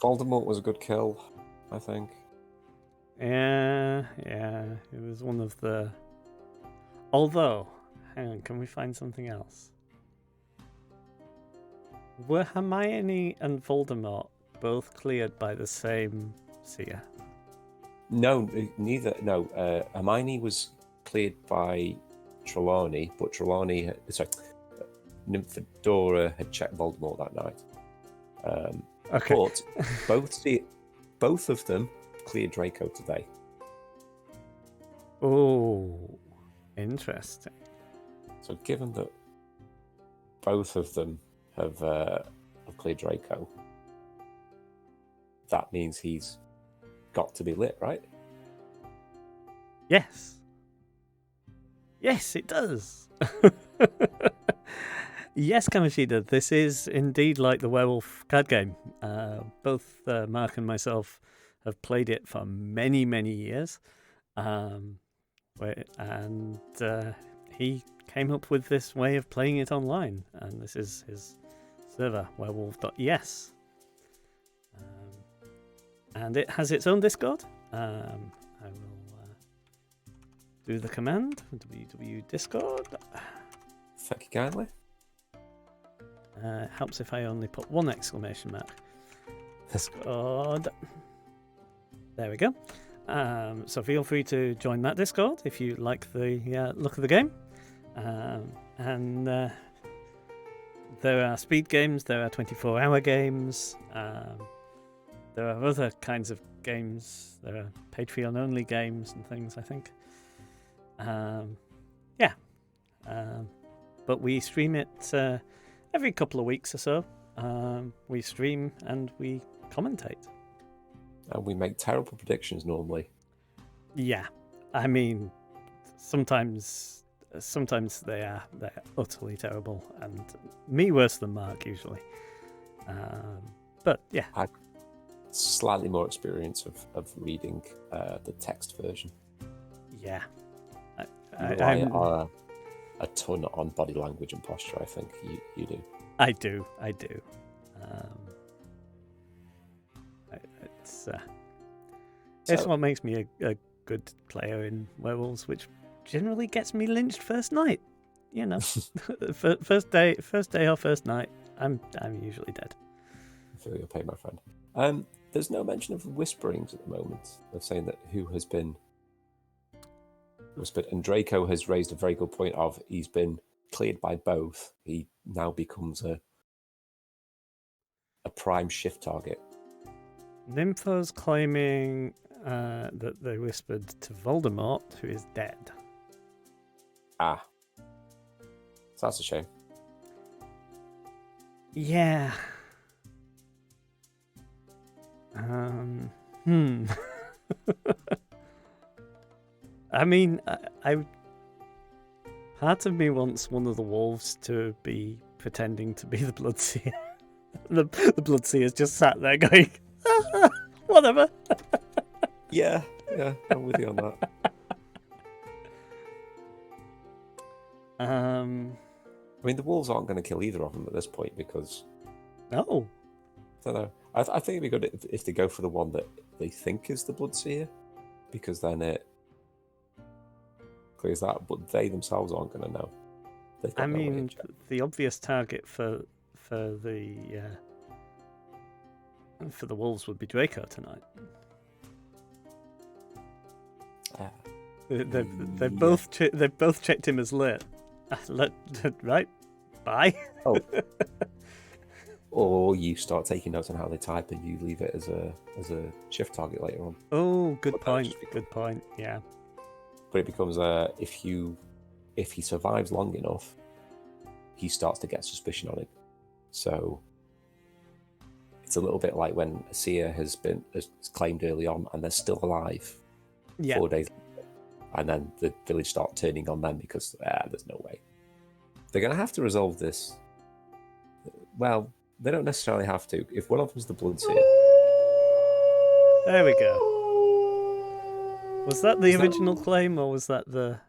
Voldemort was a good kill, I think. Yeah, it was one of the... Although, hang on, can we find something else? Were Hermione and Voldemort both cleared by the same Seer? No, neither. No, Hermione was cleared by Trelawney, but Nymphadora had checked Voldemort that night. Okay. But both of them cleared Draco today. Oh, interesting. So, given that both of them have cleared Draco, that means he's got to be lit, right? Yes, it does. Yes, Kamishida, this is indeed like the werewolf card game. Both Mark and myself have played it for many, many years. And he came up with this way of playing it online. And this is his server, werewolf.yes. And it has its own Discord. I will do the command, www.discord. Thank you kindly. It helps if I only put 1 exclamation mark. Discord. There we go. So feel free to join that Discord if you like the look of the game. And there are speed games, there are 24-hour games, there are other kinds of games, there are Patreon-only games and things, I think. But we stream it every couple of weeks or so. We stream and we commentate. And we make terrible predictions normally. Yeah, I mean, sometimes they're utterly terrible, and me worse than Mark usually. But yeah, I slightly more experience of reading the text version. Yeah, I'm a ton on body language and posture. I think you do. I do. It's So what makes me a good player in werewolves, which generally gets me lynched first night. You know, first day or first night, I'm usually dead. I feel your pain, my friend. There's no mention of whisperings at the moment. Of saying that who has been whispered, and Draco has raised a very good point of he's been cleared by both. He now becomes a prime shift target. Nympho's claiming that they whispered to Voldemort, who is dead. So that's a shame. Yeah. I mean, I part of me wants one of the wolves to be pretending to be the Bloodseer. the Bloodseer's just sat there going, whatever. Yeah, I'm with you on that. I mean, the wolves aren't going to kill either of them at this point because... No. I don't know. I think it'd be good if they go for the one that they think is the Bloodseer, because then it clears that, but they themselves aren't going to know. I mean, the obvious target for the wolves would be Draco tonight. They've both checked him as lit. Right? Bye. Oh. Or you start taking notes on how they type, and you leave it as a shift target later on. Oh, good point. Good point. Yeah. But it becomes if he survives long enough, he starts to get suspicion on him. So it's a little bit like when a Seer has claimed early on, and they're still alive 4 days later, and then the village start turning on them because there's no way. They're going to have to resolve this. Well, they don't necessarily have to. If one of them's the Bloodseer... There we go. Was that the original claim, or was that the...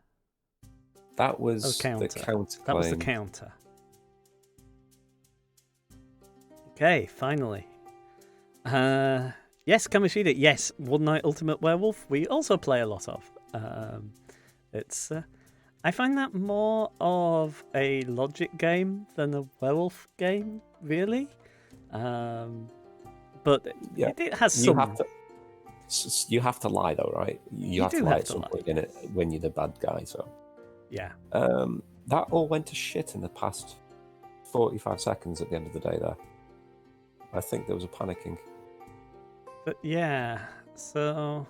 That was the counter claim. That was the counter. Okay, finally. Yes, Kamishida. Yes, One Night Ultimate Werewolf. We also play a lot of. It's... I find that more of a logic game than a werewolf game, really. But it has some... You have to lie, though, right? You have to lie at some point in it when you're the bad guy, so... Yeah. That all went to shit in the past 45 seconds at the end of the day there. I think there was a panicking. But yeah, so...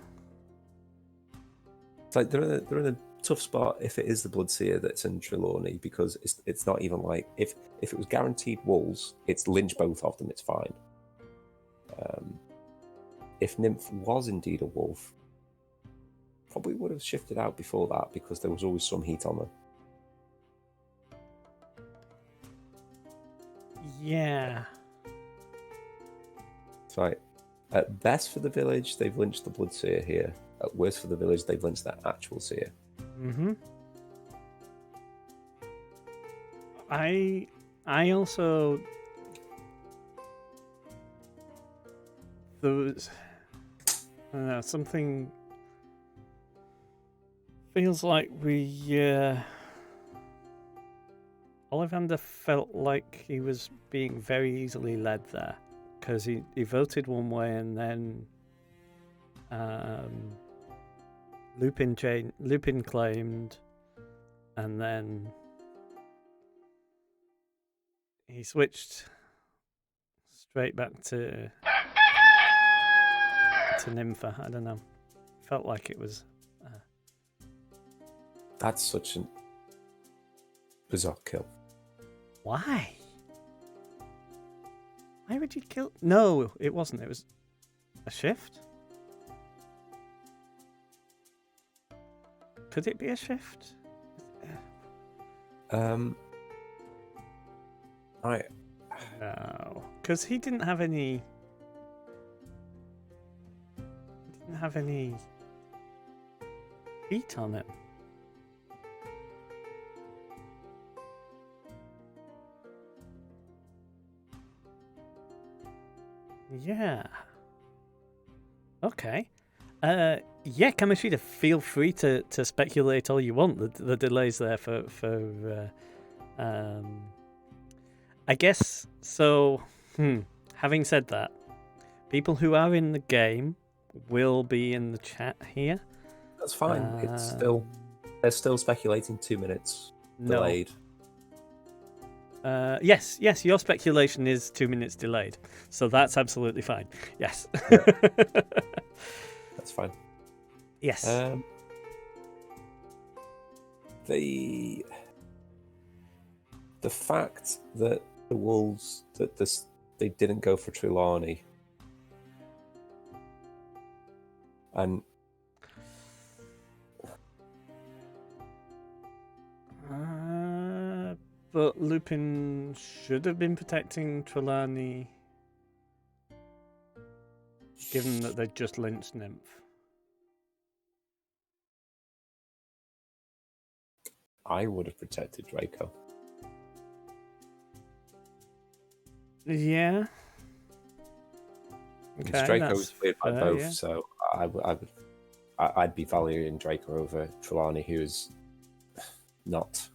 It's like they're in a tough spot if it is the Bloodseer that's in Trelawney, because it's not even like... If it was guaranteed wolves, it's lynch both of them, it's fine. If Nymph was indeed a wolf, probably would have shifted out before that, because there was always some heat on her. Yeah. It's like, at best for the village, they've lynched the Bloodseer here. At worst for the village, they've lynched that actual Seer. Mm-hmm. I also... There was... I don't know, something... Feels like Ollivander felt like he was being very easily led there, because he voted one way, and then Lupin claimed, and then he switched straight back to Nympha. I don't know. Felt like it was. That's such a bizarre kill. Why? Why would you kill? No, it wasn't. It was a shift. Could it be a shift? No, because he didn't have any. Heat on him. Yeah. Okay. Yeah, Kamishita, feel free to speculate all you want. The delay's there for I guess so. Having said that, people who are in the game will be in the chat here. That's fine. They're still speculating 2 minutes delayed. Yes, your speculation is 2 minutes delayed, so that's absolutely fine. Yes. Yeah. That's fine. Yes. The fact that the wolves they didn't go for Trelawney, and but Lupin should have been protecting Trelawney, given that they just lynched Nymph. I would have protected Draco. Yeah. Because Draco was cleared by both, yeah. so I'd be valuing Draco over Trelawney, who is not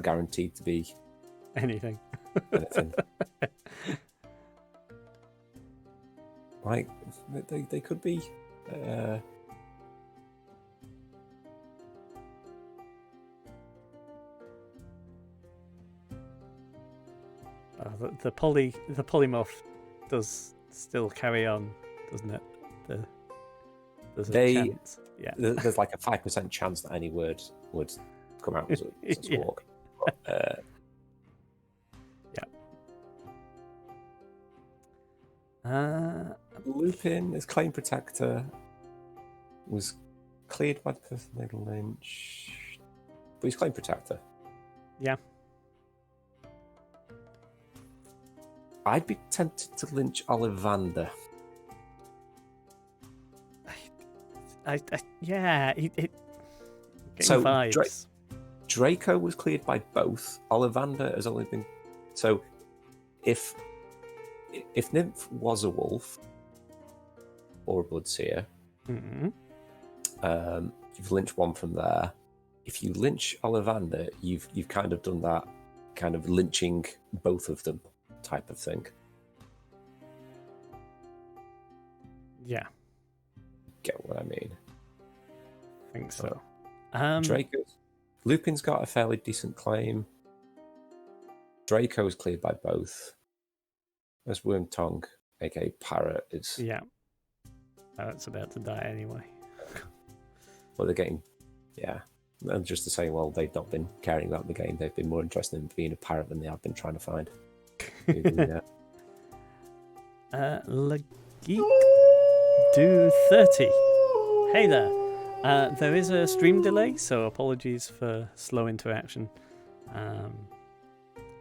guaranteed to be anything. Like they could be. The polymorph does still carry on, doesn't it? There's a chance. Yeah. There's like a 5% chance that any word would come out as a squawk. Yeah. Lupin, his claim protector, was cleared by the person they lynch, but he's claim protector. Yeah. I'd be tempted to lynch Ollivander. So vibes. Draco was cleared by both. Ollivander has only been. So if Nymph was a wolf or a blood seer, you've lynched one from there. If you lynch Ollivander, you've kind of done that kind of lynching both of them type of thing. Yeah. Get what I mean? I think so. Lupin's got a fairly decent claim. Draco's cleared by both. As Wormtongue, aka Parrot, is. Yeah. Parrot's about to die anyway. Well, they're getting. Yeah. And just to say, well, they've not been caring about the game. They've been more interested in being a parrot than they have been trying to find. Lageek do 30. Hey there. There is a stream delay, so apologies for slow interaction.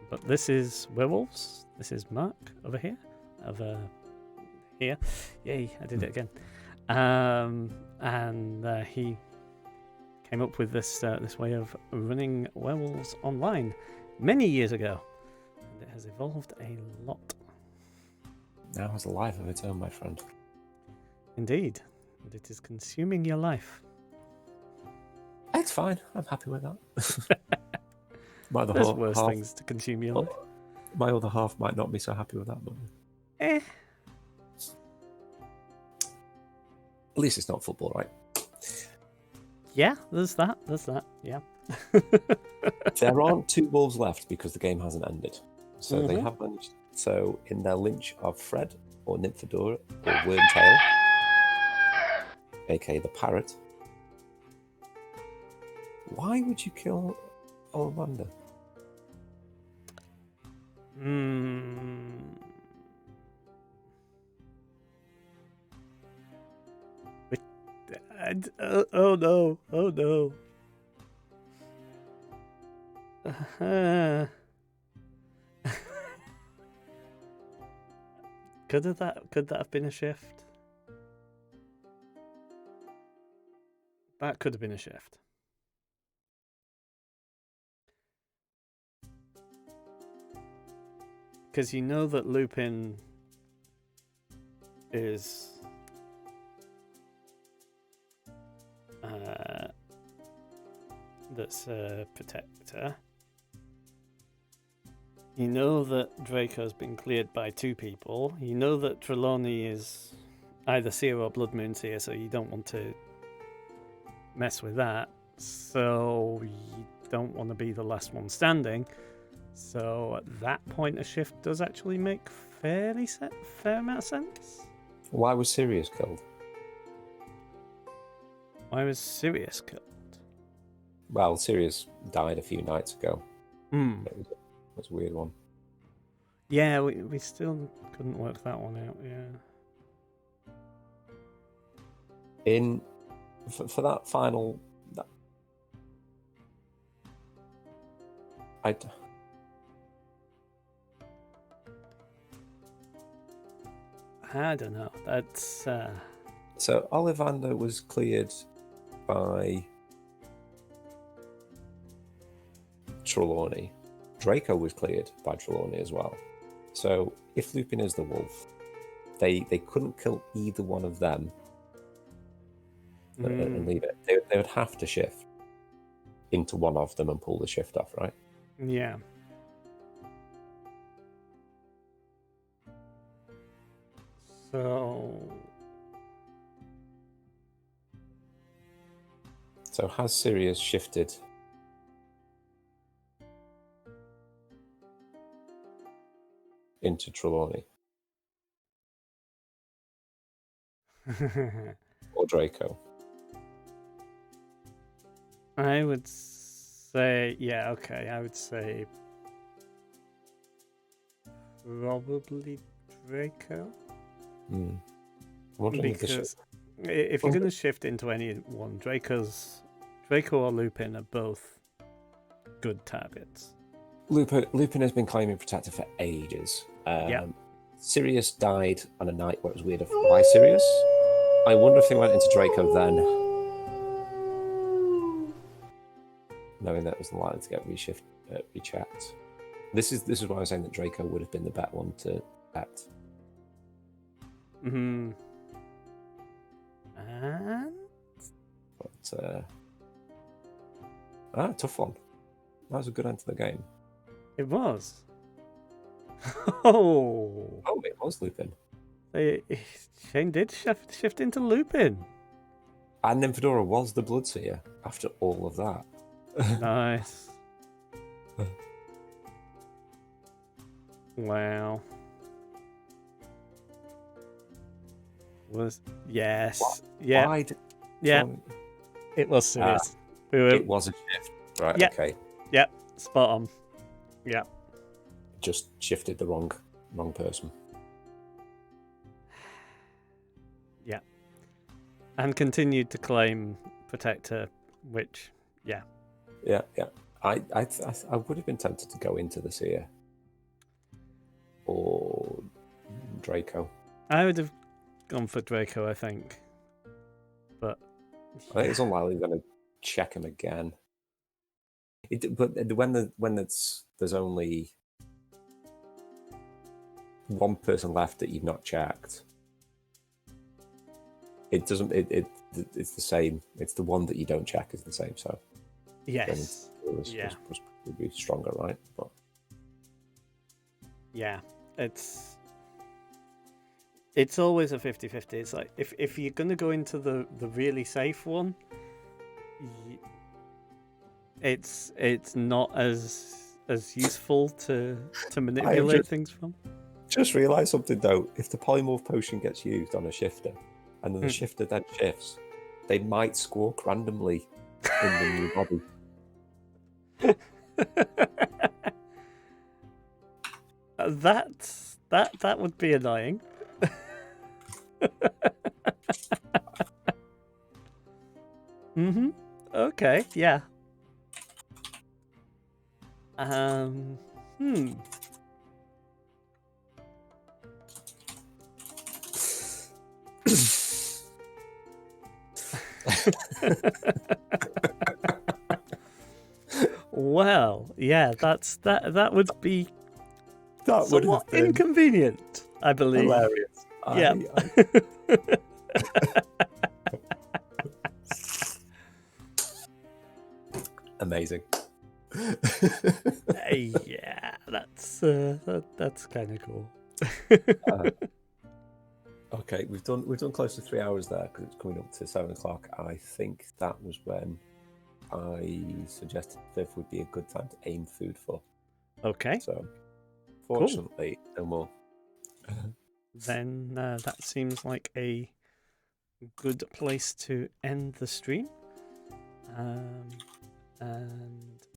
But this is Werewolves. This is Mark over here. Here. Yay, I did it again. And he came up with this way of running Werewolves online many years ago. And it has evolved a lot. Now has a life of its own, my friend. Indeed. And it is consuming your life. It's fine. I'm happy with that. There's worse things to consume your life. My other half might not be so happy with that, but... At least it's not football, right? Yeah, there's that, yeah. There aren't 2 wolves left because the game hasn't ended. So they have managed. So in their lynch of Fred, or Nymphadora, or Wormtail, aka the parrot, why would you kill Ollivander? Oh no. Could that have been a shift? That could have been a shift. Because you know that Lupin is that's a protector. You know that Draco's been cleared by 2 people. You know that Trelawney is either Seer or Blood Moon Seer, so you don't want to mess with that. So you don't want to be the last one standing. So at that point, a shift does actually make fair amount of sense. Why was Sirius killed? Why was Sirius killed? Well, Sirius died a few nights ago. Hmm. That's a weird one. Yeah, we still couldn't work that one out, yeah. For that final... I don't know. That's... So Ollivander was cleared by Trelawney. Draco was cleared by Trelawney as well. So if Lupin is the wolf, they couldn't kill either one of them and leave it. They would have to shift into one of them and pull the shift off, right? Yeah. So has Sirius shifted into Trelawney or Draco? I would say, yeah, okay. I would say probably Draco. Because if you're going to shift into any one, Draco or Lupin are both good targets. Lupin has been claiming Protector for ages. Sirius died on a night where it was weird of why Sirius? I wonder if they went into Draco then, knowing that it was likely to get rechecked. This is why I was saying that Draco would have been the better one to bet. Mm-hmm. And? But tough one. That was a good end to the game. It was. Oh, it was Lupin. Shane did shift into Lupin. And then Fedora was the Bloodseer after all of that. Nice. Wow. Yes. What? Yeah. Why yeah. It was serious. It was a shift. Right, yeah. Okay. Yeah. Spot on. Yeah. Just shifted the wrong person. Yeah. And continued to claim Protector, which, yeah. Yeah. I would have been tempted to go into the Seer or Draco. I would have gone for Draco, I think. But I think it's unlikely they're going to check him again. But when there's only one person left that you've not checked, it doesn't. It's the same. It's the one that you don't check is the same. So yes, was probably stronger, right? But yeah, it's always a 50-50. It's like if you're gonna go into the really safe one, it's not as useful to manipulate things from. Just realised something though. If the polymorph potion gets used on a shifter, and then the shifter then shifts, they might squawk randomly in the new body. That would be annoying. Okay, yeah. Well, yeah, that would be somewhat inconvenient, I believe. Hilarious. Yeah. Amazing. Yeah, that's kind of cool. Okay, we've done close to 3 hours there because it's coming up to 7 o'clock. I think that was when I suggested 5th would be a good time to aim food for. Okay. So, fortunately, no more. Then that seems like a good place to end the stream. And